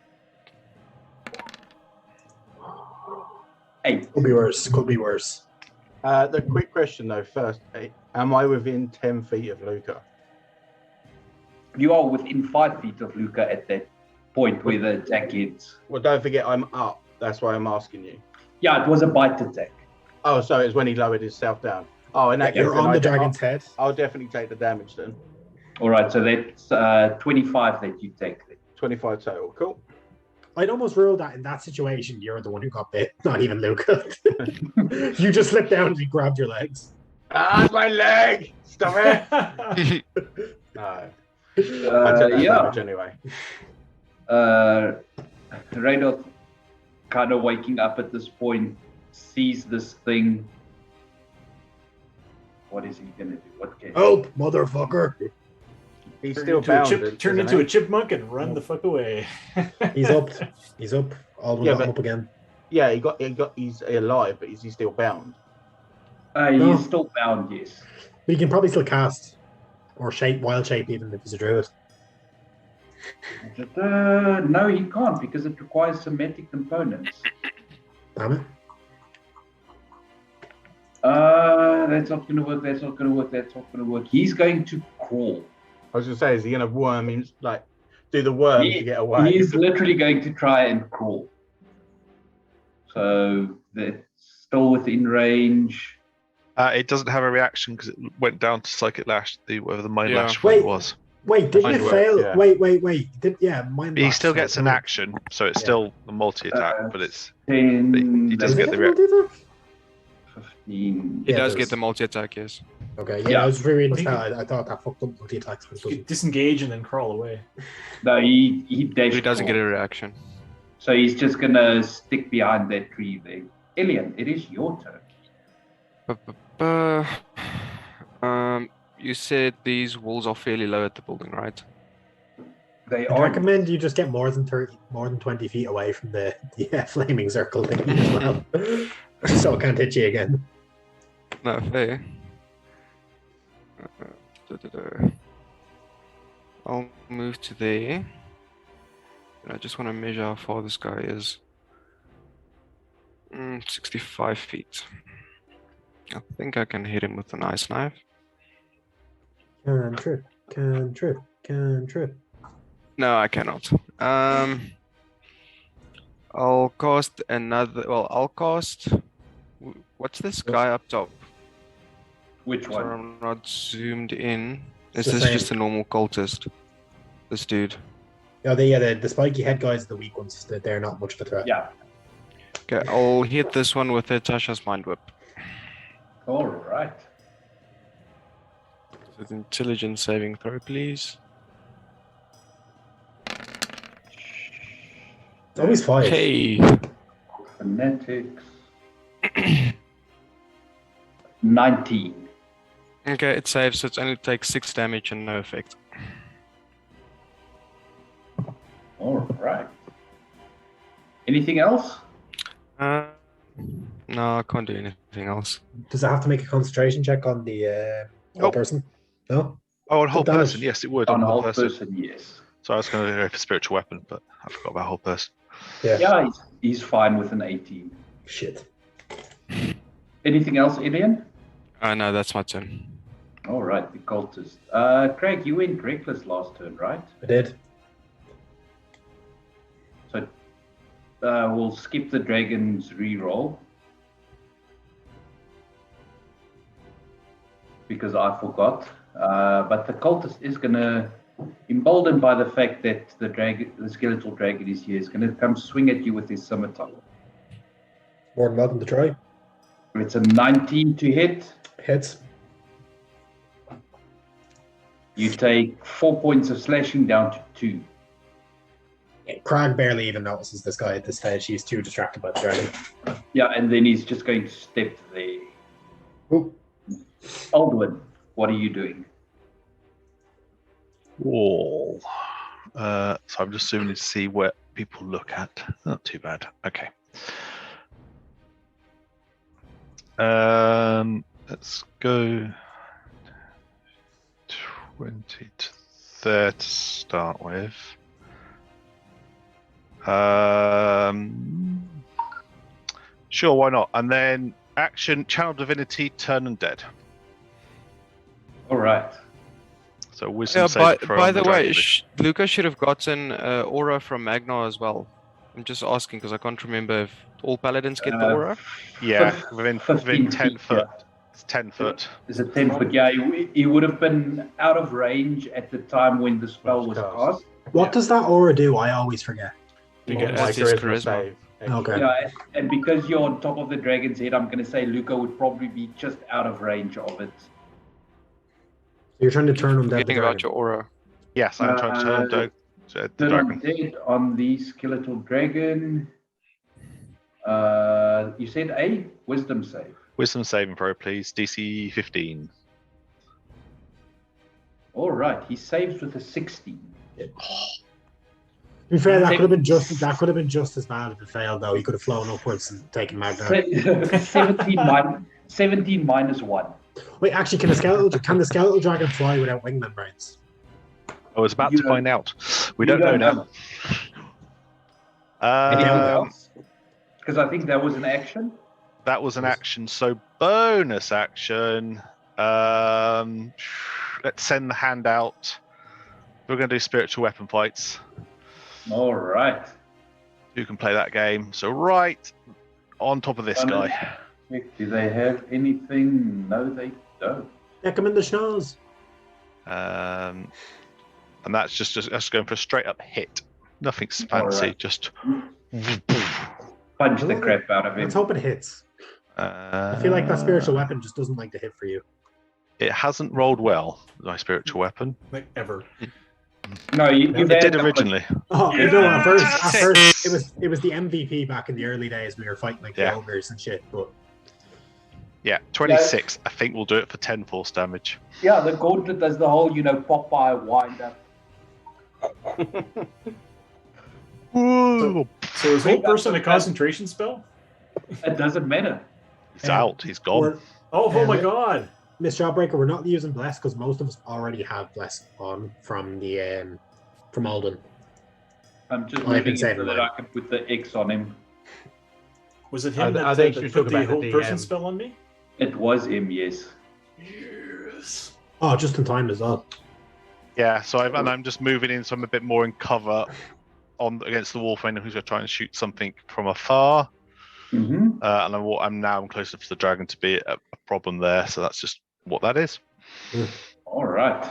Speaker 1: 8.
Speaker 4: Could be worse. Could be worse.
Speaker 3: The quick question though, first, am I within 10 feet of Luca?
Speaker 1: You are within 5 feet of Luca at that point where the attack hits.
Speaker 3: Well, don't forget I'm up. That's why I'm asking you.
Speaker 1: Yeah, it was a bite attack.
Speaker 3: Oh, so it's when he lowered himself down. Oh, in that case,
Speaker 4: You're
Speaker 3: then
Speaker 4: on the dragon's head.
Speaker 3: I'll definitely take the damage then.
Speaker 1: All right, so that's 25 that you take.
Speaker 3: 25 total. Cool.
Speaker 4: I'd almost rule that in that situation, you're the one who got bit, not even Luca. You just slipped down and he grabbed your legs.
Speaker 3: Ah, my leg! Stop it! No. I took that damage anyway.
Speaker 1: Reynold, kind of waking up at this point, sees this thing. What is he going to do? What can
Speaker 4: Oh, motherfucker.
Speaker 3: He's still bound.
Speaker 2: Turn into a chipmunk and run the fuck away.
Speaker 4: He's up. He's up. Alden got him up again.
Speaker 3: Yeah, he's alive, but is he still bound?
Speaker 1: He's still bound, yes.
Speaker 4: But he can probably still cast or wild shape even if he's a druid.
Speaker 1: No, he can't because it requires somatic components.
Speaker 4: Damn it.
Speaker 1: That's not going to work. That's not going to work. That's not going to work. He's going to crawl.
Speaker 3: I was going to say, is he going to worm in, like, do the worm to get away?
Speaker 1: He's literally going to try and crawl. So that's still within range.
Speaker 6: It doesn't have a reaction because it went down to Psychic Lash, whatever the Mind
Speaker 5: Yeah.
Speaker 6: Lash
Speaker 4: Wait.
Speaker 6: was.
Speaker 4: Wait, didn't it
Speaker 3: Mind
Speaker 4: fail?
Speaker 3: yeah.
Speaker 4: Wait. Mind
Speaker 6: He
Speaker 4: Lash,
Speaker 6: still
Speaker 4: sorry,
Speaker 6: gets an
Speaker 4: sorry.
Speaker 6: action, so it's still a multi-attack, but it's
Speaker 1: 10,
Speaker 6: He doesn't
Speaker 4: Does
Speaker 6: get
Speaker 4: it
Speaker 6: the
Speaker 4: get multi-attack?
Speaker 1: 15.
Speaker 5: He
Speaker 4: Yeah,
Speaker 5: does
Speaker 4: it
Speaker 5: get
Speaker 4: does.
Speaker 5: the multi-attack, yes.
Speaker 4: Okay,
Speaker 1: Yeah.
Speaker 4: I was rereading
Speaker 2: Well, he
Speaker 4: that. I thought that fucked up multi-attacks, but it
Speaker 2: You
Speaker 4: doesn't.
Speaker 2: disengage and then crawl away.
Speaker 1: No, he dashed.
Speaker 5: He doesn't get
Speaker 1: crawl.
Speaker 5: a reaction.
Speaker 1: So he's just going to stick behind that tree there. Elian, it is your turn.
Speaker 5: You said these walls are fairly low at the building, right?
Speaker 1: They
Speaker 4: I'd
Speaker 1: are.
Speaker 4: recommend you just get more than 20 feet away from the flaming circle thing as well, so it can't hit you again.
Speaker 5: No, fair. I'll move to there. And I just want to measure how far this guy is. 65 feet. I think I can hit him with an ice knife.
Speaker 4: Cantrip.
Speaker 5: No, I cannot. I'll cast another. Well, I'll cast. What's this guy up top?
Speaker 1: Which
Speaker 5: Sorry,
Speaker 1: one?
Speaker 5: I'm not zoomed in.
Speaker 4: It's
Speaker 5: Is
Speaker 4: the
Speaker 5: this
Speaker 4: same.
Speaker 5: just a normal cultist? This dude.
Speaker 4: Yeah, the spiky head guys are the weak ones. They're not much of a threat.
Speaker 1: Yeah.
Speaker 5: Okay, I'll hit this one with a Tasha's Mind Whip.
Speaker 1: All right.
Speaker 5: With intelligence saving throw, please.
Speaker 4: It's always 5.
Speaker 5: Hey.
Speaker 1: Phonetics. 19.
Speaker 5: Okay, it saves, so it only takes 6 damage and no effect.
Speaker 1: All right. Anything else?
Speaker 5: No, I can't do anything else.
Speaker 4: Does it have to make a concentration check on the whole person? No?
Speaker 6: Oh, on whole
Speaker 4: Good damage.
Speaker 6: person, yes, it would
Speaker 1: On
Speaker 6: on
Speaker 1: a
Speaker 6: whole
Speaker 1: whole
Speaker 6: person.
Speaker 1: person, yes.
Speaker 6: So I was going to go for spiritual weapon, but I forgot about whole person.
Speaker 1: Yeah, he's fine with an 18.
Speaker 4: Shit.
Speaker 1: Anything else, Elian?
Speaker 5: No, that's my turn.
Speaker 1: All right, the cultist. Craig, you went reckless last turn, right?
Speaker 4: I did.
Speaker 1: So we'll skip the dragon's reroll. Because I forgot. But the cultist is going to, emboldened by the fact that the skeletal dragon is here, is going to come swing at you with his scimitar.
Speaker 4: More than welcome to try.
Speaker 1: It's a 19 to hit.
Speaker 4: Hits.
Speaker 1: You take 4 points of slashing down to 2.
Speaker 4: Crag barely even notices this guy at this stage. He's too distracted by the dragon.
Speaker 1: Yeah, and then he's just going to step there.
Speaker 4: Ooh.
Speaker 1: Aldwin, what are you doing?
Speaker 6: Wall. So I'm just zooming to see where people look at. Not too bad. Okay. Let's go 20 to 30 to start with. Sure, why not? And then action, channel divinity, turn undead.
Speaker 1: All right.
Speaker 6: So wisdom
Speaker 5: Yeah,
Speaker 6: saving throw
Speaker 5: by
Speaker 6: on
Speaker 5: the
Speaker 6: dragon
Speaker 5: way,
Speaker 6: fish.
Speaker 5: Luca should have gotten aura from Magnar as well. I'm just asking because I can't remember if all paladins get the aura.
Speaker 6: Yeah,
Speaker 1: fif-
Speaker 6: within
Speaker 1: 15
Speaker 6: 10
Speaker 1: feet,
Speaker 6: foot.
Speaker 1: yeah.
Speaker 6: It's 10 foot.
Speaker 1: Is it 10 foot? Yeah, he would have been out of range at the time when the spell was cast.
Speaker 4: What does that aura do? I always forget.
Speaker 2: You
Speaker 5: Well,
Speaker 2: get
Speaker 5: that's
Speaker 2: his
Speaker 5: his charisma.
Speaker 3: save.
Speaker 4: Okay.
Speaker 1: Yeah, and because you're on top of the dragon's head, I'm going to say Luca would probably be just out of range of it.
Speaker 4: You're trying to turn him down.
Speaker 5: Forgetting about your aura.
Speaker 6: Yes, I'm trying to turn the
Speaker 1: Turn
Speaker 6: dragon.
Speaker 1: dead on the skeletal dragon. You said a wisdom save.
Speaker 6: Wisdom saving throw, please. DC 15.
Speaker 1: All right, he saves with a 16.
Speaker 4: To be fair, that could have been just as bad if it failed, though. He could have flown upwards and taken Magnar.
Speaker 1: 17 minus 1.
Speaker 4: Wait, actually, can the skeletal dragon fly without wing membranes?
Speaker 6: I was about
Speaker 1: You
Speaker 6: to
Speaker 1: don't-
Speaker 6: find out. We
Speaker 1: You
Speaker 6: don't know now.
Speaker 1: Anything
Speaker 6: Um,
Speaker 1: else? Because I think that was an action.
Speaker 6: That was an action. So bonus action. Let's send the hand out. We're going to do spiritual weapon fights.
Speaker 1: All right.
Speaker 6: Who can play that game? So right on top of this guy.
Speaker 1: Do they have anything? No, they don't.
Speaker 4: Deck them in the schnoz.
Speaker 6: And that's just going for a straight up hit. Nothing fancy.
Speaker 1: Right.
Speaker 6: Just
Speaker 1: Punch the crap out of him.
Speaker 4: Let's hope it hits. I feel like that spiritual weapon just doesn't like to hit for you.
Speaker 6: It hasn't rolled well, my spiritual weapon.
Speaker 2: Like ever.
Speaker 1: No, you
Speaker 6: It did originally.
Speaker 4: Oh,
Speaker 2: Yeah.
Speaker 4: no, at first it was the MVP back in the early days when we were fighting like the ogres and shit, but
Speaker 6: Yeah, 26. I think we'll do it for 10 force damage.
Speaker 1: Yeah, the gauntlet does the whole, Popeye wind up.
Speaker 2: So is whole person a concentration spell?
Speaker 1: It doesn't matter.
Speaker 6: He's out. He's gone.
Speaker 2: Oh my god!
Speaker 4: Miss Jawbreaker, we're not using Bless because most of us already have Bless on from the from Alden.
Speaker 1: I'm just
Speaker 4: I've been
Speaker 1: moving it
Speaker 4: saying
Speaker 1: so that
Speaker 4: mine.
Speaker 1: I can put the X on him.
Speaker 2: Was it him
Speaker 3: I
Speaker 2: that,
Speaker 3: think
Speaker 2: that
Speaker 3: you
Speaker 2: put
Speaker 3: talk
Speaker 2: the
Speaker 3: about
Speaker 2: whole
Speaker 3: the
Speaker 2: person
Speaker 3: DM.
Speaker 2: spell on me?
Speaker 1: It was him, yes.
Speaker 2: Yes.
Speaker 4: Oh, just in time as well.
Speaker 6: Yeah, so I'm just moving in, so I'm a bit more in cover on against the wall for anyone who's going to try and shoot something from afar.
Speaker 1: Mm-hmm.
Speaker 6: And I'm closer to the dragon to be a problem there, so that's just what that is.
Speaker 1: All right.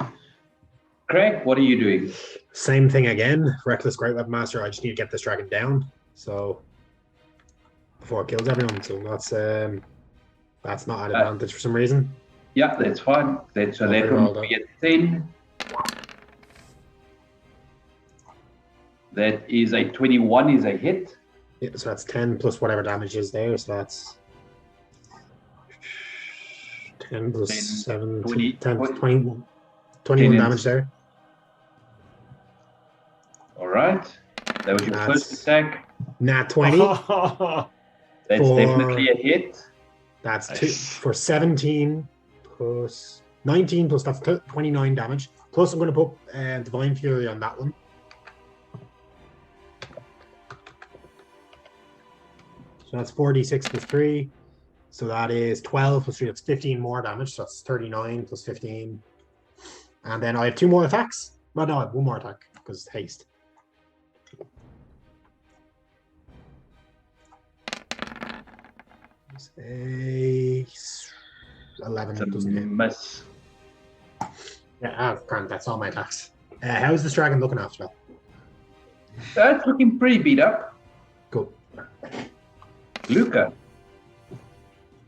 Speaker 1: Craig, what are you doing?
Speaker 4: Same thing again. Reckless Great Weapon Master. I just need to get this dragon down. So before it kills everyone. So that's not an advantage for some reason.
Speaker 1: Yeah, that's fine. That
Speaker 4: Okay,
Speaker 1: will
Speaker 4: well
Speaker 1: be a 10. That is a 21 is a hit.
Speaker 4: Yeah, so that's 10 plus whatever damage is there. So that's 10 plus
Speaker 1: 10,
Speaker 4: 7,
Speaker 1: 20,
Speaker 4: 10,
Speaker 1: 20,
Speaker 4: 21
Speaker 1: 10
Speaker 4: damage there.
Speaker 1: All right. That was your
Speaker 4: That's-
Speaker 1: first attack.
Speaker 4: Nat 20.
Speaker 1: That's
Speaker 4: For-
Speaker 1: definitely a hit.
Speaker 4: That's
Speaker 6: Nice.
Speaker 4: 2 for 17 plus 19 plus that's 29 damage. Plus I'm going to put Divine Fury on that one. So that's 46 plus 3. So that is 12 plus 3. That's 15 more damage. So that's 39 plus 15. And then I have 2 more attacks. Well, no, I have 1 more attack because it's haste. It's a 11.
Speaker 1: It's a
Speaker 4: That doesn't hit.
Speaker 1: miss.
Speaker 4: Yeah, grand. That's all my attacks. How's this dragon looking after that?
Speaker 1: That's looking pretty beat up.
Speaker 4: Cool.
Speaker 1: Luca,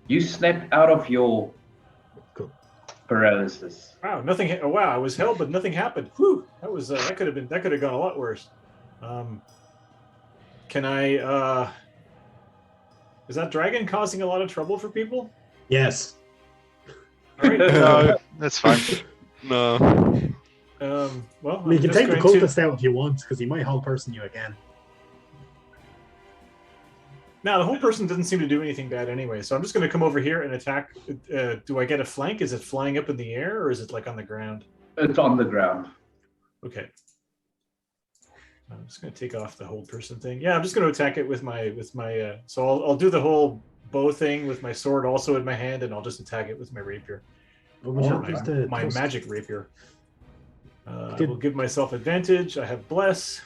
Speaker 1: you snapped out of your
Speaker 4: Cool.
Speaker 1: paralysis.
Speaker 2: Wow, nothing. Oh, wow, I was held, but nothing happened. Whew, that was that could have gone a lot worse. Can I? Is that dragon causing a lot of trouble for people?
Speaker 4: Yes.
Speaker 2: All right.
Speaker 6: No, that's fine.
Speaker 5: No.
Speaker 2: Well,
Speaker 4: You
Speaker 2: I'm
Speaker 4: can
Speaker 2: just
Speaker 4: take the
Speaker 2: going to-
Speaker 4: cultist out if you want, because he might whole person you again.
Speaker 2: Now, the whole person doesn't seem to do anything bad anyway, so I'm just going to come over here and attack. Do I get a flank? Is it flying up in the air, or is it like on the ground?
Speaker 1: It's on the ground.
Speaker 2: Okay. I'm just going to take off the whole person thing. Yeah, I'm just going to attack it with my so I'll do the whole bow thing with my sword also in my hand, and I'll just attack it with my rapier.
Speaker 4: But we
Speaker 2: Or
Speaker 4: don't use the
Speaker 2: my
Speaker 4: tusk.
Speaker 2: magic rapier. I
Speaker 4: Did-
Speaker 2: will give myself advantage. I have bless.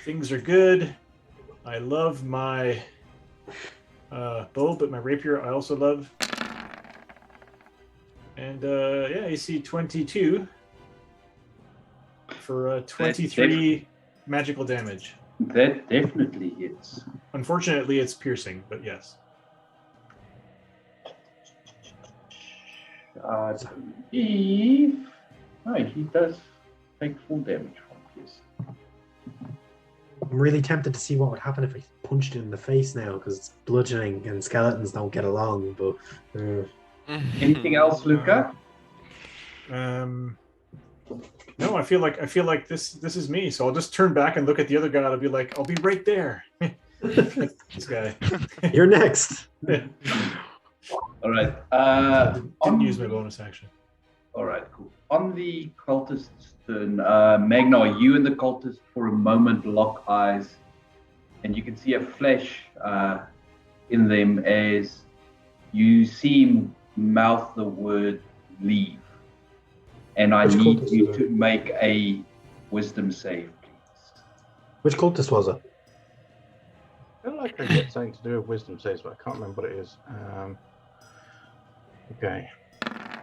Speaker 2: Things are good. I love my bow, but my rapier I also love. And yeah, AC 22 for 23 magical damage.
Speaker 1: That definitely hits.
Speaker 2: Unfortunately, it's piercing, but yes.
Speaker 1: He does take full damage from this.
Speaker 4: I'm really tempted to see what would happen if I punched it in the face now, because it's bludgeoning and skeletons don't get along. But
Speaker 1: Anything else, Luca?
Speaker 2: No, I feel like this is me. So I'll just turn back and look at the other guy. I'll be like, I'll be right there. This guy.
Speaker 4: you're next.
Speaker 1: All right.
Speaker 2: Didn't use my bonus action.
Speaker 1: All right, cool. On the cultist's turn, Magnar, you and the cultist for a moment lock eyes, and you can see a flash in them as you see him mouth the word leave. And I
Speaker 4: Which
Speaker 1: need
Speaker 4: cultist
Speaker 1: you
Speaker 4: is it?
Speaker 1: to make a wisdom save, please.
Speaker 4: Which cultist was it?
Speaker 3: I feel like I get something to do with wisdom saves, but I can't remember what it is. Okay.
Speaker 4: I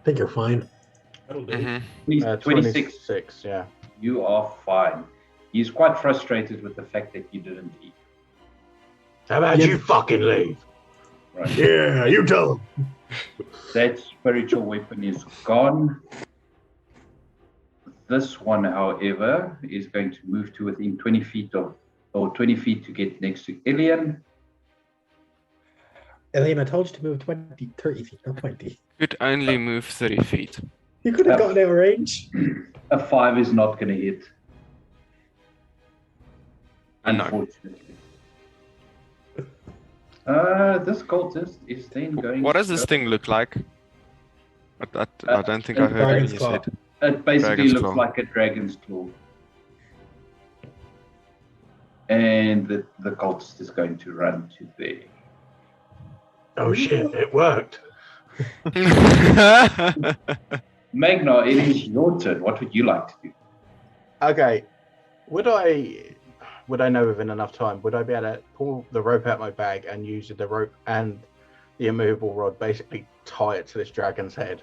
Speaker 4: think you're fine.
Speaker 2: That'll do.
Speaker 5: Mhm.
Speaker 1: 26.
Speaker 3: 26, yeah.
Speaker 1: You are fine. He's quite frustrated with the fact that you didn't eat.
Speaker 3: How about
Speaker 4: Yeah.
Speaker 3: you fucking leave?
Speaker 1: Right.
Speaker 4: Yeah, you tell him.
Speaker 1: That spiritual weapon is gone. This one, however, is going to move to within 20 feet of, or 20 feet to get next to Ilian.
Speaker 4: Elaine, I told you to move 20, 30 feet, not 20.
Speaker 5: Could only move 30 feet.
Speaker 4: You could have gotten out of range.
Speaker 1: A 5 is not going to hit.
Speaker 5: No.
Speaker 1: Unfortunately. This cultist is then going.
Speaker 5: What does this thing look like? I don't think I heard
Speaker 4: Dragon's
Speaker 5: what you
Speaker 4: claw.
Speaker 5: said.
Speaker 1: It basically
Speaker 5: Dragon's
Speaker 1: looks
Speaker 5: claw.
Speaker 1: like a dragon's claw. And the cultist is going to run to there.
Speaker 3: Oh shit, it worked.
Speaker 1: Magna, it is your turn. What would you like to do?
Speaker 3: Okay. Would I know within enough time, would I be able to pull the rope out my bag and use the rope and the immovable rod, basically tie it to this dragon's head?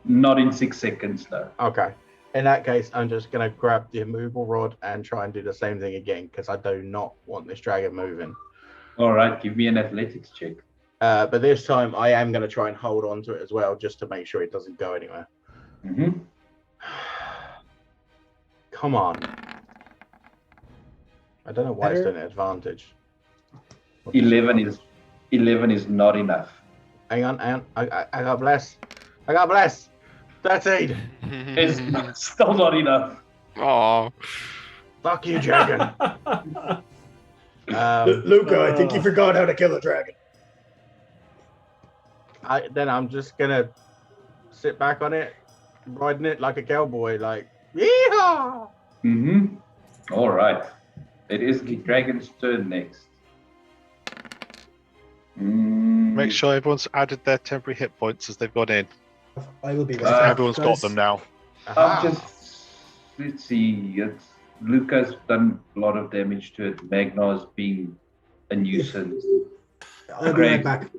Speaker 1: Not in 6 seconds, though.
Speaker 3: Okay. In that case, I'm just going to grab the immovable rod and try and do the same thing again, because I do not want this dragon moving.
Speaker 1: All right, give me an athletics check.
Speaker 3: But this time, I am going to try and hold on to it as well, just to make sure it doesn't go anywhere.
Speaker 1: Mm-hmm.
Speaker 3: Come on. I don't know why it's doing an advantage.
Speaker 1: 11 is not enough.
Speaker 3: Hang on. I got bless. 13.
Speaker 1: It's still not enough.
Speaker 5: Oh,
Speaker 3: Fuck you, dragon.
Speaker 4: Luca, I think you forgot how to kill a dragon.
Speaker 3: Then I'm just gonna sit back on it, riding it like a cowboy, like yeehaw!
Speaker 1: Mm-hmm. All right. It is the dragon's turn next.
Speaker 6: Make sure everyone's added their temporary hit points as they've gone in.
Speaker 4: I will be right back,
Speaker 6: Everyone's got
Speaker 4: guys.
Speaker 6: them now.
Speaker 1: I'll let's see. Luca's done a lot of damage to it. Magna's being a nuisance.
Speaker 4: I'll be right back.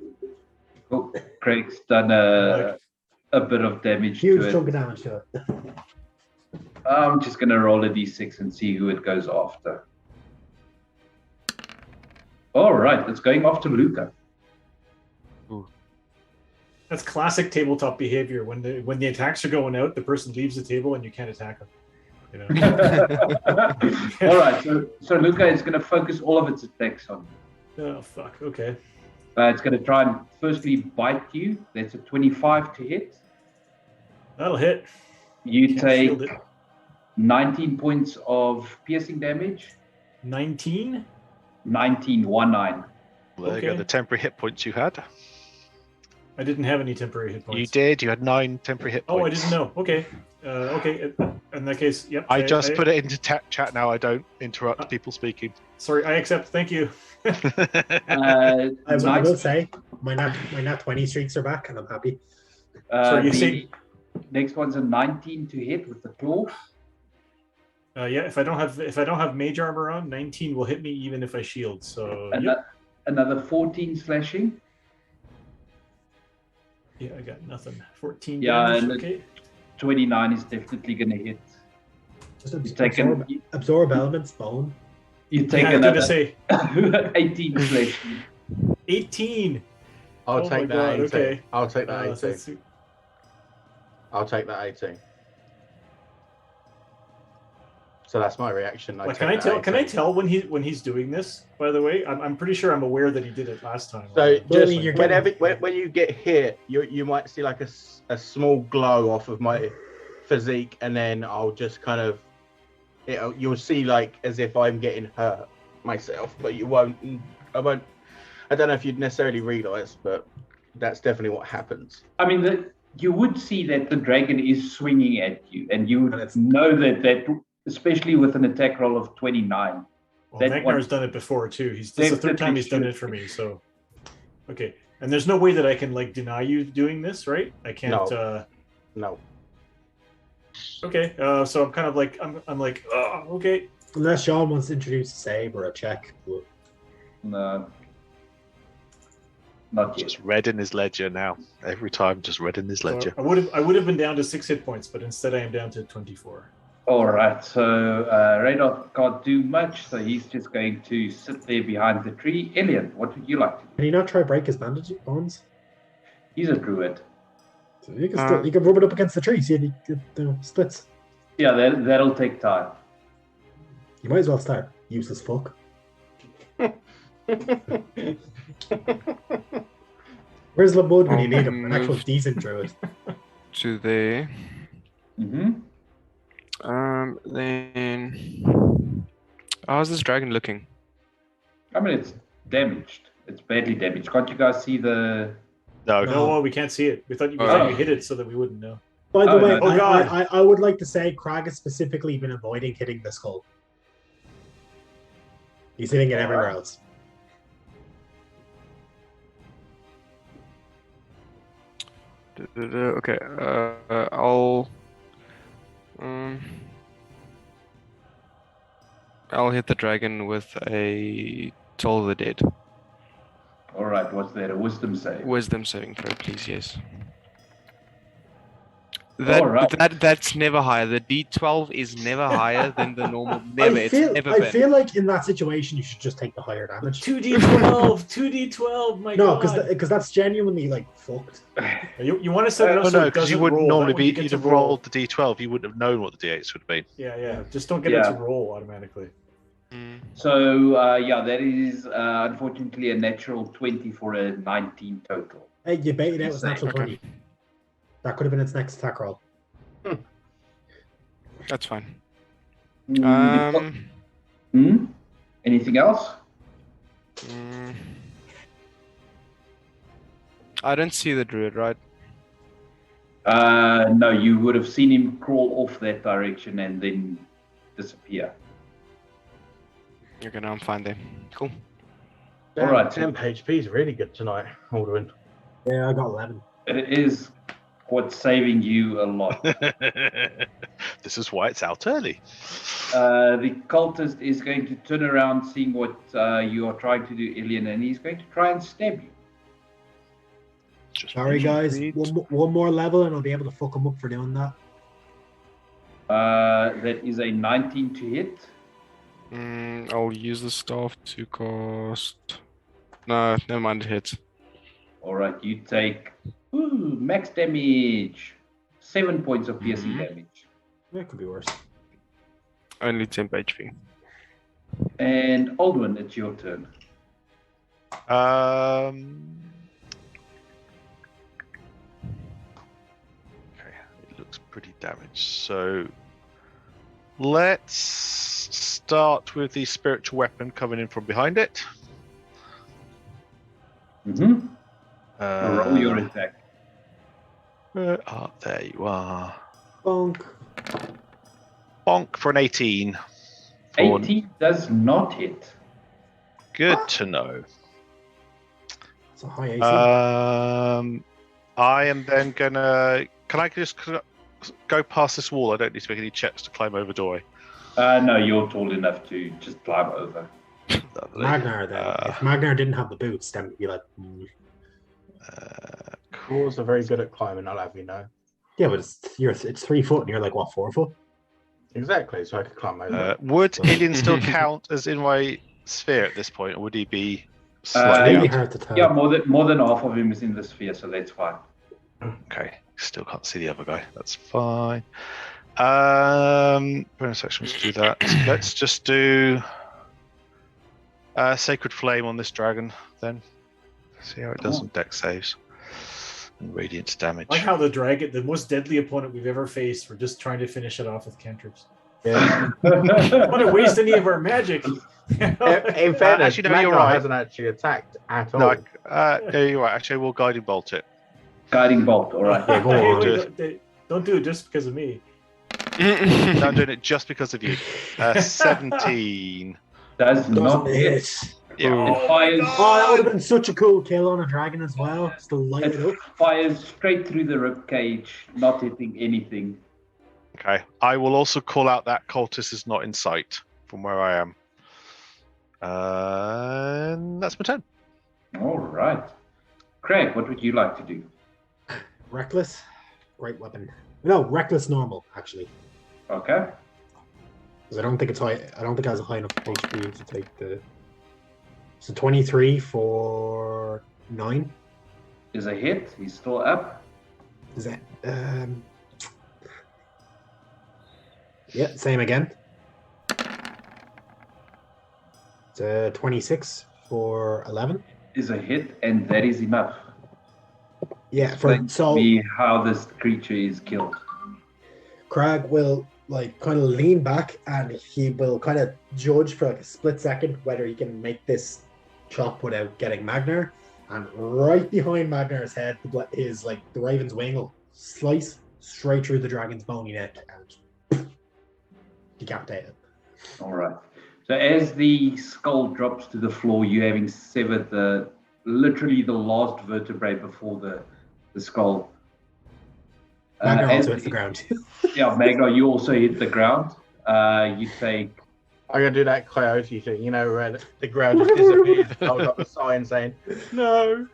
Speaker 1: Oh, Craig's done a bit of damage
Speaker 4: Huge
Speaker 1: to
Speaker 4: chunk
Speaker 1: it.
Speaker 4: of damage to it.
Speaker 1: I'm just going to roll a d6 and see who it goes after. All right, it's going after Luca.
Speaker 2: That's classic tabletop behavior. When the attacks are going out, the person leaves the table and you can't attack them. You know?
Speaker 1: All right, so Luca is going to focus all of its attacks on you.
Speaker 2: Oh fuck. Okay.
Speaker 1: It's going to try and firstly bite you. That's a 25 to hit.
Speaker 2: That'll hit.
Speaker 1: You
Speaker 2: Can't
Speaker 1: take
Speaker 2: shield it.
Speaker 1: 19 points of piercing damage.
Speaker 2: 19.
Speaker 1: 19.
Speaker 6: There you
Speaker 2: Okay.
Speaker 6: go, the temporary hit points you had.
Speaker 2: I didn't have any temporary hit points.
Speaker 6: You did. You had 9 temporary hit
Speaker 2: Oh, I
Speaker 6: points.
Speaker 2: didn't know. Okay. Okay. In that case, yep.
Speaker 6: I just put it into chat now. I don't interrupt people speaking.
Speaker 2: Sorry, I accept. Thank you.
Speaker 4: I will
Speaker 1: Nice.
Speaker 4: say my nat 20 streaks are back, and I'm happy.
Speaker 2: So you
Speaker 1: The
Speaker 2: see-
Speaker 1: next one's a 19 to hit with the claw.
Speaker 2: Yeah. If I don't have mage armor on, 19 will hit me even if I shield. So
Speaker 1: And
Speaker 2: yep.
Speaker 1: another 14 slashing.
Speaker 2: Yeah, I got nothing. 14
Speaker 1: Yeah,
Speaker 2: damage.
Speaker 1: and
Speaker 2: Okay.
Speaker 1: 29 is definitely going to hit.
Speaker 4: Just
Speaker 1: You've taken,
Speaker 4: absorb elements, bone.
Speaker 1: you take
Speaker 2: Yeah, I was gonna
Speaker 1: another
Speaker 2: say
Speaker 1: 18 slashing.
Speaker 2: 18.
Speaker 3: I'll
Speaker 2: Oh my
Speaker 3: take that
Speaker 2: God,
Speaker 3: 18.
Speaker 2: okay.
Speaker 3: I'll take that 18.
Speaker 2: So that's-
Speaker 3: I'll take that 18. So that's my reaction.
Speaker 2: Like, can I tell when he's doing this? By the way, I'm pretty sure I'm aware that he did it last time.
Speaker 3: So
Speaker 4: Really,
Speaker 3: just
Speaker 4: you're
Speaker 3: when you get hit, you might see like a small glow off of my physique, and then I'll just kind of you'll see like as if I'm getting hurt myself, but you won't. I don't know if you'd necessarily realise, but that's definitely what happens.
Speaker 1: I mean, you would see that the dragon is swinging at you, and you
Speaker 4: And
Speaker 1: would
Speaker 4: it's-
Speaker 1: know that especially with an attack roll of 29,
Speaker 2: Well,
Speaker 1: That
Speaker 2: Magnar's
Speaker 1: one-
Speaker 2: done it before too. This is the third time he's done it for me. So, okay. And there's no way that I can like deny you doing this, right? I can't.
Speaker 3: No.
Speaker 2: Okay. So I'm kind of like I'm like, oh, okay.
Speaker 4: Unless Sean wants to introduce a save or a check.
Speaker 1: No. Not yet.
Speaker 6: Just red in his ledger now. Every time, just red in his
Speaker 2: So
Speaker 6: ledger.
Speaker 2: I would have been down to 6 hit points, but instead I am down to 24.
Speaker 1: All right, so Radar can't do much, so he's just going to sit there behind the tree. Elian, what would you like to do?
Speaker 4: Can he not try break his bandage bones?
Speaker 1: He's a druid.
Speaker 4: So you can rub it up against the tree, see if he splits.
Speaker 1: Yeah, that'll take time.
Speaker 4: You might as well start. Useless fuck. Where's Lamud when you need him? An actual decent druid.
Speaker 5: To there.
Speaker 1: Mm-hmm.
Speaker 5: Then how's this dragon looking?
Speaker 1: I mean, it's damaged. It's badly damaged. Can't you guys see the...
Speaker 6: No,
Speaker 2: No, we can't see it. We thought you hit it so that we wouldn't know.
Speaker 4: By the
Speaker 1: Oh,
Speaker 4: way,
Speaker 1: no.
Speaker 4: I would like to say Crag has specifically been avoiding hitting the skull. He's hitting it everywhere else.
Speaker 5: Okay, I'll hit the dragon with a Toll of the Dead.
Speaker 1: All right, what's that? A wisdom save?
Speaker 5: Wisdom saving throw, please, yes.
Speaker 1: All right.
Speaker 5: That's never higher. The D12 is never higher than the normal. Never. It's never
Speaker 4: I
Speaker 5: been.
Speaker 4: feel like in that situation you should just take the higher damage.
Speaker 2: 2d12, my
Speaker 4: No,
Speaker 2: god.
Speaker 4: because that's genuinely like fucked.
Speaker 2: You want to set it up
Speaker 6: Oh
Speaker 2: so
Speaker 6: no,
Speaker 2: it
Speaker 6: because you
Speaker 2: doesn't
Speaker 6: wouldn't
Speaker 2: roll.
Speaker 6: normally
Speaker 2: That way you
Speaker 6: be.
Speaker 2: get
Speaker 6: You'd
Speaker 2: to
Speaker 6: have
Speaker 2: roll.
Speaker 6: rolled the d12. You wouldn't have known what the d8s would have been.
Speaker 2: Yeah. Just don't get it
Speaker 1: Yeah.
Speaker 2: to roll automatically.
Speaker 5: Mm.
Speaker 1: So, that is unfortunately a natural 20 for a 19 total.
Speaker 4: Hey, you baited out with
Speaker 1: Insane.
Speaker 4: natural
Speaker 5: Okay.
Speaker 4: 20. That could have been its next attack roll.
Speaker 5: That's fine.
Speaker 1: Anything else?
Speaker 5: I don't see the druid, right?
Speaker 1: No, you would have seen him crawl off that direction and then disappear.
Speaker 5: Okay, now I'm fine there. Cool.
Speaker 1: All right.
Speaker 3: 10 HP is really good tonight, Alduin.
Speaker 4: Yeah, I got 11.
Speaker 1: It is what's saving you a lot.
Speaker 6: This is why it's out early.
Speaker 1: The cultist is going to turn around, seeing what you are trying to do, Elian, and he's going to try and stab you.
Speaker 6: Just
Speaker 4: Sorry, guys.
Speaker 6: retreat.
Speaker 4: One more level and I'll be able to fuck him up for doing that.
Speaker 1: That is a 19 to hit.
Speaker 5: I'll use the staff to cast. No, never mind. It hits.
Speaker 1: All right, you take max damage. 7 points of piercing damage.
Speaker 4: That could be worse.
Speaker 5: Only 10 HP.
Speaker 1: And Aldwin, it's your turn.
Speaker 6: Okay, it looks pretty damaged. So let's start with the spiritual weapon coming in from behind it.
Speaker 1: Mm-hmm. Roll your attack.
Speaker 6: There you are.
Speaker 4: Bonk.
Speaker 6: Bonk for an 18.
Speaker 1: 18 does not hit.
Speaker 6: Good to know.
Speaker 4: It's a high AC.
Speaker 6: I am then gonna. Can I just go past this wall? I don't need to make any checks to climb over Dory.
Speaker 1: No, you're tall enough to just climb over.
Speaker 6: Lovely.
Speaker 4: Magnar then. If Magnar didn't have the boots, then we'd be like,
Speaker 3: Dwarves are very good at climbing, I'll have you know.
Speaker 4: yeah, but it's 3 foot and you're like, what, 4 foot?
Speaker 3: Exactly, so I could climb over.
Speaker 6: Would Illian still count as in my sphere at this point, or would he be
Speaker 4: It's
Speaker 6: slightly
Speaker 4: really
Speaker 6: out?
Speaker 4: hard to tell.
Speaker 1: Yeah, more than half of him is in the sphere, so that's fine.
Speaker 6: Okay, still can't see the other guy. That's fine. Bonus action to do that. Let's just do Sacred Flame on this dragon then. See how it does on deck saves and radiant damage.
Speaker 2: I like how the most deadly opponent we've ever faced, we're just trying to finish it off with cantrips.
Speaker 3: Yeah.
Speaker 2: I don't want to waste any of our magic.
Speaker 3: In fairness,
Speaker 6: actually, no, you're
Speaker 3: Magnar
Speaker 6: right.
Speaker 3: hasn't actually attacked at all.
Speaker 6: No, no, you're right. Actually, we'll guiding bolt it.
Speaker 1: Guiding bolt, all right.
Speaker 3: Yeah, go on.
Speaker 2: Don't do it just because of me.
Speaker 6: No, I'm doing it just because of you. 17.
Speaker 1: Does not
Speaker 4: Doesn't
Speaker 1: hit.
Speaker 4: hit.
Speaker 6: Yeah.
Speaker 1: It fires.
Speaker 4: Oh, that would have been such a cool kill on a dragon as well. Just to light it up.
Speaker 1: It fires straight through the rib cage, not hitting anything.
Speaker 6: Okay. I will also call out that cultist is not in sight from where I am. And that's my turn.
Speaker 1: All right. Craig, what would you like to do?
Speaker 4: Reckless, great weapon. No, reckless normal actually,
Speaker 1: Okay.
Speaker 4: because I don't think it's high. I don't think it has a high enough HP to take the. So 23 for 9.
Speaker 1: Is a hit. He's still up.
Speaker 4: Is that? Yeah, same again. It's 26 for 11.
Speaker 1: Is a hit, and that is enough.
Speaker 4: Yeah,
Speaker 1: Explain
Speaker 4: so
Speaker 1: to me how this creature is killed.
Speaker 4: Crag will like kind of lean back and he will kind of judge for like a split second whether he can make this chop without getting Magnar. And right behind Magnar's head is like the Raven's wing will slice straight through the dragon's bony neck and decapitate it.
Speaker 1: All right. So as the skull drops to the floor, you having severed literally the last vertebrae before the skull.
Speaker 4: Magnar
Speaker 1: as
Speaker 4: also hits the ground.
Speaker 1: Yeah, Magnar, you also hit the ground. You take.
Speaker 3: I'm gonna do that coyote thing, you know, where the ground just disappears. Hold up a sign saying, "No."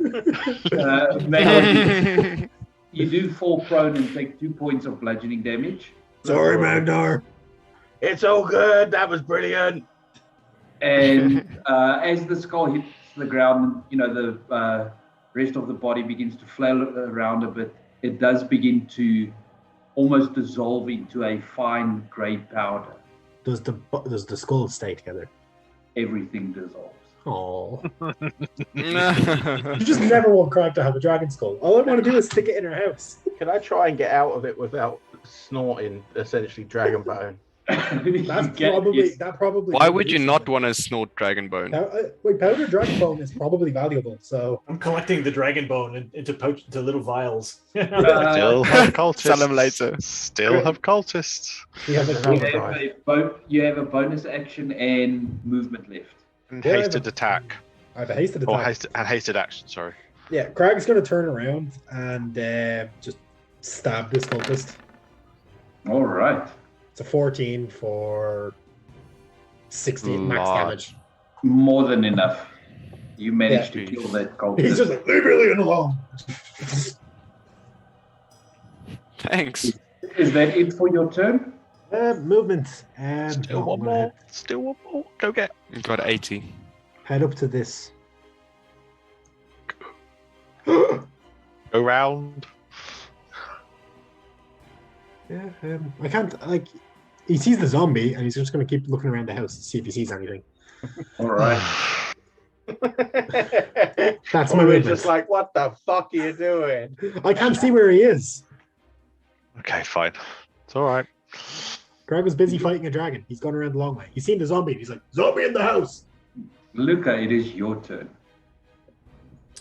Speaker 1: Magnar, you do fall prone and take 2 points of bludgeoning damage.
Speaker 4: Sorry, Magnar.
Speaker 3: It's all good. That was brilliant.
Speaker 1: And as the skull hits the ground, you know, the rest of the body begins to flail around a bit. It does begin to almost dissolve into a fine grey powder.
Speaker 4: Does the skull stay together?
Speaker 1: Everything dissolves.
Speaker 4: Oh. You just never want Crag to have a dragon skull. All I want to do is stick it in her house.
Speaker 3: Can I try and get out of it without snorting essentially dragon bone?
Speaker 4: That probably.
Speaker 5: Why would you not want to snort dragon bone?
Speaker 4: Powdered dragon bone is probably valuable. So
Speaker 2: I'm collecting the dragon bone into little vials.
Speaker 6: Still have cultists.
Speaker 5: Sell them later.
Speaker 6: Still have cultists.
Speaker 4: you have
Speaker 1: You have a bonus action and movement left.
Speaker 6: And
Speaker 4: Yeah,
Speaker 6: hasted attack.
Speaker 4: I have a hasted
Speaker 6: Or
Speaker 4: attack.
Speaker 6: hasted action, sorry.
Speaker 4: Yeah, Crag's going to turn around and just stab this cultist.
Speaker 1: All right.
Speaker 4: It's a 14 for 16 max
Speaker 5: Lord.
Speaker 4: damage.
Speaker 1: More than enough. You managed to kill that cultist.
Speaker 4: He's just like, leave me alone.
Speaker 5: Thanks.
Speaker 1: Is that it for your turn?
Speaker 4: Movement.
Speaker 6: Still one
Speaker 4: I'm gonna
Speaker 6: more. Still one more. Go get.
Speaker 5: You got 80.
Speaker 4: head up to this.
Speaker 6: Go round.
Speaker 4: Yeah, I can't, like, he sees the zombie and he's just going to keep looking around the house to see if he sees anything.
Speaker 1: All right.
Speaker 4: That's my
Speaker 3: We're
Speaker 4: movement.
Speaker 3: just like, what the fuck are you doing?
Speaker 4: I can't see where he is.
Speaker 6: Okay, fine. It's all right.
Speaker 4: Greg was busy fighting a dragon. He's gone around the long way. He's seen the zombie. He's like, zombie in the house.
Speaker 1: Luca, it is your turn.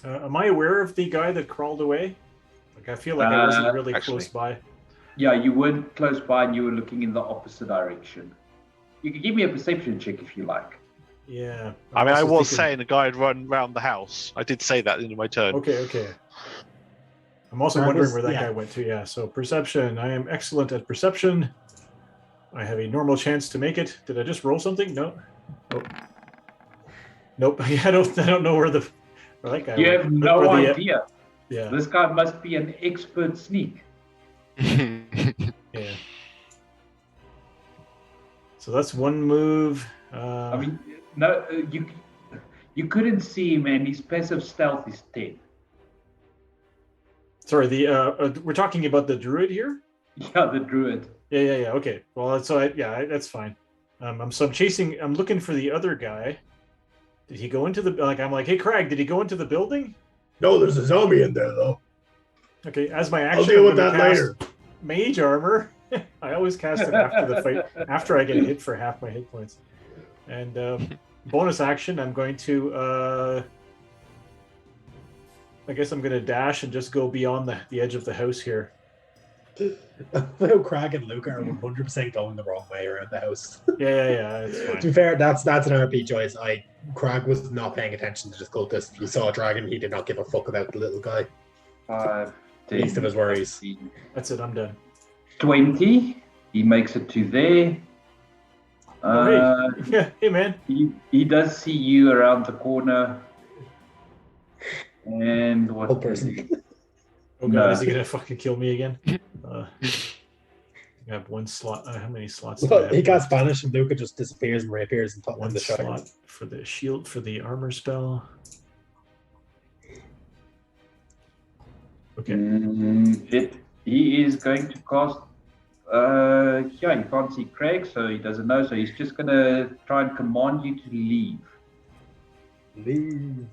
Speaker 2: Am I aware of the guy that crawled away? Like, I feel like I wasn't really
Speaker 6: actually.
Speaker 2: close by.
Speaker 1: Yeah, you weren't close by and you were looking in the opposite direction. You can give me a perception check if you like.
Speaker 2: Yeah.
Speaker 6: I mean, I
Speaker 2: also
Speaker 6: was
Speaker 2: thinking-
Speaker 6: saying the guy had run round the house. I did say that in my turn.
Speaker 2: Okay. I'm also
Speaker 4: That
Speaker 2: wondering
Speaker 4: was-
Speaker 2: where that
Speaker 4: yeah.
Speaker 2: guy went to. Yeah, so perception. I am excellent at perception. I have a normal chance to make it. Did I just roll something? No. Nope. I don't know where that guy
Speaker 1: You
Speaker 2: went.
Speaker 1: have
Speaker 2: Look
Speaker 1: no
Speaker 2: where the-
Speaker 1: idea.
Speaker 2: Yeah.
Speaker 1: This guy must be an expert sneak.
Speaker 2: Yeah. So that's one move.
Speaker 1: I mean, no, you couldn't see him, and his passive stealth is 10.
Speaker 2: Sorry, we're talking about the druid here.
Speaker 1: Yeah, the druid.
Speaker 2: Yeah. Okay. Well, that's fine. I'm chasing. I'm looking for the other guy. Did he go into the I'm like, hey, Craig, did he go into the building?
Speaker 4: No, there's a zombie in there, though.
Speaker 2: Okay, as my action,
Speaker 4: I'll deal
Speaker 2: I'm
Speaker 4: with
Speaker 2: gonna
Speaker 4: that
Speaker 2: cast
Speaker 4: later.
Speaker 2: Mage armor. I always cast it after the fight, after I get hit for half my hit points. And bonus action, I'm going to. I guess I'm going to dash and just go beyond the edge of the house here.
Speaker 4: Well, Crag and Luca are 100% going the wrong way around the house.
Speaker 2: Yeah, it's fine.
Speaker 4: To be fair, that's an RP choice. Crag was not paying attention to this cultist. He saw a dragon. He did not give a fuck about the little guy.
Speaker 1: 5, 10,
Speaker 4: Least of his worries.
Speaker 1: 15,
Speaker 2: That's it. I'm done.
Speaker 1: 20. He makes it to there.
Speaker 2: Yeah, hey man.
Speaker 1: He does see you around the corner. And what?
Speaker 4: Old person.
Speaker 2: Oh god,
Speaker 1: No.
Speaker 2: is he gonna fucking kill me again? I have one slot. How many slots? Do I
Speaker 4: Well,
Speaker 2: have
Speaker 4: he got
Speaker 2: left?
Speaker 4: Spanish, and Luca just disappears and reappears and
Speaker 2: One
Speaker 4: the shot.
Speaker 2: slot for the shield for the armor spell. Okay.
Speaker 1: He is going to cast. Yeah, you can't see Craig, so he doesn't know. So he's just gonna try and command you to leave.
Speaker 4: Leave.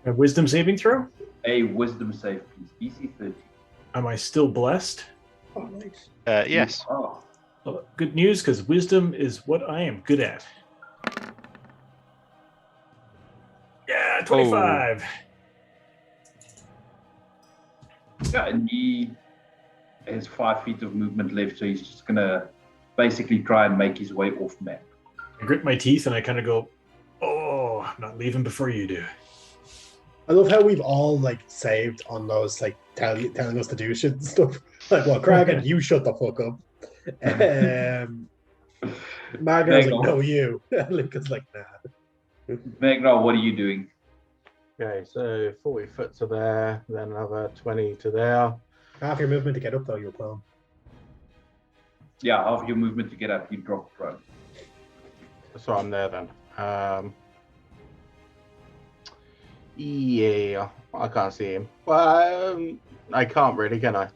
Speaker 2: A wisdom saving throw?
Speaker 1: A wisdom save, please. DC 30.
Speaker 2: Am I still blessed?
Speaker 4: Oh, nice.
Speaker 6: Yes.
Speaker 1: Oh,
Speaker 2: Well, good news, because wisdom is what I am good at. Yeah, 25.
Speaker 1: yeah, and he has 5 feet of movement left, so he's just gonna basically try and make his way off map.
Speaker 2: I grit my teeth and I kind of go, "Oh, I'm not leaving before you do."
Speaker 4: I love how we've all saved on those telling us to do shit and stuff. Kragan, you shut the fuck up. Magna's like, no, you. Luca's like, nah.
Speaker 1: Magna, what are you doing?
Speaker 3: Okay, so 40 foot to there, then another 20 to there.
Speaker 4: Half your movement to get up though, you're prone.
Speaker 1: Yeah, half your movement to get up, you drop prone.
Speaker 3: So I'm there then. Yeah, I can't see him. Well, I can't really, can I?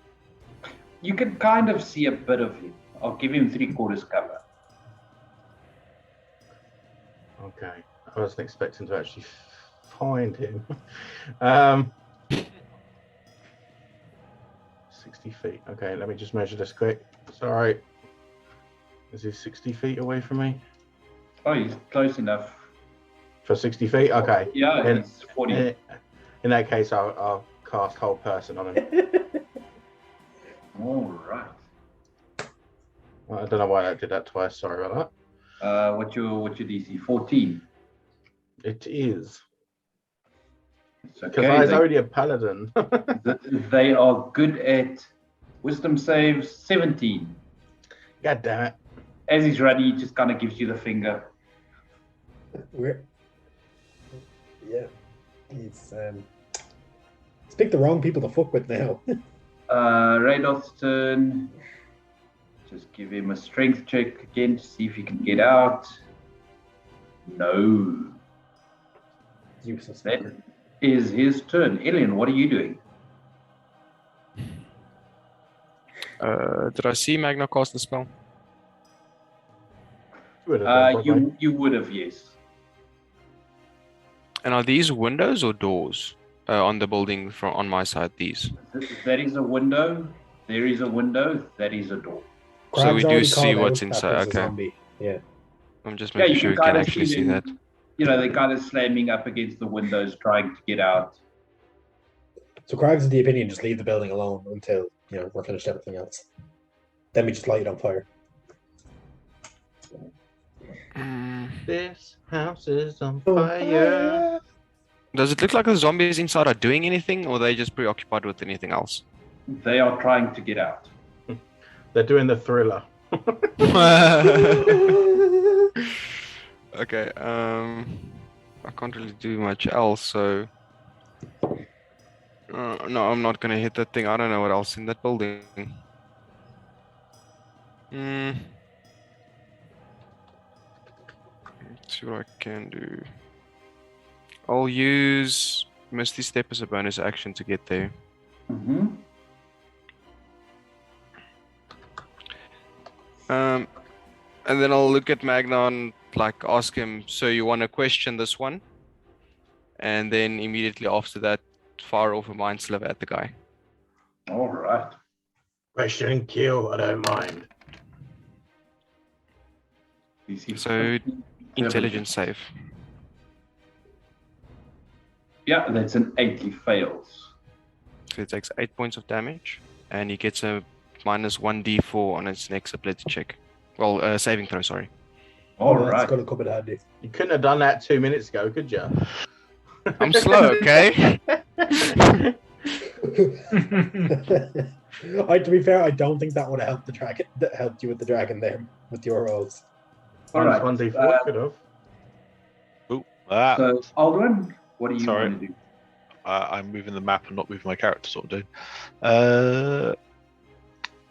Speaker 1: You can kind of see a bit of him. I'll give him 3/4 cover.
Speaker 3: Okay, I wasn't expecting to actually find him. 60 feet. Okay, let me just measure this quick. Sorry. Is he 60 feet away from me?
Speaker 1: Oh, he's close enough.
Speaker 3: For 60 feet? Okay.
Speaker 1: Yeah,
Speaker 3: In-
Speaker 1: he's 40.
Speaker 3: In that case, I'll cast whole person on him.
Speaker 1: All right.
Speaker 3: I don't know why I did that twice. Sorry about that.
Speaker 1: What's your DC? 14.
Speaker 3: It is.
Speaker 1: It's
Speaker 3: Because
Speaker 1: okay.
Speaker 3: I was already a paladin.
Speaker 1: They are good at wisdom saves. 17.
Speaker 3: God damn it.
Speaker 1: As he's running, he just kind of gives you the finger.
Speaker 4: He's picked the wrong people to fuck with now.
Speaker 1: Radoth's turn. Just give him a strength check again to see if he can get out. No.
Speaker 4: Useless.
Speaker 1: That is his turn. Alien, what are you doing?
Speaker 5: Did I see Magna cast the spell?
Speaker 1: You would have, yes.
Speaker 5: And are these windows or doors on the building on my side? These.
Speaker 1: That is a window. There is a window. That is a door.
Speaker 5: So we do
Speaker 4: already
Speaker 5: see
Speaker 4: called
Speaker 5: what's
Speaker 4: out that
Speaker 5: inside,
Speaker 4: there's a
Speaker 5: okay.
Speaker 4: zombie. Yeah.
Speaker 5: I'm just
Speaker 1: Yeah,
Speaker 5: making
Speaker 1: you
Speaker 5: sure
Speaker 1: can
Speaker 5: you can
Speaker 1: kinda
Speaker 5: actually see
Speaker 1: them,
Speaker 5: that.
Speaker 1: They're kind of slamming up against the windows, trying to get out.
Speaker 4: So Crag's of the opinion, just leave the building alone until we're finished everything else. Then we just light it on fire.
Speaker 3: This house is on fire.
Speaker 5: Does it look like the zombies inside are doing anything, or are they just preoccupied with anything else?
Speaker 1: They are trying to get out.
Speaker 3: They're doing the thriller.
Speaker 5: Okay, I can't really do much else, so... no, I'm not gonna hit that thing. I don't know what else in that building. Let's see what I can do. I'll use Misty Step as a bonus action to get there.
Speaker 1: Mm-hmm.
Speaker 5: And then I'll look at Magna and ask him, so you want to question this one? And then immediately after that, fire off a mind sliver at the guy.
Speaker 1: All right.
Speaker 3: Question and kill, I don't mind.
Speaker 5: So, intelligence save.
Speaker 1: Yeah, that's an 8. He fails.
Speaker 5: So he takes 8 points of damage, and he gets a minus 1d4 on its next ability check. Well, saving throw, sorry.
Speaker 1: All
Speaker 7: That's
Speaker 1: right.
Speaker 7: going to come in handy.
Speaker 3: You couldn't have done that 2 minutes ago, could you?
Speaker 5: I'm slow, okay?
Speaker 7: To be fair, I don't think that would have helped the dragon. That helped you with the dragon there with your rolls.
Speaker 1: All right.
Speaker 3: 1d4 could have.
Speaker 1: So, Aldrin, what do you
Speaker 6: Sorry.
Speaker 1: want to do?
Speaker 6: I'm moving the map and not moving my character, sort of doing.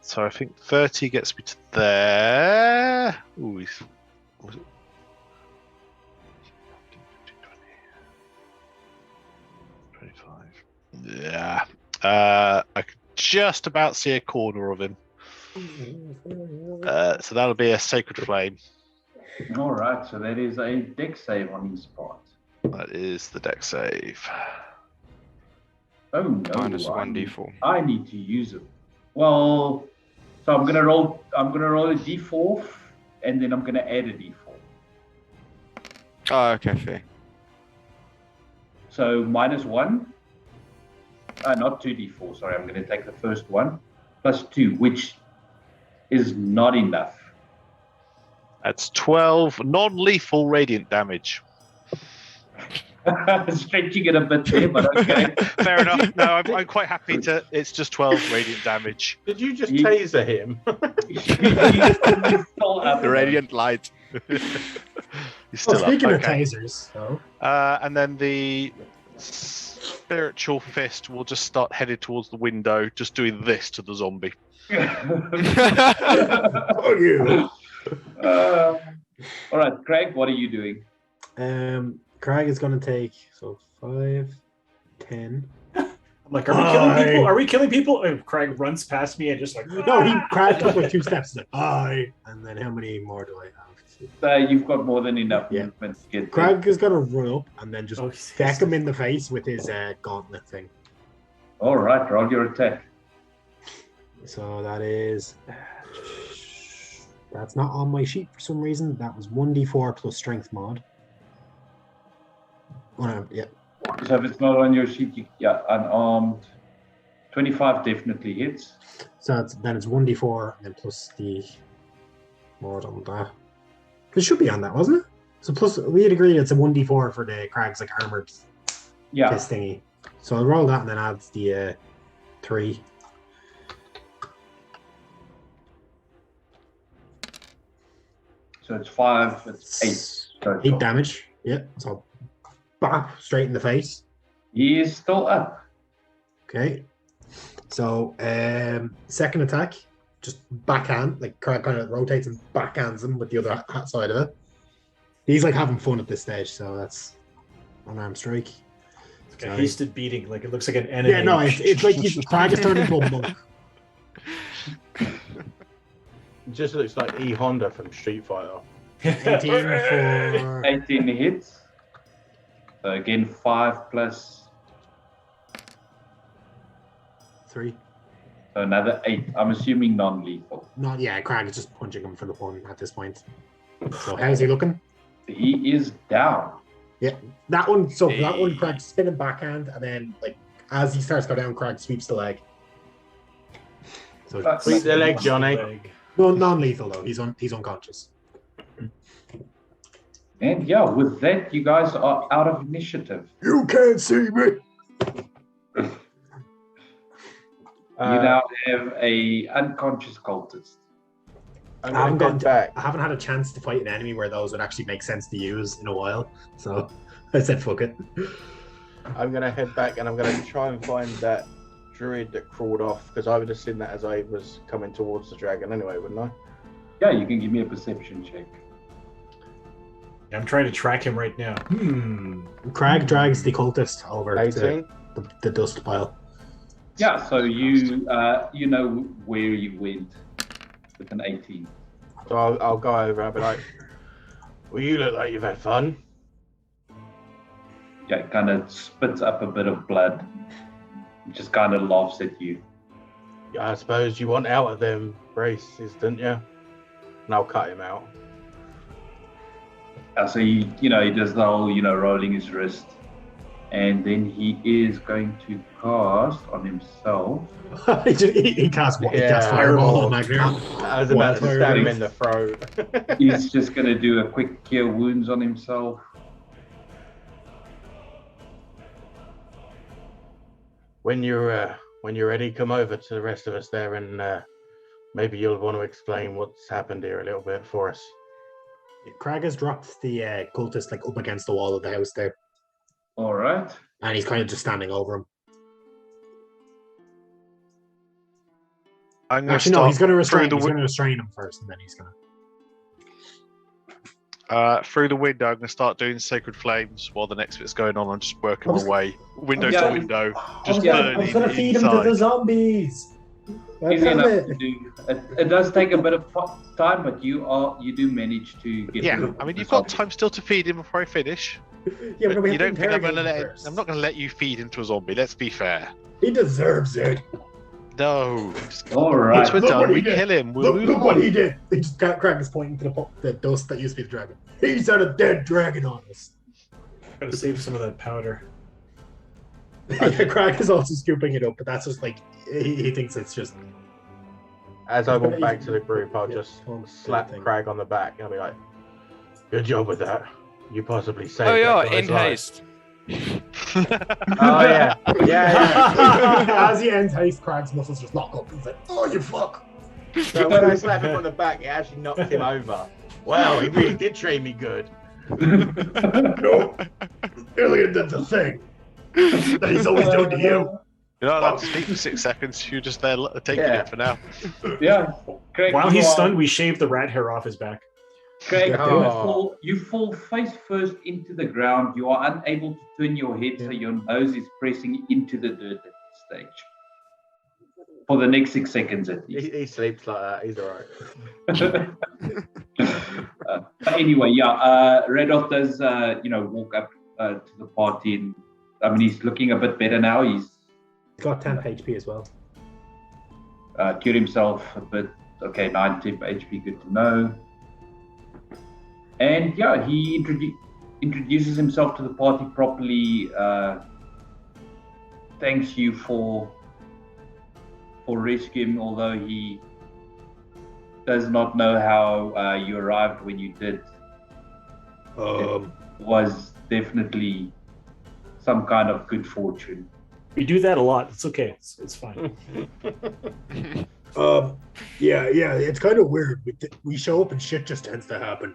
Speaker 6: So I think 30 gets me to there. Ooh, was it? 25. Yeah. I could just about see a corner of him. So that'll be a Sacred Flame.
Speaker 1: All right. So that is a dex save on his part.
Speaker 6: That is the deck save.
Speaker 1: Oh no!
Speaker 5: Minus 1d4.
Speaker 1: I need to use it. Well, so I'm gonna roll a d4, and then I'm gonna add a d4.
Speaker 5: Oh, okay, fair.
Speaker 1: So -1. Not 2d4. Sorry, I'm gonna take the first one plus 2, which is not enough.
Speaker 6: That's 12 non-lethal radiant damage.
Speaker 1: Stretching it a bit there, but okay.
Speaker 6: Fair enough. No, I'm quite happy to. It's just 12 radiant damage.
Speaker 3: Did you just taser him?
Speaker 5: The radiant light.
Speaker 6: He's still
Speaker 4: Speaking
Speaker 6: up.
Speaker 4: of
Speaker 6: Okay.
Speaker 4: tasers, so
Speaker 6: And then the spiritual fist will just start headed towards the window, just doing this to the zombie.
Speaker 4: oh you.
Speaker 1: All right, Craig, what are you doing?
Speaker 7: Craig is going to take 5, 10.
Speaker 2: I'm like, are we killing people? Are we killing people? And Craig runs past me and just like,
Speaker 7: No, he crashed up with 2 steps. Like, aye. And then how many more do I have?
Speaker 1: You've got more than enough
Speaker 7: Yeah.
Speaker 1: movement to get
Speaker 7: Craig is going to run up and then just
Speaker 2: Oh,
Speaker 7: feck him in the face with his gauntlet thing.
Speaker 1: All right, roll your attack.
Speaker 7: So that is. That's not on my sheet for some reason. That was 1d4 plus strength mod. Oh, no, yeah.
Speaker 1: So if it's not on your sheet, unarmed. 25 definitely hits.
Speaker 7: So then it's 1d4 and then plus the mod on that. It should be on that, wasn't it? So plus we had agreed it's a 1d4 for the Crag's like armored
Speaker 1: Yeah.
Speaker 7: fist thingy. So I'll roll that and then adds the 3.
Speaker 1: So it's 5, it's 8. total.
Speaker 7: 8 damage. Yeah. So bop, straight in the face.
Speaker 1: He is still up.
Speaker 7: Okay. So second attack, just backhand, like Crag kind of rotates and backhands him with the other side of it. He's like having fun at this stage, so that's unarmed strike.
Speaker 2: It's like a hasted beating. Like it looks like an enemy.
Speaker 7: Yeah, no, it's like Crag has turned into a monk.
Speaker 3: It just looks like E Honda from Street Fighter.
Speaker 7: 18 for
Speaker 1: 18 hits. So again, 5 plus,
Speaker 7: 3.
Speaker 1: so another 8. I'm assuming non-lethal.
Speaker 7: Not yeah, Crag is just punching him for the fun at this point. So how's he looking?
Speaker 1: He is down.
Speaker 7: That one, so that one, Crag spinning backhand, and then like as he starts to go down, Crag sweeps the leg. So
Speaker 3: Sweep the leg, Johnny.
Speaker 7: no, non-lethal though. He's unconscious.
Speaker 1: And yeah, with that, you guys are out of initiative.
Speaker 7: You can't see me.
Speaker 1: You now have a unconscious cultist.
Speaker 3: I'm
Speaker 7: I haven't
Speaker 3: going
Speaker 7: gone
Speaker 3: to back.
Speaker 7: I haven't had a chance to fight an enemy where those would actually make sense to use in a while. So I said, fuck it.
Speaker 3: I'm going to head back and I'm going to try and find that druid that crawled off because I would have seen that as I was coming towards the dragon anyway, wouldn't I?
Speaker 1: Yeah, you can give me a perception check.
Speaker 2: I'm trying to track him right now.
Speaker 7: Crag drags the cultist over
Speaker 3: 18.
Speaker 7: to the dust pile.
Speaker 1: Yeah, so you know where you went with an 18.
Speaker 3: So I'll go over and be like, well, you look like you've had fun.
Speaker 1: Yeah, it kind of spits up a bit of blood. It just kind of laughs at you.
Speaker 3: Yeah, I suppose you want out of them braces, didn't you? And I'll cut him out.
Speaker 1: So he does the whole, rolling his wrist. And then he is going to cast on himself.
Speaker 7: he casts fireball on Magnar.
Speaker 3: I was about to
Speaker 7: Wildfire
Speaker 3: stab him
Speaker 7: rings.
Speaker 3: in the throat.
Speaker 1: He's just going to do a quick cure wounds on himself.
Speaker 3: When you're ready, come over to the rest of us there, and maybe you'll want to explain what's happened here a little bit for us.
Speaker 7: Crag has dropped the cultist like up against the wall of the house there,
Speaker 1: All right.
Speaker 7: and he's kind of just standing over him.
Speaker 6: I'm going to
Speaker 7: Actually, no,
Speaker 6: start
Speaker 7: he's going to restrain.
Speaker 6: through
Speaker 7: He's
Speaker 6: the
Speaker 7: going to restrain him first, and then he's going to.
Speaker 6: through the window. I'm going to start doing sacred flames while the next bit's going on. I'm just working
Speaker 7: I was-
Speaker 6: my way window
Speaker 1: Yeah,
Speaker 6: to window, just
Speaker 7: I was going to
Speaker 6: burning
Speaker 7: feed him to the
Speaker 6: inside.
Speaker 7: zombies. I
Speaker 1: Easy
Speaker 7: found
Speaker 1: enough
Speaker 7: it.
Speaker 1: to do. It does take a bit of time, but you do manage to get.
Speaker 6: Yeah,
Speaker 1: rid of
Speaker 6: I mean
Speaker 1: the
Speaker 6: you've got
Speaker 1: zombies.
Speaker 6: time still to feed him before I finish.
Speaker 7: Yeah,
Speaker 6: But
Speaker 7: but we
Speaker 6: you
Speaker 7: have to
Speaker 6: don't think I'm going to
Speaker 7: interrogate him
Speaker 6: let?
Speaker 7: first.
Speaker 6: I'm not going to let you feed him to a zombie. Let's be fair.
Speaker 7: He deserves it.
Speaker 6: No.
Speaker 1: All right.
Speaker 6: Once we're
Speaker 7: Look
Speaker 6: done,
Speaker 7: what he
Speaker 6: we
Speaker 7: did.
Speaker 6: kill him. We'll move
Speaker 7: Look what
Speaker 6: on.
Speaker 7: he did. He just Crag is pointing to the dust that used to be the dragon. He's had a dead dragon on us.
Speaker 2: Gotta save some of that powder.
Speaker 7: Yeah, Crag is also scooping it up, but that's just like he thinks it's just.
Speaker 3: As I walk back to the group, I'll just
Speaker 7: Yeah,
Speaker 3: slap
Speaker 7: thing.
Speaker 3: Crag on the back. I'll be like, "Good job with that. You possibly saved."
Speaker 5: Oh yeah,
Speaker 3: that guy's
Speaker 5: end
Speaker 3: life."
Speaker 5: haste.
Speaker 3: Oh yeah, yeah.
Speaker 7: As he ends haste, Crag's muscles just lock up. He's like, "Oh, you fuck!"
Speaker 3: So when I slap him on the back, it actually knocked him over. Wow, he really did train me good.
Speaker 7: No, Illian did the thing that he's always done to you.
Speaker 6: You're not allowed to speak for 6 seconds. You're just there taking
Speaker 3: Yeah.
Speaker 6: it for now.
Speaker 1: Yeah. Craig,
Speaker 2: While
Speaker 1: you
Speaker 2: he's
Speaker 1: are-
Speaker 2: stunned, we shave the rat hair off his back.
Speaker 1: Craig,
Speaker 3: Oh.
Speaker 1: you fall face first into the ground. You are unable to turn your head, so your nose is pressing into the dirt at this stage. For the next 6 seconds at least.
Speaker 3: He sleeps like that. He's alright.
Speaker 1: But anyway, yeah, Radoff does, walk up to the party. And, I mean, he's looking a bit better now. He's
Speaker 7: He's got 10 HP as well.
Speaker 1: cured himself a bit. Okay, 9 temp HP, good to know. And yeah, he introduces himself to the party properly. Thanks you for rescuing him, although he does not know how you arrived when you did. Was definitely some kind of good fortune.
Speaker 2: We do that a lot. It's okay. It's fine.
Speaker 7: Yeah, it's kind of weird. We show up and shit just tends to happen.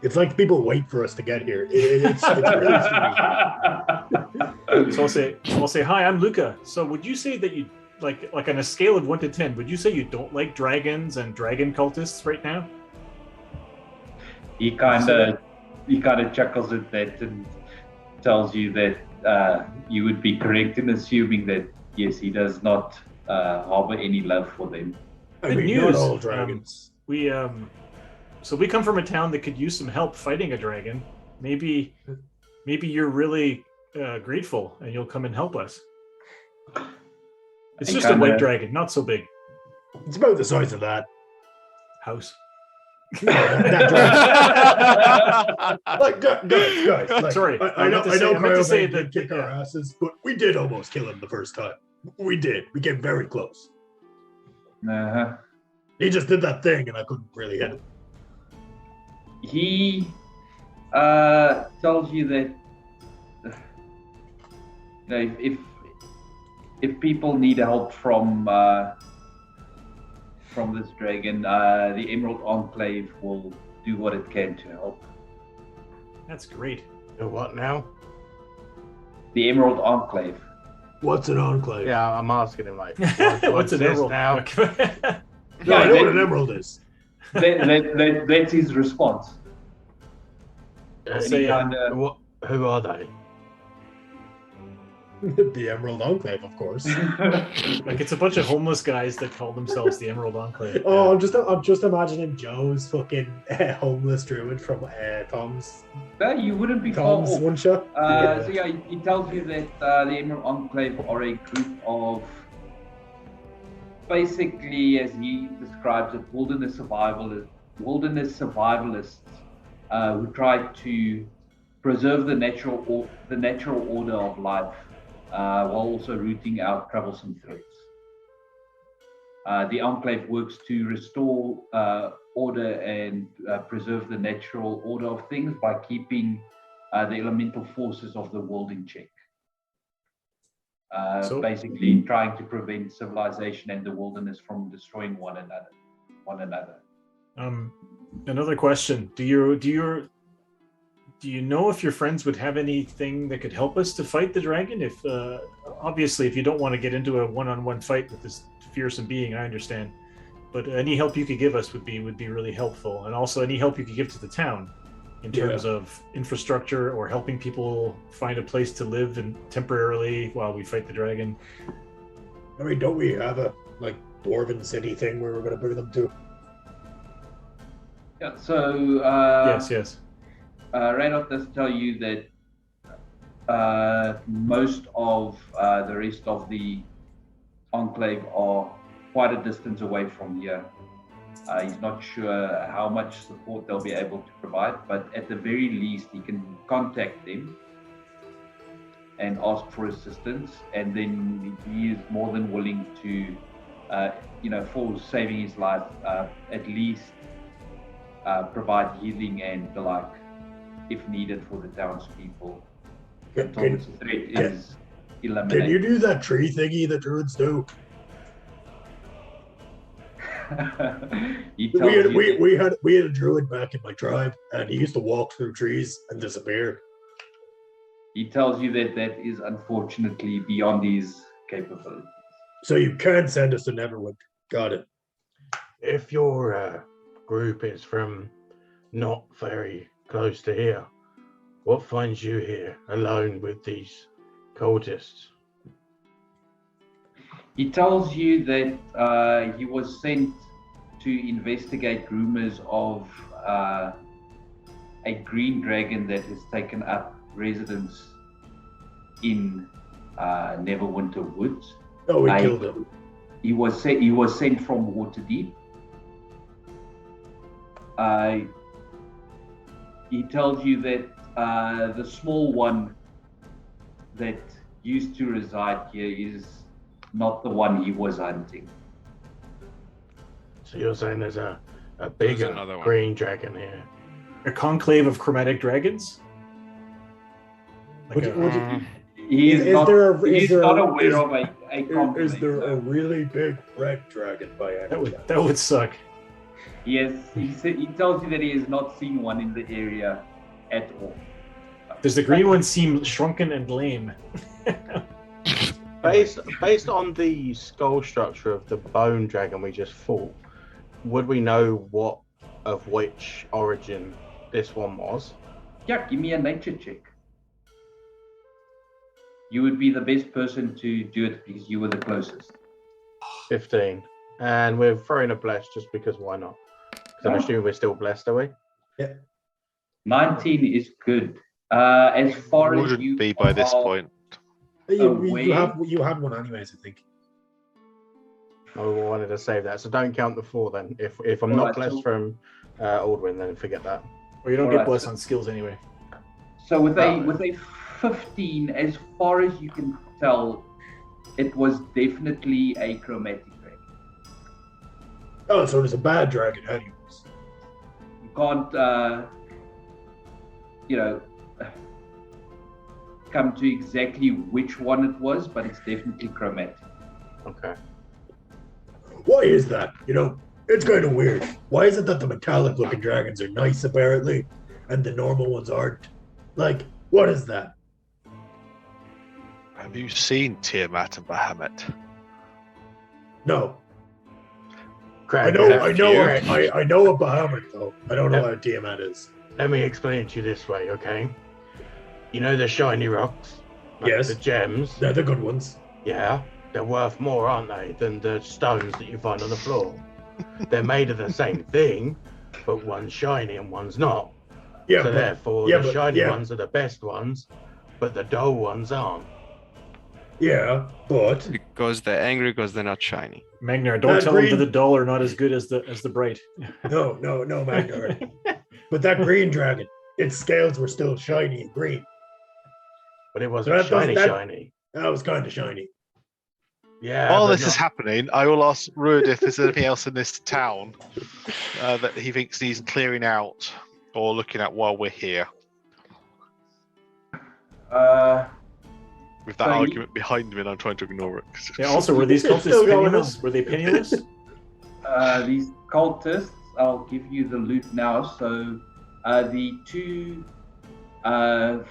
Speaker 7: It's like people wait for us to get here. It's really strange.
Speaker 2: So I'll say, hi, I'm Luca. So would you say that you like on a scale of 1 to 10, would you say you don't like dragons and dragon cultists right now?
Speaker 1: He kind of chuckles at that and tells you that you would be correct in assuming that yes, he does not harbor any love for them.
Speaker 7: I
Speaker 2: Good
Speaker 7: mean, not
Speaker 2: news.
Speaker 7: all dragons.
Speaker 2: So we come from a town that could use some help fighting a dragon. Maybe you're really grateful and you'll come and help us. It's just a white dragon, not so big.
Speaker 7: It's about the size of that.
Speaker 2: House.
Speaker 7: That dragon. Like, guys. Like,
Speaker 2: Sorry,
Speaker 7: I know
Speaker 2: I meant to say
Speaker 7: Cryobank
Speaker 2: that-
Speaker 7: did kick our asses, but we did almost kill him the first time. We did. We came very close.
Speaker 1: Uh-huh.
Speaker 7: He just did that thing, and I couldn't really hit him.
Speaker 1: He tells you that if people need help from this dragon, the Emerald Enclave will do what it can to help.
Speaker 2: That's great.
Speaker 3: What now?
Speaker 1: The Emerald Enclave.
Speaker 7: What's an enclave?
Speaker 3: Yeah, I'm asking him like,
Speaker 2: What's an
Speaker 3: this
Speaker 2: emerald?
Speaker 3: now?
Speaker 7: No, I know what an
Speaker 1: that-
Speaker 7: emerald is.
Speaker 1: That's his response.
Speaker 2: I'll say,
Speaker 3: Who are they?
Speaker 7: The Emerald Enclave, of course.
Speaker 2: like it's a bunch of homeless guys that call themselves the Emerald Enclave.
Speaker 7: Oh, I'm just imagining Joe's fucking homeless druid from Tom's
Speaker 1: You wouldn't be far off.
Speaker 7: one shot.
Speaker 1: So yeah, he tells you that the Emerald Enclave are a group of, basically, as he describes it, wilderness survivalists who tried to preserve the natural order of life, while also rooting out troublesome threats. The Enclave works to restore order and preserve the natural order of things by keeping the elemental forces of the world in check. Basically, trying to prevent civilization and the wilderness from destroying one another.
Speaker 2: Another question: Do you know if your friends would have anything that could help us to fight the dragon? If obviously, if you don't want to get into a one-on-one fight with this fearsome being, I understand. But any help you could give us would be really helpful, and also any help you could give to the town in terms of infrastructure or helping people find a place to live and temporarily while we fight the dragon.
Speaker 7: I mean, don't we have a dwarven city thing where we're going to bring them to?
Speaker 1: Yeah. So
Speaker 2: yes.
Speaker 1: Randolph does tell you that most of the rest of the Enclave are quite a distance away from here. He's not sure how much support they'll be able to provide, but at the very least, he can contact them and ask for assistance, and then he is more than willing to, for saving his life, at least provide healing and the like, if needed for the townspeople. Until this threat is eliminated.
Speaker 7: Can you do that tree thingy that druids do? We had a druid back in my tribe, and he used to walk through trees and disappear.
Speaker 1: He tells you that is unfortunately beyond his capabilities.
Speaker 7: So you can send us to Neverwinter. Got it.
Speaker 3: If your group is from not very close to here, what finds you here alone with these cultists?
Speaker 1: He tells you that he was sent to investigate rumors of a green dragon that has taken up residence in Neverwinter Woods.
Speaker 7: Oh, we killed him.
Speaker 1: He was sent from Waterdeep. He tells you that the small one that used to reside here is not the one he was hunting.
Speaker 3: So you're saying there's a bigger green dragon here?
Speaker 2: A conclave of chromatic dragons?
Speaker 1: He's not aware of a conclave.
Speaker 7: Is there a really big red dragon by any chance?
Speaker 2: That would suck.
Speaker 1: Yes, he tells you that he has not seen one in the area at all.
Speaker 2: Does the green one seem shrunken and lame?
Speaker 3: Based on the skull structure of the bone dragon we just fought, would we know what of which origin this one was?
Speaker 1: Yeah, give me a nature check. You would be the best person to do it because you were the closest.
Speaker 3: 15. And we're throwing a bless just because why not? Because I'm assuming we're still blessed, are we?
Speaker 7: Yeah.
Speaker 1: 19 is good. As far as you
Speaker 6: be by this point.
Speaker 7: You had one anyways, I think.
Speaker 3: I wanted to save that, so don't count the 4 then. If I'm not blessed from Aldwin, then forget that.
Speaker 2: Well, you don't get blessed on skills anyway.
Speaker 1: So with a 15, as far as you can tell, it was definitely a chromatic dragon.
Speaker 7: Oh, so it was a bad dragon anyways.
Speaker 1: You can't, come to exactly which one it was, but it's definitely chromatic.
Speaker 3: Okay.
Speaker 7: Why is that? It's kind of weird. Why is it that the metallic looking dragons are nice apparently, and the normal ones aren't? What is that?
Speaker 6: Have you seen Tiamat and Bahamut?
Speaker 7: No.
Speaker 3: Craig,
Speaker 7: I know a Bahamut though. I don't know what a Tiamat is.
Speaker 3: Let me explain it to you this way, okay? You know the shiny rocks?
Speaker 7: Yes.
Speaker 3: The gems?
Speaker 7: They're the good ones.
Speaker 3: Yeah. They're worth more, aren't they, than the stones that you find on the floor? They're made of the same thing, but one's shiny and one's not.
Speaker 7: Yeah.
Speaker 3: So therefore, the shiny ones are the best ones, but the dull ones aren't.
Speaker 7: Yeah, but
Speaker 5: Because they're angry because they're not shiny.
Speaker 2: Magnar, don't tell them that the dull are not as good as the bright.
Speaker 7: No, Magnar. But that green dragon, its scales were still shiny and green.
Speaker 3: But it wasn't
Speaker 7: That does-
Speaker 3: shiny,
Speaker 7: that-
Speaker 3: shiny.
Speaker 7: That was kind of shiny.
Speaker 3: Yeah.
Speaker 6: While
Speaker 3: but
Speaker 6: this is
Speaker 3: not-
Speaker 6: happening, I will ask Ruud if there's anything else in this town that he thinks needs clearing out or looking at while we're here. With that
Speaker 1: So you-
Speaker 6: argument behind me, and I'm trying to ignore it.
Speaker 2: Yeah. Also, were these
Speaker 7: It's still
Speaker 2: cultists
Speaker 7: going
Speaker 2: penniless? Were they penniless?
Speaker 1: These cultists, I'll give you the loot now. So the two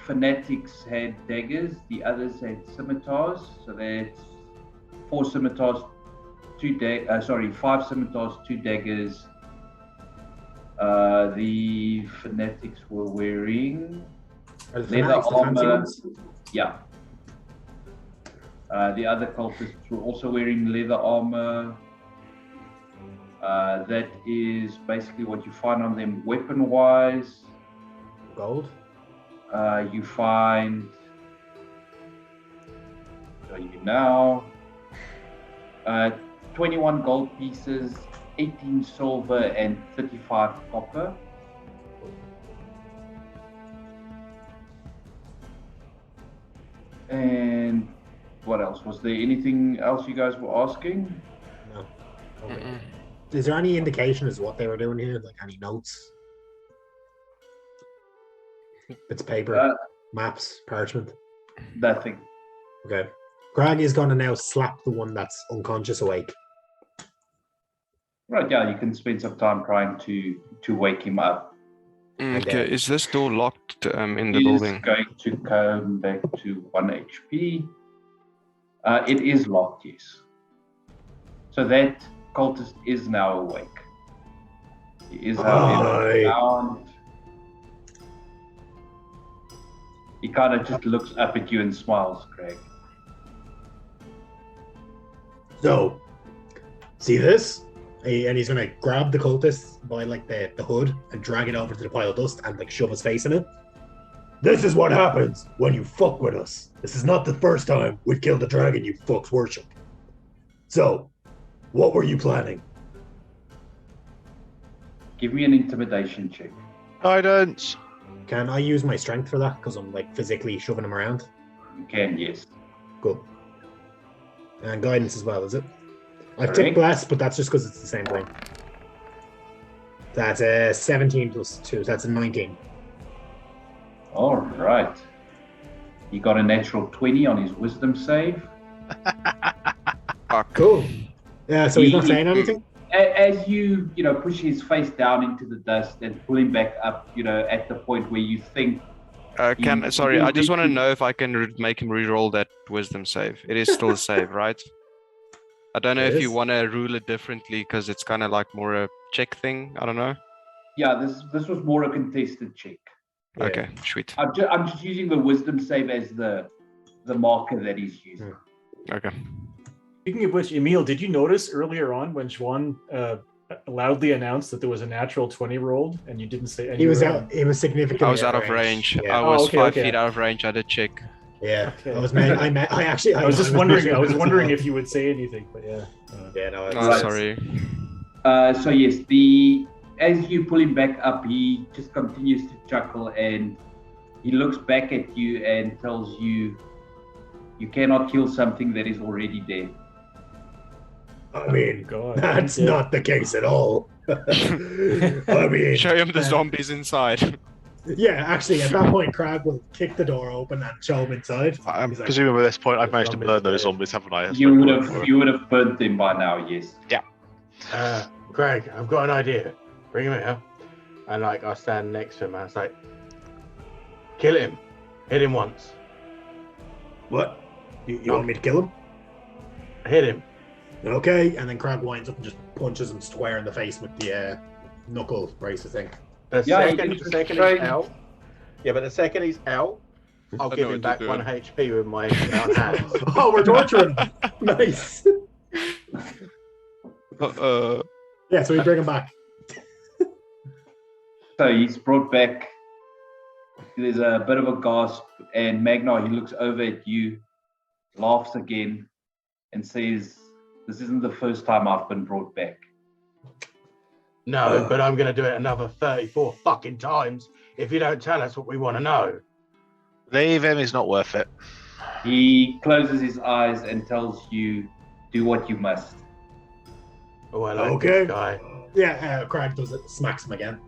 Speaker 1: fanatics had daggers, the others had scimitars. So that's 4 scimitars, 5 scimitars, 2 daggers. The fanatics were wearing
Speaker 7: Are the
Speaker 1: leather
Speaker 7: fanatics the fancy
Speaker 1: armor.
Speaker 7: ones?
Speaker 1: Yeah. The other cultists were also wearing leather armor. That is basically what you find on them weapon-wise.
Speaker 7: Gold.
Speaker 1: You find, show you now, 21 gold pieces, 18 silver, and 35 copper. And what else? Was there anything else you guys were asking?
Speaker 7: No. Okay.
Speaker 5: Mm-mm.
Speaker 7: Is there any indication as to what they were doing here? Like any notes? It's paper, maps, parchment.
Speaker 1: Nothing.
Speaker 7: Okay. Greg is going to now slap the one that's unconscious awake.
Speaker 1: Right, yeah, you can spend some time trying to wake him up.
Speaker 5: Okay, is this door locked in the
Speaker 1: He's
Speaker 5: building?
Speaker 1: going to come back to 1 HP. It is locked, yes. So that cultist is now awake. He is
Speaker 7: Aye.
Speaker 1: down. He kind of just looks up at you and smiles, Craig.
Speaker 7: So, see this? And he's gonna grab the cultist by like the hood and drag it over to the pile of dust and like shove his face in it. This is what happens when you fuck with us. This is not the first time we've killed a dragon you fucks worship. So, what were you planning?
Speaker 1: Give me an intimidation check.
Speaker 6: Guidance.
Speaker 7: Can I use my strength for that? Because I'm like physically shoving him around.
Speaker 1: You can, yes.
Speaker 7: Good. And guidance as well, is it? I've
Speaker 1: Correct.
Speaker 7: ticked bless, but that's just because it's the same thing. That's a 17 plus 2, so that's a 19.
Speaker 1: All right. He got a natural 20 on his wisdom save.
Speaker 5: Fuck.
Speaker 7: Cool. Yeah, so he's not saying anything?
Speaker 1: As you push his face down into the dust and pull him back up, at the point where you think.
Speaker 5: Sorry, I just want to know if I can make him re-roll that wisdom save. It is still a save, right? I don't know
Speaker 7: It
Speaker 5: if you
Speaker 7: is.
Speaker 5: want to rule it differently because it's kind of like more a check thing. I don't know.
Speaker 1: Yeah, this was more a contested check.
Speaker 7: Yeah.
Speaker 5: Okay, sweet.
Speaker 1: I'm just using the wisdom save as the marker that he's using.
Speaker 5: Okay.
Speaker 2: Speaking of which, Emil, did you notice earlier on when Juan loudly announced that there was a natural 20 rolled and you didn't say anything?
Speaker 7: He was out. He was significantly.
Speaker 5: I was out of range.
Speaker 7: Yeah.
Speaker 5: I was
Speaker 2: okay,
Speaker 5: 5
Speaker 2: okay.
Speaker 5: feet out of range. I did check.
Speaker 7: Yeah.
Speaker 2: Okay.
Speaker 7: I actually.
Speaker 2: I was just wondering. I was
Speaker 7: measuring
Speaker 2: wondering
Speaker 7: as
Speaker 2: if you would say anything, but yeah.
Speaker 7: Yeah. No.
Speaker 5: Oh,
Speaker 1: Right.
Speaker 5: sorry.
Speaker 1: So yes, as you pull him back up, he just continues to chuckle and he looks back at you and tells you, "You cannot kill something that is already dead."
Speaker 7: I mean,
Speaker 2: God.
Speaker 7: that's
Speaker 2: Yeah.
Speaker 7: not the case at all. I mean,
Speaker 5: Show him the zombies inside.
Speaker 7: yeah. Actually, at that point, Crab will kick the door open and show him inside.
Speaker 6: I'm
Speaker 7: He's like,
Speaker 6: presuming at this point I've
Speaker 3: The
Speaker 6: managed to
Speaker 3: zombies
Speaker 6: burn
Speaker 3: are
Speaker 6: those
Speaker 3: dead.
Speaker 6: zombies, haven't I? That's
Speaker 1: You
Speaker 6: my
Speaker 1: would
Speaker 6: point.
Speaker 1: have burnt them by now, yes.
Speaker 3: Greg, I've got an idea. Bring him here. And I stand next to him and it's like, kill him. Hit him once.
Speaker 7: What? You want me to kill him?
Speaker 3: Hit him.
Speaker 7: Okay. And then Crab winds up and just punches him square in the face with the knuckle brace thing.
Speaker 3: The
Speaker 1: Yeah,
Speaker 3: second,
Speaker 1: you
Speaker 3: the
Speaker 1: can
Speaker 3: second
Speaker 1: try-
Speaker 3: he's out. Yeah, but the second he's out, I'll
Speaker 5: I
Speaker 3: give
Speaker 5: know
Speaker 3: him
Speaker 5: what
Speaker 3: back
Speaker 5: to
Speaker 3: 1
Speaker 5: do.
Speaker 3: HP with my hands.
Speaker 7: Oh, we're torturing him. Nice. Yeah. So we bring him back.
Speaker 1: So he's brought back. There's a bit of a gasp, and Magnar, he looks over at you, laughs again, and says, "This isn't the first time I've been brought back."
Speaker 3: No, but I'm going to do it another 34 fucking times if you don't tell us what we want to know.
Speaker 6: Leave him. He's not worth it.
Speaker 1: He closes his eyes and tells you, "Do what you must."
Speaker 3: Oh, I like
Speaker 7: Okay.
Speaker 3: this guy.
Speaker 7: Yeah, Crag does it, smacks him again.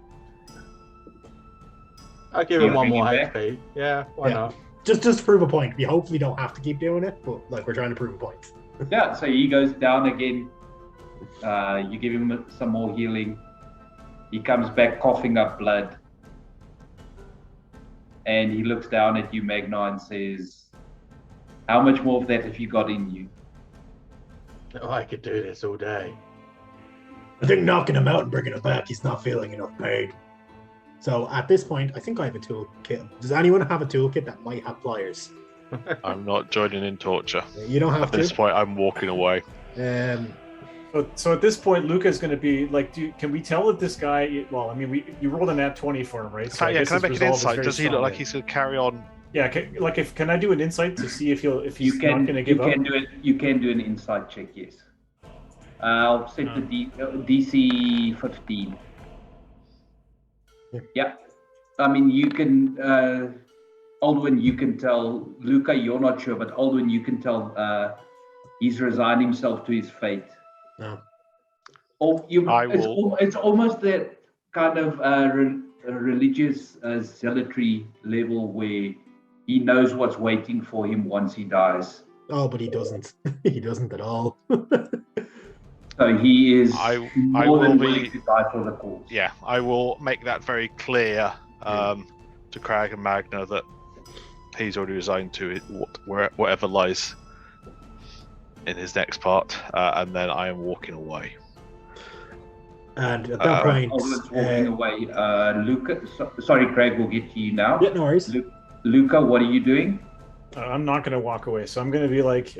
Speaker 3: I'll give
Speaker 1: You
Speaker 3: him one
Speaker 1: bring
Speaker 3: more
Speaker 1: him back?
Speaker 3: HP. Yeah, why
Speaker 7: Yeah.
Speaker 3: not?
Speaker 7: Just to prove a point. We hopefully don't have to keep doing it, but like we're trying to prove a point.
Speaker 1: Yeah, so he goes down again. You give him some more healing. He comes back coughing up blood. And he looks down at you, Magna, and says, "How much more of that have you got in you?"
Speaker 3: Oh, I could do this all day.
Speaker 7: I think knocking him out and bringing him back, he's not feeling enough pain. So at this point, I think I have a toolkit. Does anyone have a toolkit that might have pliers?
Speaker 6: I'm not joining in torture.
Speaker 7: You don't have
Speaker 6: At this
Speaker 7: to.
Speaker 6: point, I'm walking away.
Speaker 2: So at this point, Luca's going to be like, can we tell that this guy? Well, I mean, you rolled a nat 20 for him, right?
Speaker 6: In fact, yeah,
Speaker 2: guess
Speaker 6: can I
Speaker 2: his
Speaker 6: make an
Speaker 2: resolve is
Speaker 6: insight?
Speaker 2: very
Speaker 6: Does he look
Speaker 2: strong.
Speaker 6: like he's going to carry on?
Speaker 2: Yeah, can I do an insight to see if he's
Speaker 1: You can,
Speaker 2: not going to give
Speaker 1: you
Speaker 2: up?
Speaker 1: can do it. You can do an insight check, yes. I'll set the DC 15. Yeah. I mean, you can, Aldwin, you can tell, Luca, you're not sure, but Aldwin, you can tell he's resigned himself to his fate.
Speaker 7: No.
Speaker 1: Or it's almost that kind of religious zealotry level where he knows what's waiting for him once he dies.
Speaker 7: Oh, but he doesn't. He doesn't at all.
Speaker 1: So he is
Speaker 6: I
Speaker 1: more
Speaker 6: will
Speaker 1: than
Speaker 6: be-
Speaker 1: willing to die for the cause.
Speaker 6: Yeah, I will make that very clear to Crag and Magna that he's already resigned to it, whatever lies in his next part, and then I am walking away.
Speaker 7: And at that point,
Speaker 1: Aldwin's walking away. Luca, sorry, Craig, we'll get to you now.
Speaker 7: yeah, no worries.
Speaker 1: Luca, what are you doing?
Speaker 2: I'm not going to walk away, so I'm going to be like,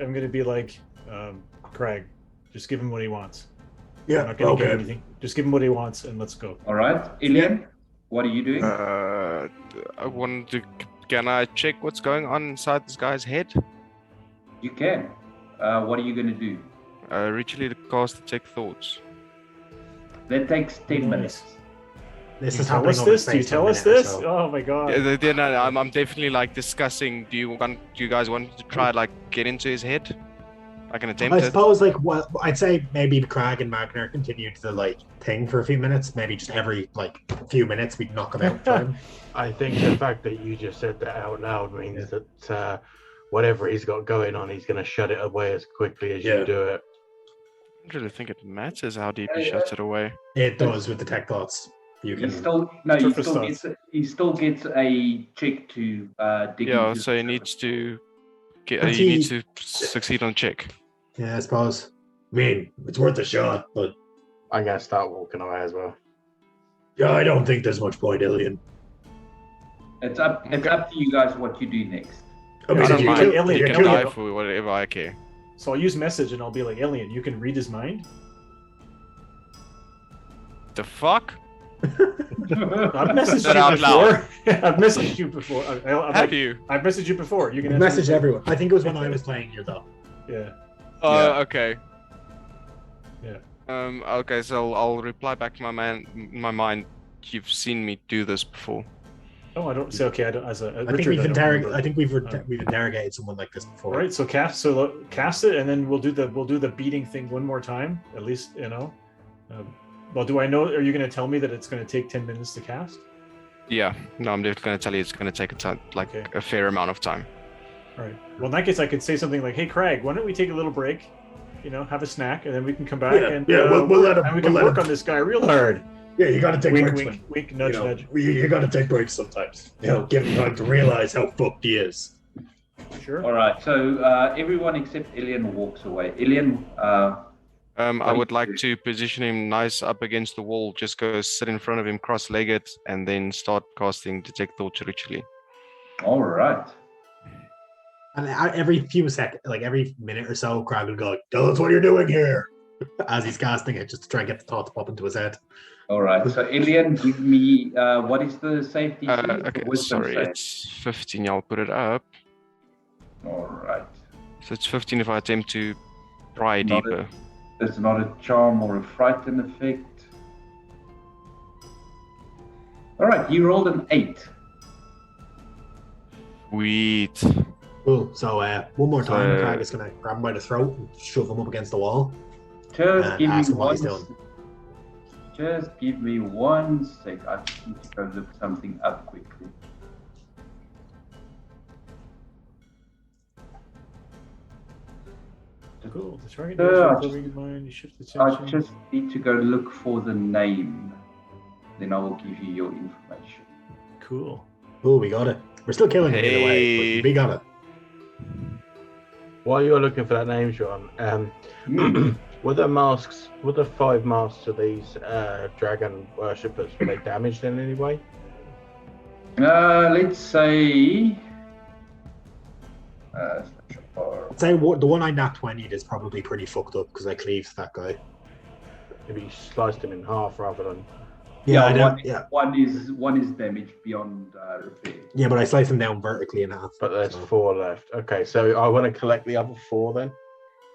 Speaker 2: Craig, just give him what he wants. I'm
Speaker 7: Yeah,
Speaker 2: not going to give
Speaker 7: okay.
Speaker 2: anything. Just give him what he wants, and let's go.
Speaker 1: All right, Ilian, what are you doing?
Speaker 5: I wanted to. Can I check what's going on inside this guy's head?
Speaker 1: You can. What are you going to do?
Speaker 5: Ritually to cast detect thoughts.
Speaker 1: That takes 10
Speaker 2: Nice.
Speaker 1: minutes.
Speaker 7: This
Speaker 2: Do you
Speaker 7: is
Speaker 2: tell
Speaker 7: happening
Speaker 2: us
Speaker 7: over
Speaker 2: this?
Speaker 7: the
Speaker 2: Do you
Speaker 7: space of a
Speaker 2: tell us
Speaker 7: minute or
Speaker 2: this?
Speaker 7: so.
Speaker 2: Oh my god.
Speaker 5: No, I'm definitely like discussing. Do you guys want to try like get into his head? I can attempt
Speaker 7: I
Speaker 5: it.
Speaker 7: suppose, like, what I'd say, maybe Crag and Magner continue to like thing for a few minutes. Maybe just every like few minutes we'd knock him out for him.
Speaker 3: I think the fact that you just said that out loud means that whatever he's got going on, he's going to shut it away as quickly as
Speaker 7: Yeah.
Speaker 3: you do it.
Speaker 5: I don't really think it matters how deep he shuts it away.
Speaker 7: It does with the tech thoughts. You
Speaker 1: He
Speaker 7: can.
Speaker 1: still gets a check to dig
Speaker 5: Yeah,
Speaker 1: into.
Speaker 5: so he needs to get.
Speaker 7: But
Speaker 5: He
Speaker 7: he-
Speaker 5: needs to succeed on check.
Speaker 7: Yeah, I suppose. I mean, it's worth a shot, but
Speaker 3: I'm going to start walking away as well.
Speaker 7: yeah, I don't think there's much point, Ilian.
Speaker 1: It's up to you guys what you do next.
Speaker 7: I
Speaker 2: I
Speaker 7: mean,
Speaker 2: don't
Speaker 7: if you
Speaker 2: mind.
Speaker 7: kill-
Speaker 2: Alien,
Speaker 7: if
Speaker 5: You
Speaker 7: you
Speaker 5: can
Speaker 7: kill
Speaker 5: die
Speaker 7: him-
Speaker 5: for whatever I care.
Speaker 2: So I'll use message and I'll be like, Alien, you can read his mind?
Speaker 5: The fuck?
Speaker 2: I've messaged
Speaker 5: Said
Speaker 2: you
Speaker 5: out
Speaker 2: before. I've messaged you before.
Speaker 5: Have you?
Speaker 2: I've messaged you before. You can
Speaker 7: Message everyone. I think it was when I was playing you, though.
Speaker 2: Yeah.
Speaker 5: Oh, okay.
Speaker 2: Yeah.
Speaker 5: Okay, so I'll reply back to my mind. You've seen me do this before.
Speaker 2: Oh, I don't say okay. I don't. As a
Speaker 7: I think
Speaker 2: Richard,
Speaker 7: we've
Speaker 2: I don't
Speaker 7: interrogated.
Speaker 2: remember.
Speaker 7: I think we've interrogated someone like this before.
Speaker 2: All right, so cast it, and then we'll do the beating thing one more time. At least Well, do I know? Are you going to tell me that it's going to take 10 minutes to cast?
Speaker 5: Yeah. No, I'm just going to tell you it's going to take
Speaker 2: Okay.
Speaker 5: a fair amount of time.
Speaker 2: All right. Well, in that case, I could say something like, "Hey, Craig, why don't we take a little break? Have a snack, and then we can come back and
Speaker 7: we'll let him.
Speaker 2: and we can
Speaker 7: we'll let
Speaker 2: work
Speaker 7: him
Speaker 2: on this guy real hard."
Speaker 7: Yeah, you got to take
Speaker 2: Wink,
Speaker 7: breaks.
Speaker 2: wink, wink, nudge, nudge.
Speaker 7: You got to take breaks sometimes. Give him time to realize how fucked he is.
Speaker 2: Sure.
Speaker 1: All right, so everyone except Ilian walks away. Ilian,
Speaker 5: I would like to position him nice up against the wall. Just go sit in front of him, cross-legged, and then start casting detect thoughts ritually.
Speaker 1: all right.
Speaker 7: And every few seconds, like every minute or so, Crag will go, like, "Tell us what you're doing here," as he's casting it, just to try and get the thought to pop into his head.
Speaker 1: All right, so Ilian, give me, what is the safety?
Speaker 5: Okay, sorry, it's 15. I'll put it up.
Speaker 1: All right.
Speaker 5: So it's 15 if I attempt to pry
Speaker 1: Not
Speaker 5: deeper.
Speaker 1: It's not a charm or a frighten effect. All right, you rolled an 8.
Speaker 5: Sweet.
Speaker 7: Cool. So one more time,
Speaker 5: So-
Speaker 7: Crag is going to grab him by the throat and shove him up against the wall
Speaker 1: Just
Speaker 7: and
Speaker 1: give me
Speaker 7: ask him what
Speaker 1: one.
Speaker 7: he's doing.
Speaker 1: Just give me 1 sec. I just need to go look something up quickly.
Speaker 2: Cool. The target
Speaker 1: I
Speaker 2: does
Speaker 1: just-
Speaker 2: over your mind. You shift the
Speaker 1: I
Speaker 2: attention.
Speaker 1: just need to go look for the name. Then I will give you your information.
Speaker 2: Cool.
Speaker 7: Oh, we got it. We're still killing him either way,
Speaker 5: Hey.
Speaker 7: but we got it.
Speaker 3: While you're looking for that name, Sean, were the 5 masks of these dragon worshippers, were they damaged in any way?
Speaker 1: Let's say.
Speaker 7: I'd say the one I nat 20 is probably pretty fucked up because I cleaved that guy.
Speaker 3: Maybe you sliced him in half rather than.
Speaker 7: Yeah, I
Speaker 1: one,
Speaker 7: don't. Yeah,
Speaker 1: one is damaged beyond repair.
Speaker 7: yeah, but I sliced him down vertically in half.
Speaker 3: But there's
Speaker 7: so.
Speaker 3: 4 left. Okay, so I want to collect the other 4 then.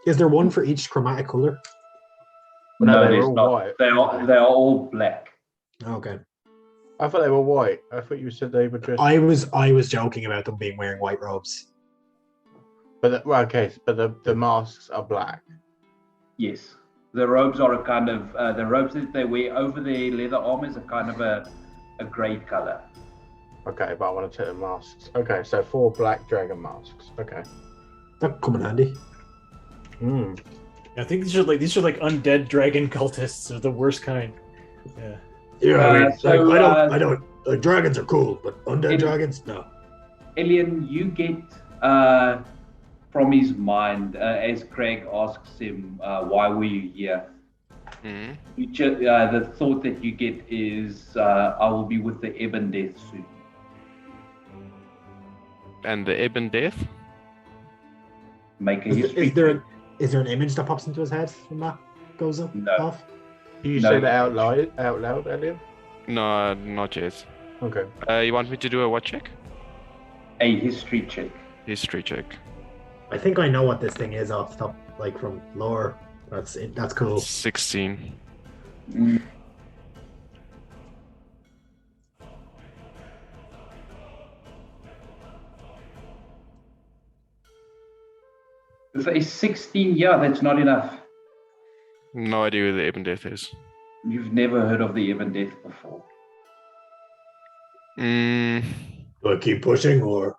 Speaker 7: Is there one for each chromatic color?
Speaker 3: No, they
Speaker 1: there's
Speaker 3: were all
Speaker 1: not.
Speaker 3: white.
Speaker 1: They are all black.
Speaker 7: Okay.
Speaker 3: I thought they were white. I thought you said they were just.
Speaker 7: I was joking about them being wearing white robes.
Speaker 3: But the masks are black.
Speaker 1: Yes, the robes are a kind of the robes that they wear over their leather armors are kind of a grey color.
Speaker 3: Okay, but I want to take the masks. Okay, so 4 black dragon masks. Okay.
Speaker 7: That come in handy.
Speaker 3: Hmm.
Speaker 2: I think these are like undead dragon cultists. They're the worst kind. Yeah.
Speaker 7: Yeah,
Speaker 1: so,
Speaker 7: I don't. Dragons are cool, but undead dragons, no.
Speaker 1: Elian, you get from his mind as Craig asks him, "Why were you here?"
Speaker 5: Mhm.
Speaker 1: The thought that you get is, "I will be with the Ebon Death soon."
Speaker 5: And the Ebon Death?
Speaker 1: Make a
Speaker 7: Is
Speaker 1: history.
Speaker 7: there an image that pops into his head when that goes up?
Speaker 1: No.
Speaker 7: Off?
Speaker 3: Do you
Speaker 1: No.
Speaker 3: say that out loud, Elliot?
Speaker 5: No, not yet.
Speaker 3: Okay.
Speaker 5: You want me to do a what check?
Speaker 1: A history check.
Speaker 5: History check.
Speaker 7: I think I know what this thing is off the top, like from lore. That's it. That's cool.
Speaker 5: 16.
Speaker 1: Mm. If a 16, yeah, that's not enough.
Speaker 5: No idea who the Ebon Death is.
Speaker 1: You've never heard of the Ebon Death before.
Speaker 5: Mm,
Speaker 7: Do I keep pushing or?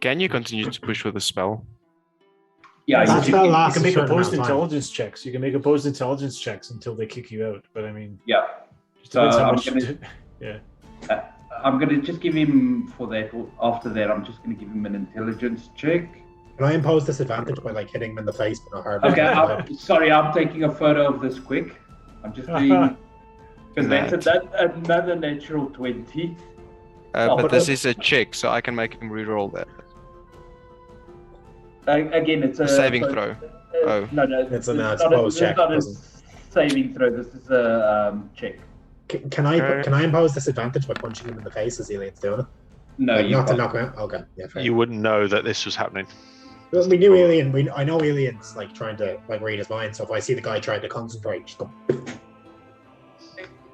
Speaker 5: can you continue to push with the spell?
Speaker 1: Yeah,
Speaker 7: That
Speaker 1: you
Speaker 7: spell
Speaker 1: can-
Speaker 2: You
Speaker 7: lasts
Speaker 2: can
Speaker 7: a
Speaker 2: make
Speaker 7: certain
Speaker 2: opposed
Speaker 7: amount of time.
Speaker 2: intelligence checks. You can make opposed intelligence checks until they kick you out. But I mean,
Speaker 1: yeah.
Speaker 2: just depends
Speaker 1: So
Speaker 2: how
Speaker 1: I'm
Speaker 2: much.
Speaker 1: gonna-
Speaker 2: Yeah.
Speaker 1: I'm going to just give him for that. After that, I'm just going to give him an intelligence check.
Speaker 7: Can I impose disadvantage by like hitting him in the face but not hard?
Speaker 1: Okay, I'm taking a photo of this quick. I'm just doing because that's another natural 20.
Speaker 5: But
Speaker 1: but
Speaker 5: this
Speaker 1: that-
Speaker 5: is a check, so I can make him re-roll that.
Speaker 1: Again, it's a
Speaker 5: Saving throw. Oh.
Speaker 1: No,
Speaker 7: It's a
Speaker 1: not
Speaker 7: opposed check,
Speaker 1: Not a
Speaker 7: doesn't-
Speaker 1: saving throw. This is a check.
Speaker 7: Can I impose disadvantage by punching him in the face as Elian's doing it?
Speaker 1: No,
Speaker 7: Like,
Speaker 1: you
Speaker 7: not to
Speaker 1: can't.
Speaker 7: knock him out. Okay, yeah, fair.
Speaker 6: You wouldn't know that this was happening.
Speaker 7: Well, we knew Alien. I know Alien's like trying to like read his mind. So if I see the guy trying to concentrate, just go.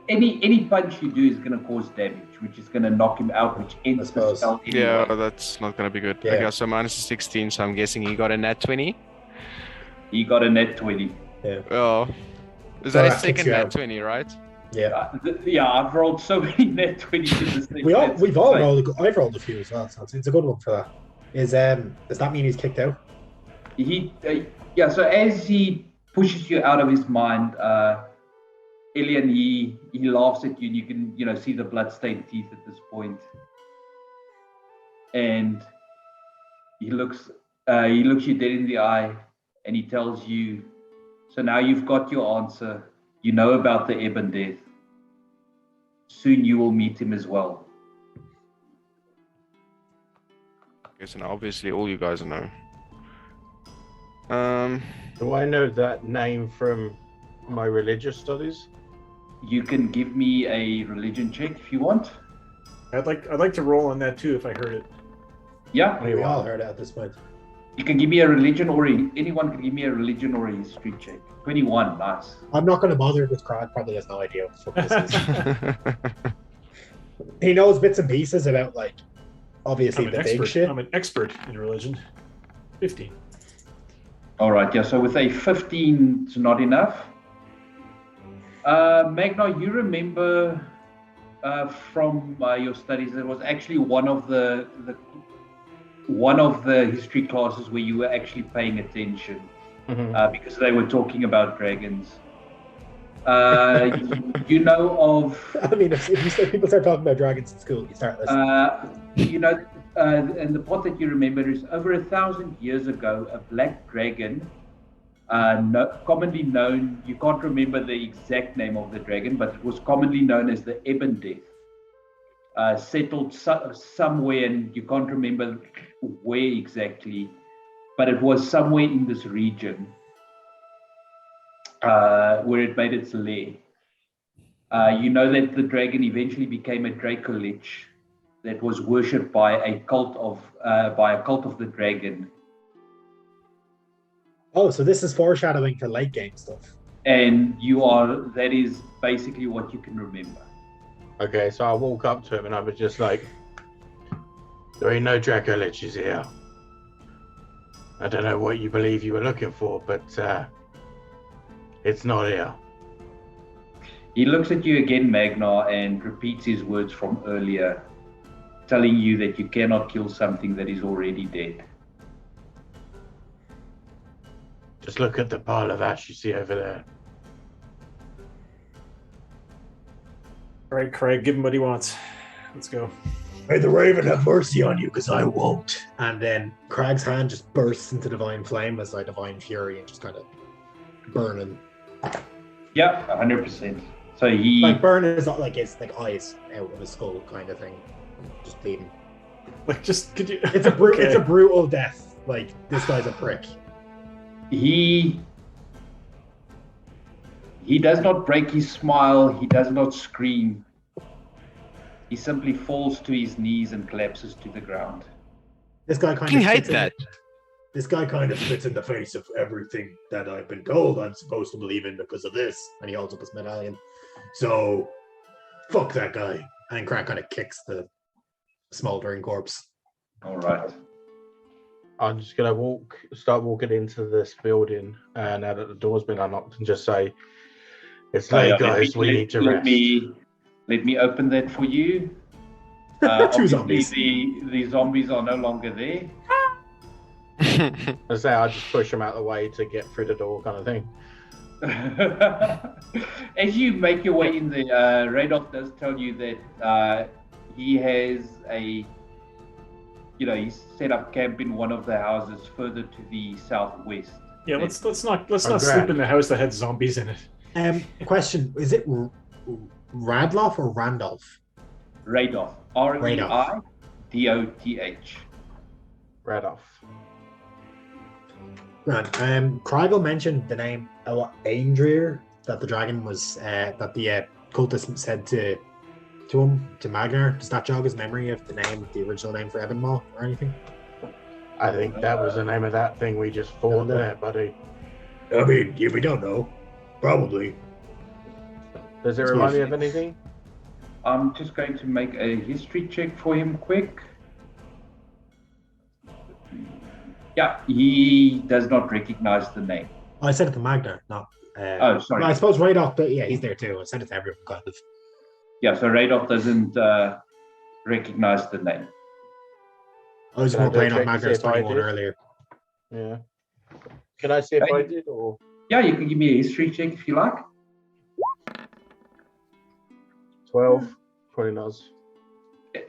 Speaker 1: Any punch you do is going to cause damage, which is going to knock him out, which ends the
Speaker 7: suppose.
Speaker 1: spell anyway.
Speaker 5: Yeah, that's not gonna be good.
Speaker 7: Yeah.
Speaker 5: Okay, so minus 16, so I'm guessing he got a nat 20.
Speaker 1: He got a net 20.
Speaker 5: Oh. Is
Speaker 7: So
Speaker 5: that
Speaker 7: that
Speaker 5: his
Speaker 7: kicks
Speaker 5: second
Speaker 7: you
Speaker 5: nat
Speaker 7: out.
Speaker 5: 20, right?
Speaker 7: Yeah,
Speaker 1: Yeah, I've rolled so many net 20s in this thing.
Speaker 7: we've all rolled. I've rolled a few as well, so it's a good one for that. Does that mean he's kicked out?
Speaker 1: Yeah, so as he pushes you out of his mind, Elian, he laughs at you, and you can see the blood-stained teeth at this point. And he looks you dead in the eye, and he tells you, "So now you've got your answer. You know about the Ebon Death. Soon you will meet him as well."
Speaker 5: Okay, so now obviously all you guys know.
Speaker 3: Do I know that name from my religious studies?
Speaker 1: You can give me a religion check if you want.
Speaker 2: I'd like to roll on that too if I heard it.
Speaker 1: Yeah.
Speaker 7: We all heard it at this point.
Speaker 1: You can give me a religion or anyone can give me a religion or a history check. 21, nice.
Speaker 7: I'm not going to bother with Krog. Probably has no idea what the fuck this is. He knows bits and pieces about, like, obviously the big shit.
Speaker 2: I'm an expert in religion. 15.
Speaker 1: All right, yeah. So with a 15, it's not enough. Magna, you remember from your studies, it was actually one of the history classes where you were actually paying attention because they were talking about dragons. You know of.
Speaker 7: I mean, if people start talking about dragons in school, you start listening.
Speaker 1: And the part that you remember is over 1,000 years ago, a black dragon, commonly known, you can't remember the exact name of the dragon, but it was commonly known as the Ebon Death, settled somewhere, and you can't remember where exactly, but it was somewhere in this region where it made its lair. You know that the dragon eventually became a Dracolich that was worshipped by a cult of the dragon.
Speaker 7: Oh, so this is foreshadowing for late game stuff.
Speaker 1: And that is basically what you can remember.
Speaker 3: Okay, so I walk up to him and I was just like, there ain't no Dracoliches here. I don't know what you believe you were looking for, but it's not here.
Speaker 1: He looks at you again, Magna, and repeats his words from earlier, telling you that you cannot kill something that is already dead.
Speaker 3: Just look at the pile of ash you see over there.
Speaker 2: All right, Craig, give him what he wants. Let's go.
Speaker 7: May the Raven have mercy on you, because I won't. And then Craig's hand just bursts into divine flame as like divine fury and just kind of burning.
Speaker 1: Yeah, 100%. So he
Speaker 7: like burn is not like his like eyes out of his skull kind of thing, just bleeding.
Speaker 2: Like, just could you?
Speaker 7: It's a it's a brutal death. Like, this guy's a prick.
Speaker 1: He does not break his smile. He does not scream. He simply falls to his knees and collapses to the ground.
Speaker 7: This guy kind
Speaker 5: I
Speaker 7: of
Speaker 5: hate that.
Speaker 7: This guy kind of spits in the face of everything that I've been told I'm supposed to believe in because of this. And he holds up his medallion. So, fuck that guy. And Crack kind of kicks the smoldering corpse.
Speaker 1: All right.
Speaker 3: I'm just gonna start walking into this building, now that the door's been unlocked, and just say, "It's late, guys. We need to rest."
Speaker 1: Let me open that for you.
Speaker 7: Two zombies.
Speaker 1: The zombies are no longer there.
Speaker 3: I say I just push them out of the way to get through the door, kind of thing.
Speaker 1: As you make your way in, the Radolf does tell you that he has he's set up camp in one of the houses further to the southwest.
Speaker 2: Yeah, let's not sleep in the house that had zombies in it.
Speaker 7: Question: is it Radloff or Randolph?
Speaker 1: Radolf. R-E-I-D-O-T-H.
Speaker 3: Radolf.
Speaker 7: Right. Krygel mentioned the name Aizendore, that the dragon was that the cultist said to him, to Magnar. Does that jog his memory of the original name for Ebonmaw or anything?
Speaker 3: I think that was the name of that thing we just fought there, buddy.
Speaker 7: I mean, we don't know. Probably.
Speaker 3: Does it remind you of anything?
Speaker 1: I'm just going to make a history check for him quick. Yeah, he does not recognize the name.
Speaker 7: I said it to Magnar, not.
Speaker 1: Oh, sorry.
Speaker 7: Well, I suppose Radolf, but yeah, he's there too. I said it to everyone, kind of.
Speaker 1: Yeah, so Radolf doesn't recognize the name.
Speaker 7: I was more playing on Magnar's 21 earlier.
Speaker 3: Yeah. Can I see if I did, or?
Speaker 1: Yeah, you can give me a history check if you like.
Speaker 3: 12. Probably not.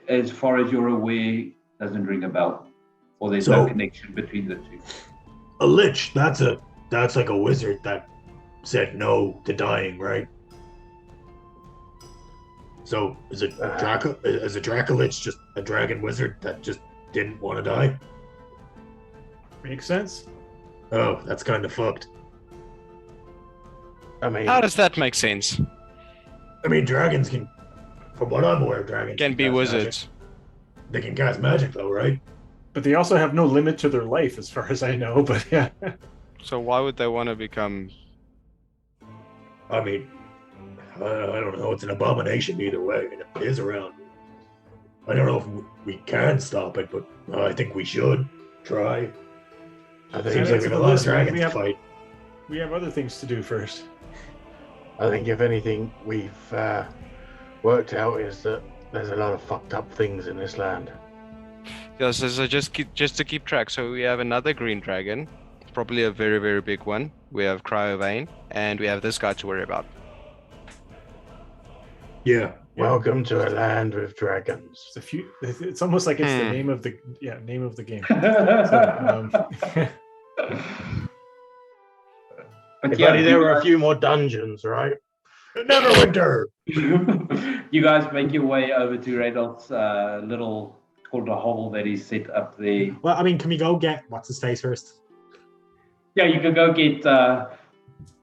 Speaker 1: As far as you're aware, doesn't ring a bell, or there's no connection between the two.
Speaker 7: A lich, that's like a wizard that said no to dying, right? So is a Dracolich just a dragon wizard that just didn't want to die?
Speaker 2: Makes sense.
Speaker 7: Oh, that's kind of fucked.
Speaker 3: I mean,
Speaker 5: How does that make sense?
Speaker 7: I mean, dragons can, from what I'm aware, dragons
Speaker 5: Can be
Speaker 7: cast
Speaker 5: wizards.
Speaker 7: magic. They can cast magic, though, right?
Speaker 2: But they also have no limit to their life, as far as I know. But yeah.
Speaker 5: So why would they want to become?
Speaker 7: I mean, I don't know. It's an abomination either way, and it is around. I don't know if we can stop it, but I think we should try.
Speaker 3: I
Speaker 7: Seems
Speaker 3: think,
Speaker 7: like we have a lot of dragons to fight.
Speaker 2: We have other things to do first.
Speaker 3: I think if anything we've worked out is that there's a lot of fucked up things in this land.
Speaker 5: Yeah, so just to keep track. So we have another green dragon, probably a very, very big one. We have Cryovane, and we have this guy to worry about.
Speaker 7: Yeah.
Speaker 3: Welcome to a land with dragons.
Speaker 2: It's almost like it's the name of the game. So,
Speaker 3: But yeah, there were a few more dungeons, right?
Speaker 7: Neverwinter.
Speaker 1: You guys make your way over to Radolf's little, it's called a hovel that is set up there.
Speaker 7: Well, I mean, can we go get what's his face first?
Speaker 1: Yeah, you can go get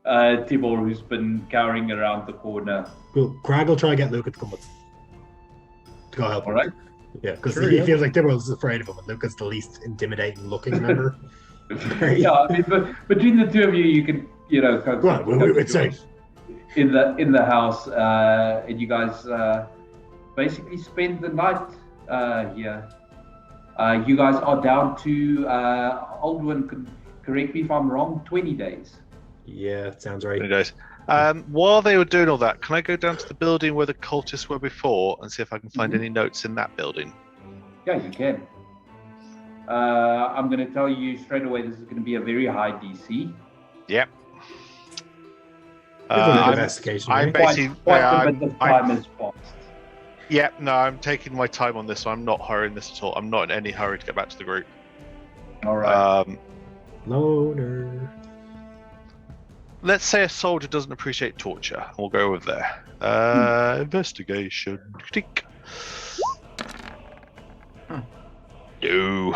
Speaker 1: Tibor, who's been cowering around the corner.
Speaker 7: Cool. Crag will try and get Luca to come with. To go help him.
Speaker 1: All right.
Speaker 7: Yeah, because he feels like Tibor's afraid of him, and Luca's the least intimidating looking member.
Speaker 1: Yeah, I mean, but between the two of you, you can,
Speaker 7: it's safe.
Speaker 1: In the house, and you guys basically spend the night here. You guys are down to Aldwin. Correct me if I'm wrong. 20 days.
Speaker 7: Yeah, it sounds right.
Speaker 6: 20 days. While they were doing all that, can I go down to the building where the cultists were before and see if I can find any notes in that building?
Speaker 1: Yeah, you can. I'm going to tell you straight away. This is going to be a very high DC.
Speaker 6: Yep.
Speaker 7: Investigation.
Speaker 6: I'm
Speaker 1: Quite
Speaker 6: basically.
Speaker 1: a bit of time has passed.
Speaker 6: Yeah, no, I'm taking my time on this. I'm not hurrying this at all. I'm not in any hurry to get back to the group.
Speaker 1: All right.
Speaker 7: Loner.
Speaker 6: Let's say a soldier doesn't appreciate torture. We'll go with there. Investigation. Tick. No.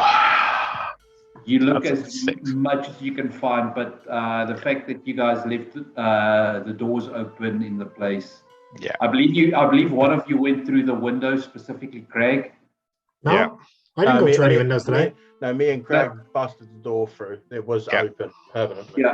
Speaker 1: You look
Speaker 6: That's a
Speaker 1: as
Speaker 6: 6.
Speaker 1: much as you can find, but the fact that you guys left the doors open in the place.
Speaker 6: Yeah.
Speaker 1: I believe one of you went through the window, specifically Craig.
Speaker 7: No,
Speaker 6: Yeah.
Speaker 7: I didn't go through any windows today.
Speaker 3: Me and Craig busted the door through. It was open permanently.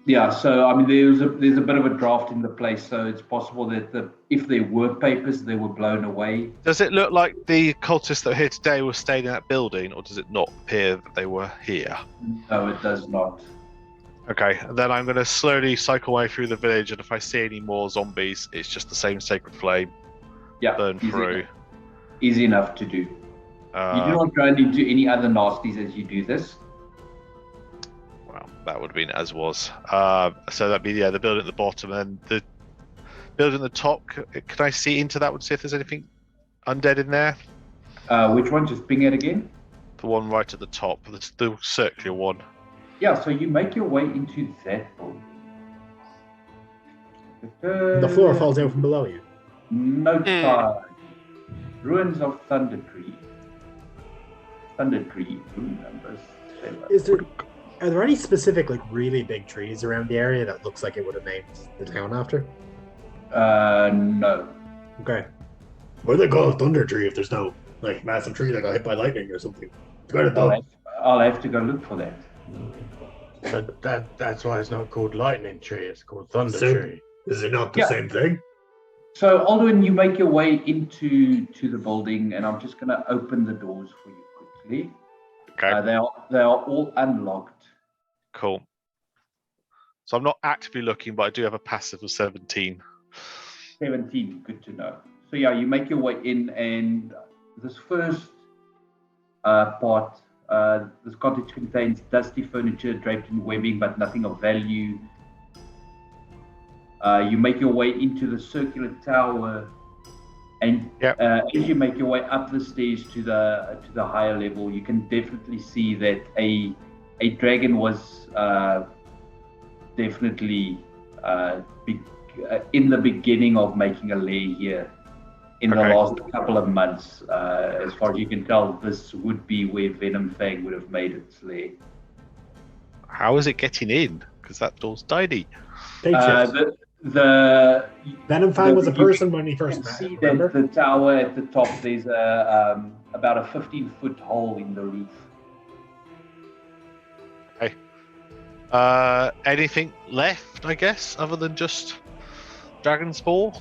Speaker 1: Yeah. So I mean, there's a bit of a draft in the place, so it's possible that if there were papers, they were blown away.
Speaker 6: Does it look like the cultists that are here today were staying in that building, or does it not appear that they were here?
Speaker 1: No, it does not.
Speaker 6: Okay, then I'm going to slowly cycle my way through the village, and if I see any more zombies, it's just the same sacred flame.
Speaker 1: Yeah,
Speaker 6: burn through.
Speaker 1: Easy enough to do. You do not run into any other nasties as you do this.
Speaker 6: Well, that would have been as was. So that'd be the building at the bottom, and the building at the top. Can I see into that one, see if there's anything undead in there?
Speaker 1: Which one? Just ping it again.
Speaker 6: The one right at the top, the circular one.
Speaker 1: Yeah, so you make your way into that building.
Speaker 7: The floor falls out from below you.
Speaker 1: Note 5. Ruins of Thunder Tree. Room numbers 7.
Speaker 7: Are there any specific, like, really big trees around the area that looks like it would have named the town after?
Speaker 1: No.
Speaker 7: Okay. Why do they call it Thunder Tree if there's no, like, massive tree that got hit by lightning or something?
Speaker 1: I'll have to go look for that.
Speaker 3: But that's why it's not called Lightning Tree. It's called Thunder Tree.
Speaker 7: Is it not the same thing?
Speaker 1: So, Alduin, you make your way into the building, and I'm just going to open the doors for you quickly.
Speaker 6: Okay.
Speaker 1: They are all unlocked.
Speaker 6: Cool. So I'm not actively looking, but I do have a passive of 17.
Speaker 1: 17, good to know. So yeah, you make your way in, and this first part, this cottage contains dusty furniture draped in webbing, but nothing of value. You make your way into the circular tower, and as you make your way up the stairs to the higher level, you can definitely see that a dragon was definitely in the beginning of making a lair here. In the last couple of months, as far as you can tell, this would be where Venom Fang would have made its lair.
Speaker 6: How is it getting in? Because that door's tiny.
Speaker 1: The
Speaker 7: Venom Fang was a person when he first met.
Speaker 1: See that the tower at the top, there's about a 15-foot hole in the roof.
Speaker 6: Anything left, I guess, other than just Dragon Spore?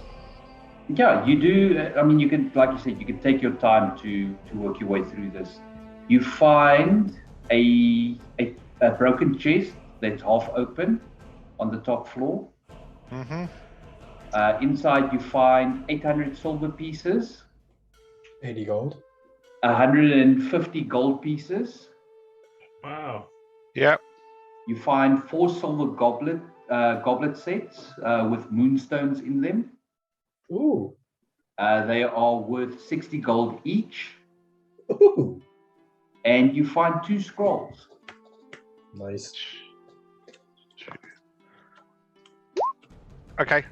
Speaker 1: Yeah, you do. I mean, you can, like you said, you can take your time to work your way through this. You find a broken chest that's half open on the top floor.
Speaker 6: Mm-hmm.
Speaker 1: Inside, you find 800 silver pieces,
Speaker 7: 80 gold.
Speaker 1: 150 gold pieces.
Speaker 2: Wow.
Speaker 6: Yep.
Speaker 1: You find 4 silver goblet sets with moonstones in them.
Speaker 7: Ooh.
Speaker 1: They are worth 60 gold each.
Speaker 7: Ooh.
Speaker 1: And you find 2 scrolls.
Speaker 7: Nice.
Speaker 6: Okay.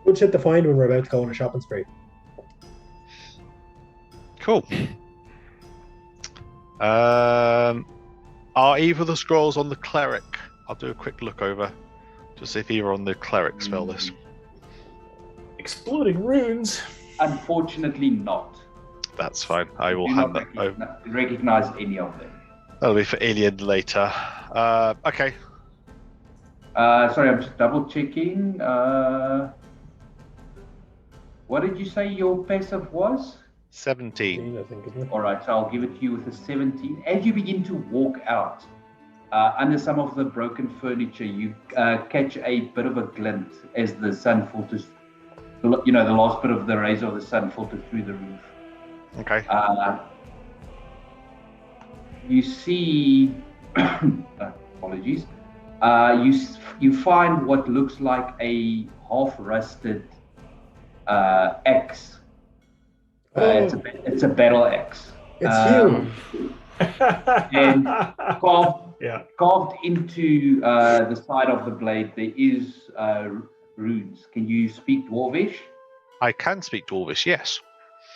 Speaker 7: Good shit to find when we're about to go on a shopping spree.
Speaker 6: Cool. Are either of the scrolls on the cleric? I'll do a quick look over to see if either on the cleric spell list.
Speaker 2: Exploding runes.
Speaker 1: Unfortunately not.
Speaker 6: That's fine. I will
Speaker 1: Do
Speaker 6: hand
Speaker 1: not
Speaker 6: that over.
Speaker 1: recognize any of them.
Speaker 6: That'll be for Alien later. Okay.
Speaker 1: Sorry, I'm just double checking. What did you say your passive was?
Speaker 6: 17.
Speaker 7: I think, isn't it?
Speaker 1: All right, so I'll give it to you with a 17. As you begin to walk out, under some of the broken furniture, you catch a bit of a glint as the sun filters, the last bit of the rays of the sun filter through the roof.
Speaker 6: Okay.
Speaker 1: You see, apologies, you find what looks like a half-rusted axe. It's a battle axe.
Speaker 7: It's huge.
Speaker 1: And carved into the side of the blade, there is runes. Can you speak Dwarvish?
Speaker 6: I can speak Dwarvish, yes.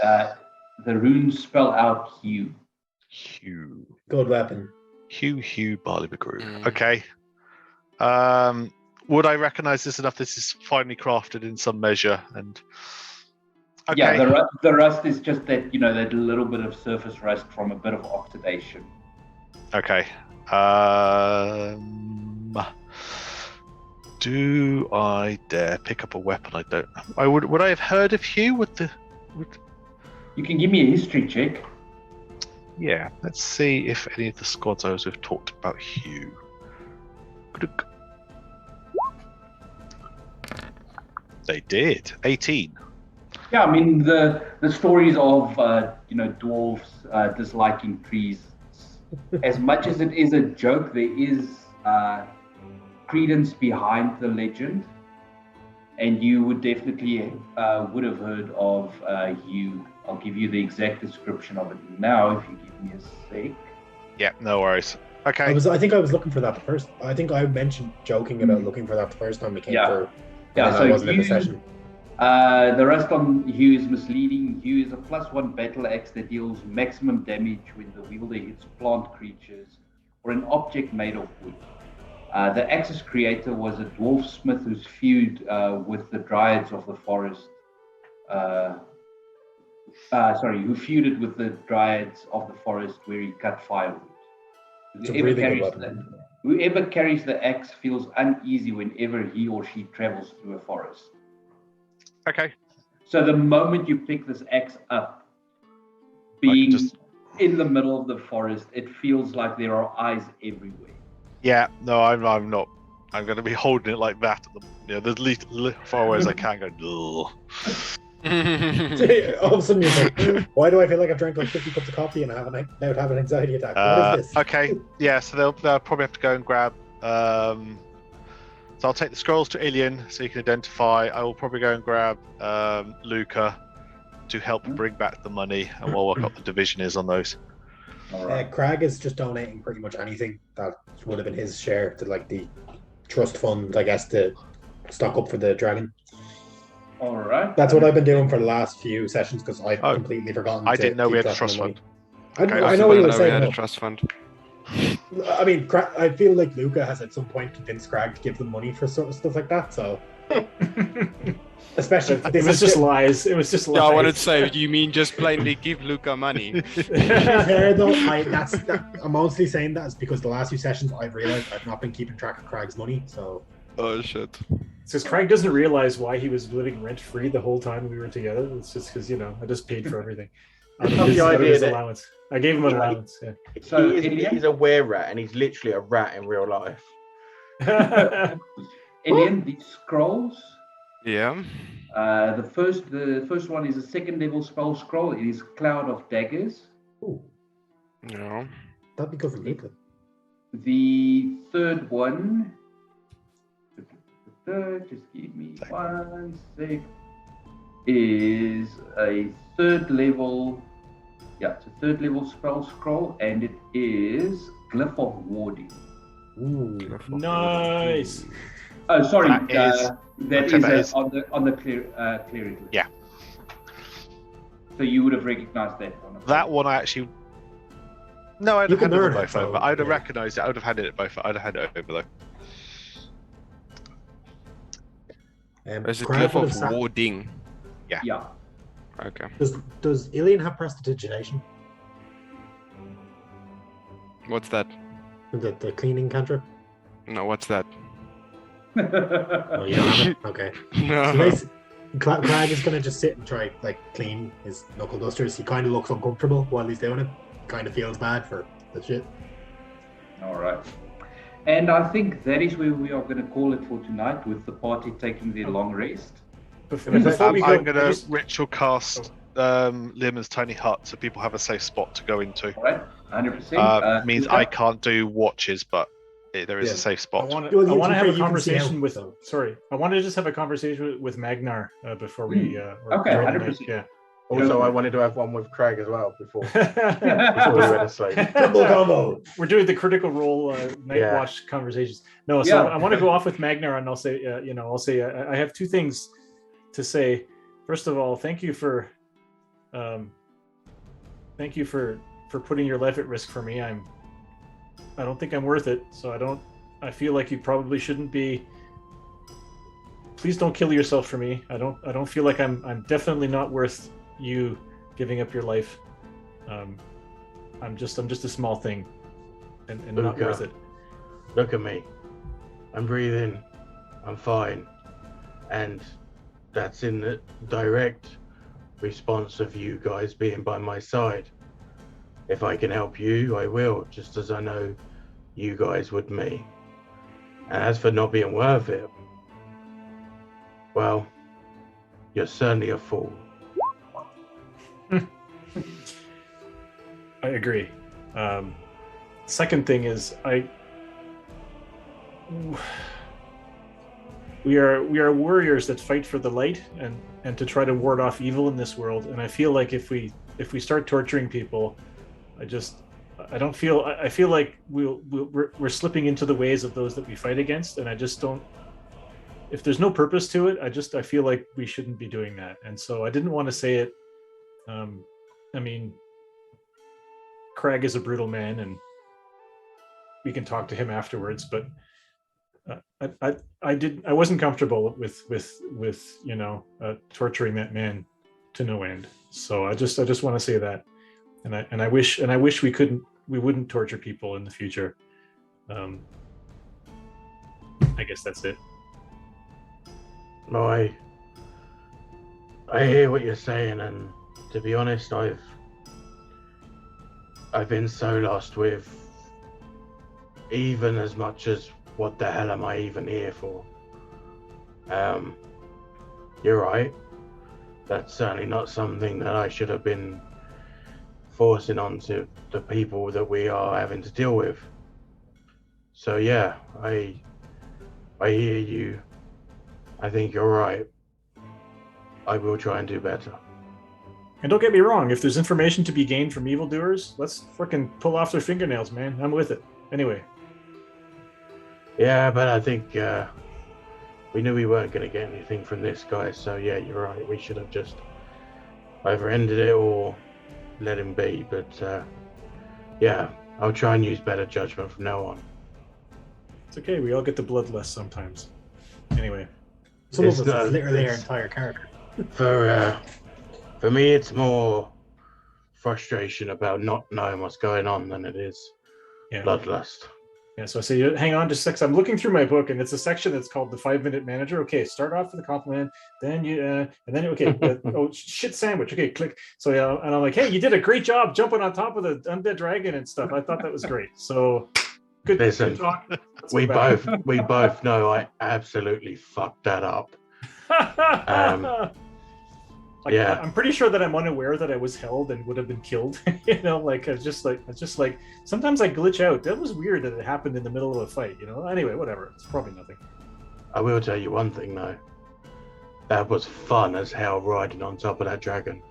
Speaker 1: The runes spell out Hugh.
Speaker 6: Hugh.
Speaker 7: Good weapon.
Speaker 6: Hugh, Barley McGrew. Okay. Would I recognize this enough? This is finely crafted in some measure, and okay.
Speaker 1: Yeah, the rust is just that that little bit of surface rust from a bit of oxidation.
Speaker 6: Okay. Do I dare pick up a weapon? I don't. Would I have heard of Hugh
Speaker 1: You can give me a history check.
Speaker 6: Yeah. Let's see if any of the squads I was with talked about Hugh. They did. 18.
Speaker 1: Yeah, I mean the stories of dwarves disliking trees. As much as it is a joke, there is credence behind the legend, and you would definitely would have heard of Hugh. I'll give you the exact description of it now if you give me a sec.
Speaker 6: Yeah, no worries. Okay.
Speaker 7: I think I was looking for that the first. I think I mentioned joking about looking for that the first time we came through.
Speaker 1: Yeah, so
Speaker 7: I wasn't in the session.
Speaker 1: The rest on Hugh is misleading. Hugh is a +1 battle axe that deals maximum damage when the wielder hits plant creatures or an object made of wood. The axe's creator was a dwarf smith who's feud with the dryads of the forest. Who feuded with the dryads of the forest where he cut firewood. Whoever carries the axe feels uneasy whenever he or she travels through a forest.
Speaker 6: Okay.
Speaker 1: So the moment you pick this axe up, being in the middle of the forest, it feels like there are eyes everywhere.
Speaker 6: Yeah, no, I'm not. I'm going to be holding it like that. The least far away as I can. Go.
Speaker 7: All of a sudden you're like, why do I feel like I've drank like 50 cups of coffee and I have an anxiety attack? What is this?
Speaker 6: Okay, yeah, so they'll probably have to go and grab. So I'll take the scrolls to Ilian so you can identify. I will probably go and grab Luca to help bring back the money, and we'll work out what the division is on those.
Speaker 7: Crag is just donating pretty much anything that would have been his share to like the trust fund, I guess, to stock up for the dragon.
Speaker 1: All right.
Speaker 7: That's what I've been doing for the last few sessions because I've completely forgotten.
Speaker 6: I didn't know we had a trust fund.
Speaker 7: I know what you were saying.
Speaker 5: We had a trust fund.
Speaker 7: I mean, I feel like Luca has at some point convinced Crag to give them money for sort of stuff like that. So Especially
Speaker 2: It was just lies. It was just lies.
Speaker 5: Yeah, I wanted to say, do you mean just plainly give Luca money?
Speaker 7: To be fair though, I'm mostly saying that is because the last few sessions I've realized I've not been keeping track of Craig's money. So
Speaker 5: Oh shit.
Speaker 2: It's because Craig doesn't realize why he was living rent free the whole time we were together. It's just because I just paid for everything. Out of his allowance. I gave him an allowance. Yeah.
Speaker 1: So
Speaker 3: He's a were rat, and he's literally a rat in real life.
Speaker 1: Alien, these scrolls.
Speaker 5: Yeah.
Speaker 1: The first one is a second level spell scroll. It is Cloud of Daggers.
Speaker 7: ooh,
Speaker 5: No.
Speaker 7: that'd be good for Luca.
Speaker 1: The third one. Just give me 1 sec. Is a third level. Yeah, it's a third level spell scroll, and it is Glyph of Warding.
Speaker 7: Ooh,
Speaker 2: Nice.
Speaker 1: Oh, sorry.
Speaker 6: That is
Speaker 1: on the cleric.
Speaker 6: Yeah.
Speaker 1: So you would have recognized that one.
Speaker 6: that one. I actually. No, I'd
Speaker 7: You
Speaker 6: have
Speaker 7: can
Speaker 6: handed
Speaker 7: learn
Speaker 6: them
Speaker 7: it,
Speaker 6: both
Speaker 7: so,
Speaker 6: over. I'd have
Speaker 7: yeah.
Speaker 6: recognised it. I would have handed it both. I'd have handed it over though.
Speaker 5: Is it
Speaker 7: Craig
Speaker 5: Glyph
Speaker 7: would have
Speaker 5: of
Speaker 7: sat-
Speaker 5: Warding?
Speaker 1: Yeah.
Speaker 5: Okay.
Speaker 7: Does Ilian have prestidigitation?
Speaker 5: What's that?
Speaker 7: The cleaning cantrip?
Speaker 5: No, what's that?
Speaker 7: Oh, you don't have it? Okay. So
Speaker 5: No.
Speaker 7: basically, Craig is gonna just sit and try clean his knuckle dusters. He kind of looks uncomfortable while he's doing it. Kind of feels bad for the shit.
Speaker 1: All right. And I think that is where we are going to call it for tonight, with the party taking their long rest.
Speaker 2: Before we go,
Speaker 6: I'm going to
Speaker 2: just-
Speaker 6: ritual cast Liam's tiny hut so people have a safe spot to go into.
Speaker 1: All right, 100%.
Speaker 6: Means
Speaker 1: Luca?
Speaker 6: I can't do watches, but there is
Speaker 7: Yeah.
Speaker 6: a safe
Speaker 2: I
Speaker 6: spot.
Speaker 2: want
Speaker 7: Well,
Speaker 2: to
Speaker 7: you can
Speaker 2: have a
Speaker 7: see
Speaker 2: conversation
Speaker 7: out,
Speaker 2: with.
Speaker 7: so.
Speaker 2: Sorry, I want to just have a conversation with Magnar before we.
Speaker 1: Okay,
Speaker 2: during the
Speaker 1: 100%.
Speaker 2: night,
Speaker 3: Also, I wanted to have one with Craig as well before
Speaker 2: yeah.
Speaker 3: we went to sleep.
Speaker 7: Double combo.
Speaker 2: We're doing the critical role night
Speaker 3: Yeah.
Speaker 2: watch conversations. No, so
Speaker 1: Yeah.
Speaker 2: I want to go off with Magnar, and I'll say, I have two things to say. First of all, thank you for putting your life at risk for me. I don't think I'm worth it, so I feel like you probably shouldn't be. Please don't kill yourself for me. I don't feel like I'm definitely not worth you giving up your life. I'm just a small thing, and not
Speaker 3: Luca.
Speaker 2: worth it.
Speaker 3: Look at me. I'm breathing. I'm fine. And that's in the direct response of you guys being by my side. If I can help you, I will, just as I know you guys would me. And as for not being worth it, well, you're certainly a fool.
Speaker 2: I agree. Second thing is we are warriors that fight for the light and to try to ward off evil in this world. And I feel like if we start torturing people, I feel like we're slipping into the ways of those that we fight against. And I just don't. If there's no purpose to it, I feel like we shouldn't be doing that. And so I didn't want to say it. I mean, Craig is a brutal man, and we can talk to him afterwards. But I wasn't comfortable with torturing that man to no end. So I just want to say that, and I wish we wouldn't torture people in the future. I guess that's it.
Speaker 3: No, I hear what you're saying, and to be honest, I've been so lost with even as much as what the hell am I even here for? You're right. That's certainly not something that I should have been forcing onto the people that we are having to deal with. So yeah, I hear you. I think you're right. I will try and do better.
Speaker 2: And don't get me wrong, if there's information to be gained from evildoers, let's freaking pull off their fingernails, man. I'm with it. Anyway.
Speaker 3: Yeah, but I think we knew we weren't going to get anything from this guy, so yeah, you're right. We should have just either ended it or let him be. But yeah, I'll try and use better judgment from now on.
Speaker 2: It's okay, we all get the bloodlust sometimes. Anyway.
Speaker 7: Some
Speaker 3: It's
Speaker 7: of us,
Speaker 3: not-
Speaker 7: it's literally our
Speaker 3: it's-
Speaker 7: entire character.
Speaker 3: For me, it's more frustration about not knowing what's going on than it is
Speaker 2: Yeah.
Speaker 3: bloodlust.
Speaker 2: Yeah, so I say, hang on just a sec. I'm looking through my book, and it's a section that's called the 5-minute manager. Okay, start off with a compliment, then you, and then oh shit sandwich. Okay, click. So yeah, and I'm like, hey, you did a great job jumping on top of the undead dragon and stuff. I thought that was great. So good.
Speaker 3: Listen,
Speaker 2: good talk. Let's
Speaker 3: we
Speaker 2: go back.
Speaker 3: both know I absolutely fucked that up.
Speaker 2: Like,
Speaker 3: Yeah.
Speaker 2: I'm pretty sure that I'm unaware that I was held and would have been killed. You know, like I was just like sometimes I glitch out. That was weird that it happened in the middle of a fight. You know. Anyway, whatever. It's probably nothing.
Speaker 3: I will tell you one thing though. That was fun as hell riding on top of that dragon.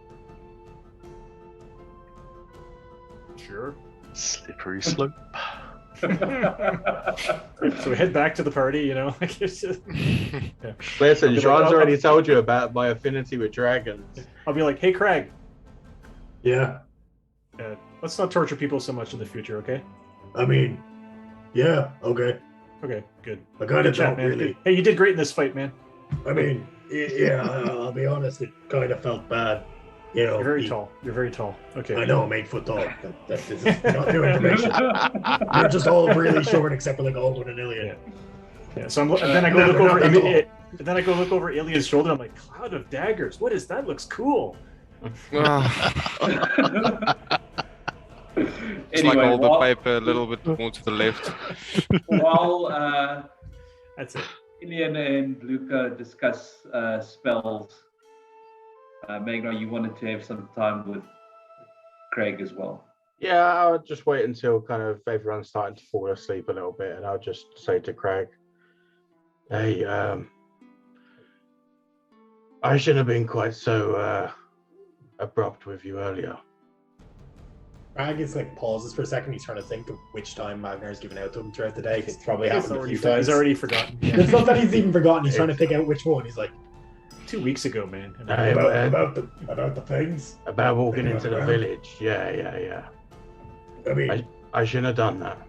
Speaker 2: Sure.
Speaker 6: Slippery slope.
Speaker 2: So we head back to the party. You know. Like it's just, yeah.
Speaker 3: Listen,
Speaker 2: I'll be
Speaker 3: Sean's
Speaker 2: like,
Speaker 3: already told you about my affinity with dragons.
Speaker 2: I'll be like, hey, Craig.
Speaker 7: Yeah.
Speaker 2: Let's not torture people so much in the future, okay?
Speaker 7: I mean, yeah. Okay.
Speaker 2: Okay, good.
Speaker 7: I kind
Speaker 2: Good
Speaker 7: of
Speaker 2: chat,
Speaker 7: don't
Speaker 2: man.
Speaker 7: really.
Speaker 2: Hey, you did great in this fight, man.
Speaker 7: I mean, yeah. I'll be honest. It kind of felt bad. You know.
Speaker 2: You're very tall. You're very tall. Okay.
Speaker 7: I know I'm 8 foot tall. This is not new information. You're just all really short except for like Aldwin and Iliad.
Speaker 2: Yeah. So and then I go
Speaker 7: No,
Speaker 2: look
Speaker 7: they're
Speaker 2: over.
Speaker 7: not that tall.
Speaker 2: Then I go look over Iliad's shoulder. I'm like, cloud of daggers. What is that? Looks cool.
Speaker 5: It's like
Speaker 1: Anyway,
Speaker 5: all the
Speaker 1: while-
Speaker 5: paper a little bit more to the left.
Speaker 1: While
Speaker 2: That's it.
Speaker 1: Ilian and Luca discuss spells, Magna, you wanted to have some time with Craig as well.
Speaker 3: Yeah, I'll just wait until kind of everyone's starting to fall asleep a little bit, and I'll just say to Craig, "Hey, I shouldn't have been quite so abrupt with you earlier."
Speaker 7: Craig is like pauses for a second. He's trying to think of which time Magnar has given out to him throughout the day. 'Cause it's probably happened a few times.
Speaker 2: He's already forgotten. Yeah.
Speaker 7: It's not that he's even forgotten. He's trying to pick out which one. He's like
Speaker 2: 2 weeks ago, man. I mean,
Speaker 3: Hey,
Speaker 7: about the things.
Speaker 3: about walking
Speaker 7: Think
Speaker 3: into
Speaker 7: about
Speaker 3: the
Speaker 7: around.
Speaker 3: village. Yeah.
Speaker 7: I mean,
Speaker 3: I shouldn't have done that.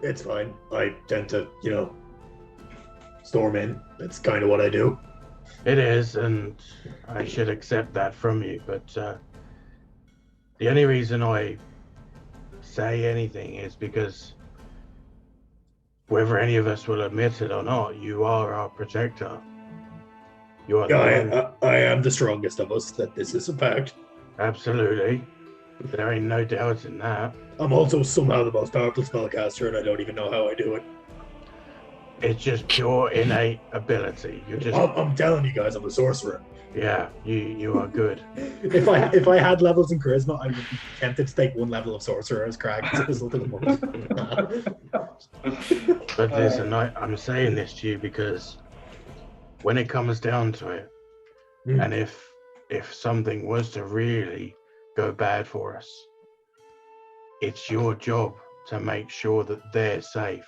Speaker 7: it's fine. I tend to, storm in. That's kind of what I do.
Speaker 3: It is, and I should accept that from you. But the only reason I say anything is because whether any of us will admit it or not, you are our protector. You are the one.
Speaker 7: I am the strongest of us. That this is a fact.
Speaker 3: Absolutely. There ain't no doubt in that.
Speaker 7: I'm also somehow the most powerful spellcaster, and I don't even know how I do it.
Speaker 3: It's just pure innate ability. You're just
Speaker 7: I'm telling you guys, I'm a sorcerer.
Speaker 3: yeah, you are good.
Speaker 7: If I had levels in charisma, I would be tempted to take one level of sorcerer as Craig as a result of the monk.
Speaker 3: But listen, I'm saying this to you because when it comes down to it, and if something was to really go bad for us, it's your job to make sure that they're safe.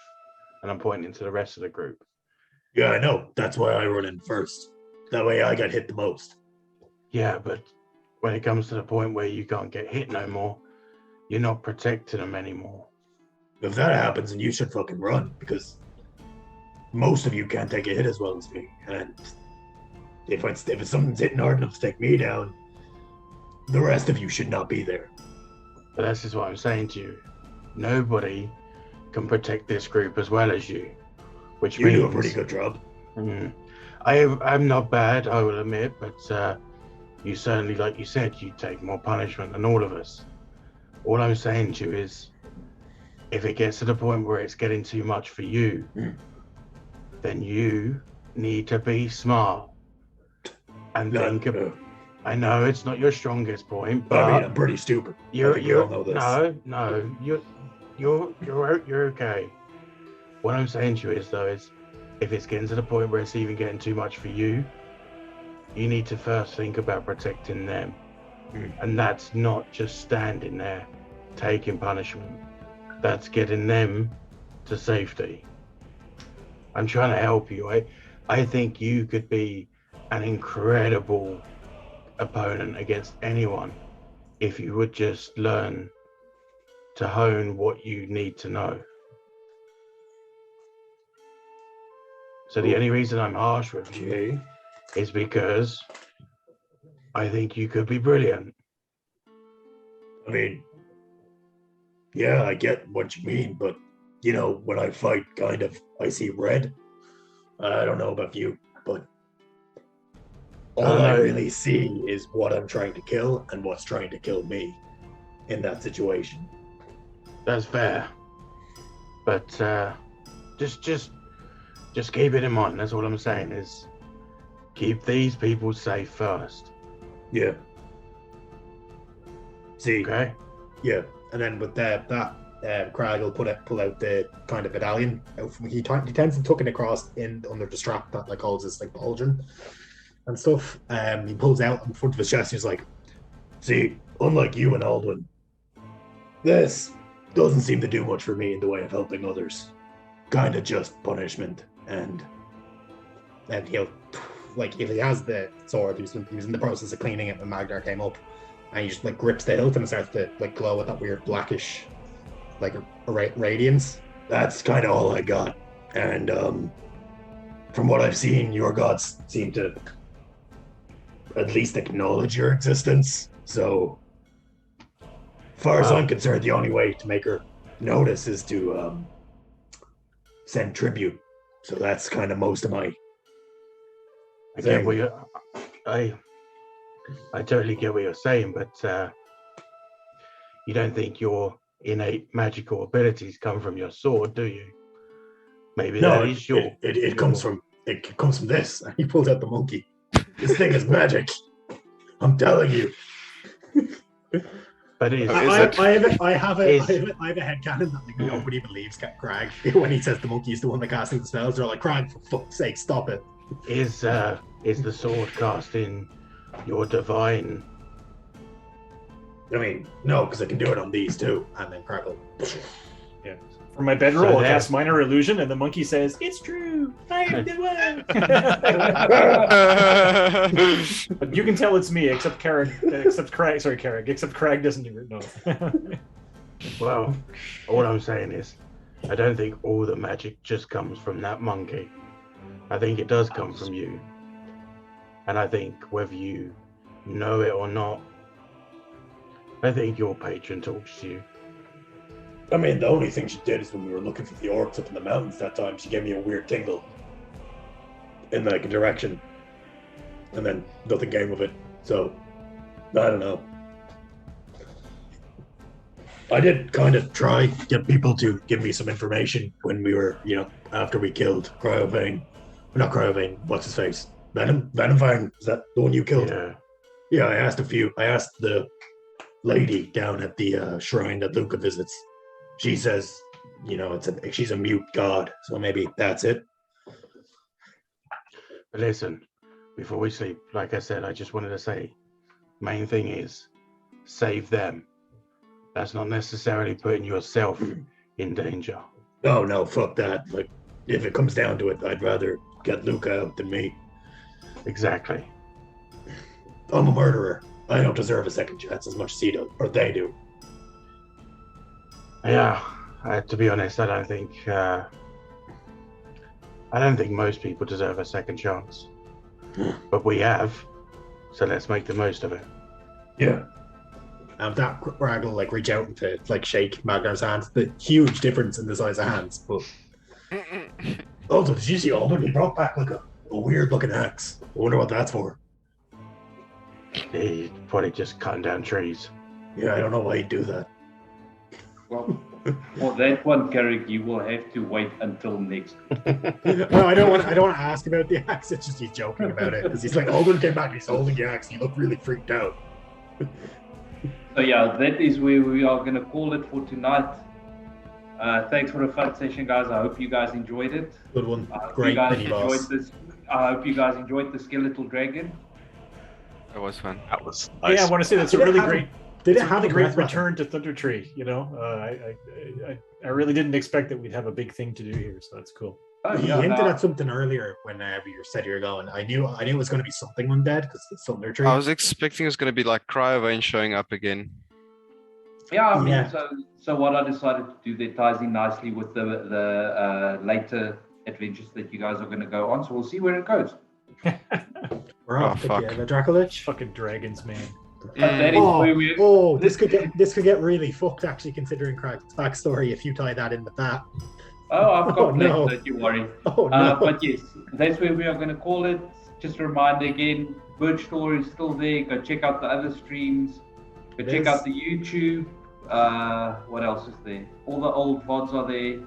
Speaker 3: And I'm pointing to the rest of the group.
Speaker 7: Yeah, I know. That's why I run in first. That way I get hit the most.
Speaker 3: Yeah, but when it comes to the point where you can't get hit no more, you're not protecting them anymore.
Speaker 7: If that happens, then you should fucking run, because most of you can't take a hit as well as me. And if something's hitting hard enough to take me down, the rest of you should not be there.
Speaker 3: But this is what I'm saying to you. Nobody can protect this group as well as you, which
Speaker 7: You
Speaker 3: means
Speaker 7: do a pretty good job.
Speaker 3: I'm not bad, I will admit, but you certainly, like you said, you take more punishment than all of us. All I'm saying to you is, if it gets to the point where it's getting too much for you, then you need to be smart and think of. I know it's not your strongest point, but
Speaker 7: I mean, I'm pretty stupid. I think we all know this.
Speaker 3: No, you're okay. What I'm saying to you is though, is if it's getting to the point where it's even getting too much for you, you need to first think about protecting them. And that's not just standing there taking punishment. That's getting them to safety. I'm trying to help you. I think you could be an incredible opponent against anyone if you would just learn to hone what you need to know. So the only reason I'm harsh with you
Speaker 7: Okay.
Speaker 3: is because I think you could be brilliant.
Speaker 8: I mean, yeah, I get what you mean, but you know, when I fight, kind of, I see red. I don't know about you, but all I
Speaker 3: know.
Speaker 8: really see is what I'm trying to kill and what's trying to kill me in that situation.
Speaker 3: That's fair. But just keep it in mind. That's all I'm saying is keep these people safe first.
Speaker 8: Yeah. See,
Speaker 3: Okay?
Speaker 8: yeah, and then with that, Crag will pull out the kind of medallion. He tends to tuck it across in under the strap that like holds his like pauldron and stuff. He pulls out in front of his chest. He's like, "See, unlike you and Aldwin, this doesn't seem to do much for me in the way of helping others. Kind of just punishment." And he'll like if he has the sword, he was in the process of cleaning it when Magnar came up. And he just like grips the hilt and it starts to like glow with that weird blackish like radiance. That's kind of all I got. And from what I've seen, your gods seem to at least acknowledge your existence. So far as I'm concerned, the only way to make her notice is to send tribute. So that's kind of most of my
Speaker 3: I get what you're, I totally get what you're saying, but you don't think your innate magical abilities come from your sword, do you? Maybe
Speaker 8: no,
Speaker 3: that is your.
Speaker 8: it comes from this. He pulls out the monkey. This thing is magic. I'm telling you.
Speaker 3: But is
Speaker 8: I have a headcanon that like,
Speaker 3: Mm.
Speaker 8: nobody believes Crag when he says the monkey is the one that casting the spells. They're like, Crag, for fuck's sake, stop it.
Speaker 3: is the sword casting your divine?
Speaker 8: I mean, no, because I can do it on these too. And then Crag will...
Speaker 2: Yeah. For my bedroll,
Speaker 3: So
Speaker 2: I'll
Speaker 3: there-
Speaker 2: cast minor illusion, and the monkey says, "It's true. I am the one." But you can tell it's me, except Crag. Except Crag doesn't even know.
Speaker 3: Well, all I'm saying is, I don't think all the magic just comes from that monkey. I think it does come from you. And I think whether you know it or not, I think your patron talks to you.
Speaker 8: I mean, the only thing she did is when we were looking for the orcs up in the mountains that time, she gave me a weird tingle in like a direction. And then nothing came of it. So, I don't know. I did kind of try to get people to give me some information when we were, after we killed Cryovane. Not Cryovane, what's his face? Venomfang, is that the one you killed?
Speaker 3: Yeah.
Speaker 8: Yeah, I asked the lady down at the shrine that Luca visits. She says, she's a mute god, so maybe that's it.
Speaker 3: But listen, before we sleep, like I said, I just wanted to say, main thing is, save them. That's not necessarily putting yourself in danger.
Speaker 8: No, fuck that. Like, if it comes down to it, I'd rather get Luca out than me.
Speaker 3: Exactly.
Speaker 8: I'm a murderer. I don't deserve a second chance as much as he does, or they do.
Speaker 3: Yeah, to be honest, I don't think most people deserve a second chance. But we have, so let's make the most of it.
Speaker 8: Yeah. That Crag will like reach out to like shake Magnar's hands. The huge difference in the size of hands. But also, did you see Alden? He brought back like a weird looking axe. I wonder what that's for.
Speaker 3: He's probably just cutting down trees.
Speaker 8: Yeah, I don't know why he'd do that.
Speaker 1: Well, for that one, Carrick, you will have to wait until next.
Speaker 8: No, I don't want to ask about the axe. It's just he's joking about it because he's like, Alden came back, he's holding the axe. He looked really freaked out.
Speaker 1: So yeah, that is where we are going to call it for tonight. Thanks for the fun session, guys. I hope you guys enjoyed it.
Speaker 8: Good one.
Speaker 1: I hope
Speaker 8: Great
Speaker 1: you guys
Speaker 8: mini boss.
Speaker 1: enjoyed this. I hope you guys enjoyed the skeletal dragon.
Speaker 5: It was fun.
Speaker 6: That was nice.
Speaker 2: Yeah, I want to say that's a
Speaker 8: Did it
Speaker 2: really
Speaker 8: have-
Speaker 2: great.
Speaker 8: Did
Speaker 2: It's
Speaker 8: it
Speaker 2: a
Speaker 8: have
Speaker 2: really
Speaker 8: a
Speaker 2: great
Speaker 8: breath weapon?
Speaker 2: return to Thunder Tree? I really didn't expect that we'd have a big thing to do here, so that's cool.
Speaker 1: Oh,
Speaker 8: He
Speaker 1: yeah,
Speaker 8: hinted
Speaker 1: no,
Speaker 8: at something earlier when you said you were going. I knew it was going to be something undead because it's Thunder Tree.
Speaker 5: I was expecting it's going to be like Cryovane showing up again.
Speaker 1: yeah, I mean,
Speaker 8: Yeah.
Speaker 1: so what I decided to do there ties in nicely with the later adventures that you guys are going to go on. So we'll see where it goes.
Speaker 4: We're off to
Speaker 5: fuck.
Speaker 4: the Dracolich.
Speaker 2: Fucking dragons, man.
Speaker 1: That is where we.
Speaker 4: This could get really fucked actually, considering Craig's backstory. If you tie that in with that.
Speaker 1: Oh, I've got plans,
Speaker 4: no.
Speaker 1: don't you worry.
Speaker 4: Oh no.
Speaker 1: But yes, that's where we are going to call it. Just a reminder again, Birch Store is still there. Go check out the other streams. Go
Speaker 4: It
Speaker 1: check
Speaker 4: is.
Speaker 1: out the YouTube. What else is there? All the old VODs are there.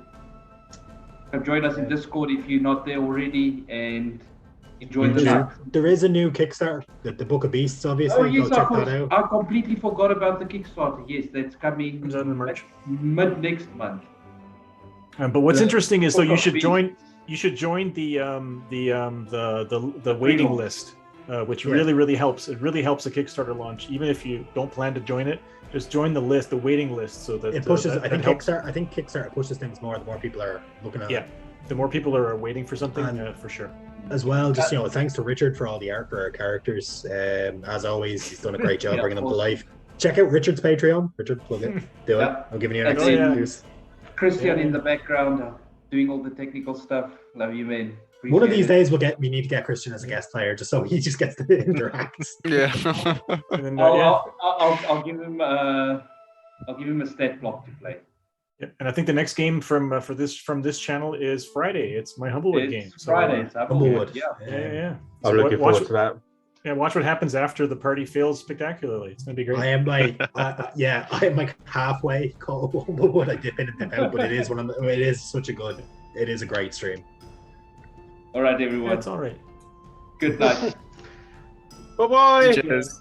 Speaker 1: Come join us in Discord if you're not there already, and enjoy the night.
Speaker 4: There is a new Kickstarter, the Book of Beasts, obviously.
Speaker 1: Oh yes,
Speaker 4: Go check
Speaker 1: of course.
Speaker 4: that out.
Speaker 1: I completely forgot about the Kickstarter. Yes, that's coming
Speaker 2: Comes out in March.
Speaker 1: mid next month.
Speaker 2: But what's
Speaker 1: The
Speaker 2: interesting is though
Speaker 1: Book
Speaker 2: you
Speaker 1: of
Speaker 2: should
Speaker 1: Beasts.
Speaker 2: join. You should join the waiting
Speaker 1: Pre-launch.
Speaker 2: list, which
Speaker 4: Yeah.
Speaker 2: really helps. It really helps a Kickstarter launch, even if you don't plan to join it. Just join the list, the waiting list, so that
Speaker 4: It pushes.
Speaker 2: that
Speaker 4: I think
Speaker 2: helps.
Speaker 4: Kickstarter pushes things more. The more people are looking at
Speaker 2: Yeah,
Speaker 4: it.
Speaker 2: the more people are waiting for something,
Speaker 4: And-
Speaker 2: for sure.
Speaker 4: As well, just thanks to Richard for all the art for our characters. As always, he's done a great job
Speaker 1: Yeah,
Speaker 4: bringing them to
Speaker 1: of course.
Speaker 4: life. Check out Richard's Patreon. Richard, plug it. Do it.
Speaker 1: Yeah.
Speaker 4: I'm giving you an
Speaker 1: That's
Speaker 4: extra
Speaker 2: it.
Speaker 4: use.
Speaker 1: Christian
Speaker 2: Yeah.
Speaker 1: in the background doing all the technical stuff. Love you, man.
Speaker 4: One of these
Speaker 1: Appreciate it.
Speaker 4: days, we need to get Christian as a guest player, just so he just gets to interact.
Speaker 5: Yeah.
Speaker 2: And then,
Speaker 1: I'll give him a stat block to play.
Speaker 2: yeah, and I think the next game from this channel is Friday. It's my Humblewood
Speaker 1: It's
Speaker 2: game.
Speaker 1: Friday. It's up.
Speaker 4: Humblewood.
Speaker 1: Yeah.
Speaker 2: Yeah.
Speaker 3: I'm
Speaker 2: So
Speaker 3: looking
Speaker 2: watch,
Speaker 3: forward to that.
Speaker 2: Yeah, watch what happens after the party fails spectacularly. It's gonna be great.
Speaker 4: I am like, I am like halfway caught up on what I dip in and dip out, but it is it is a great stream.
Speaker 1: All right,
Speaker 2: Yeah,
Speaker 1: everyone.
Speaker 2: it's all right.
Speaker 1: Good night.
Speaker 3: Bye bye.
Speaker 5: Cheers.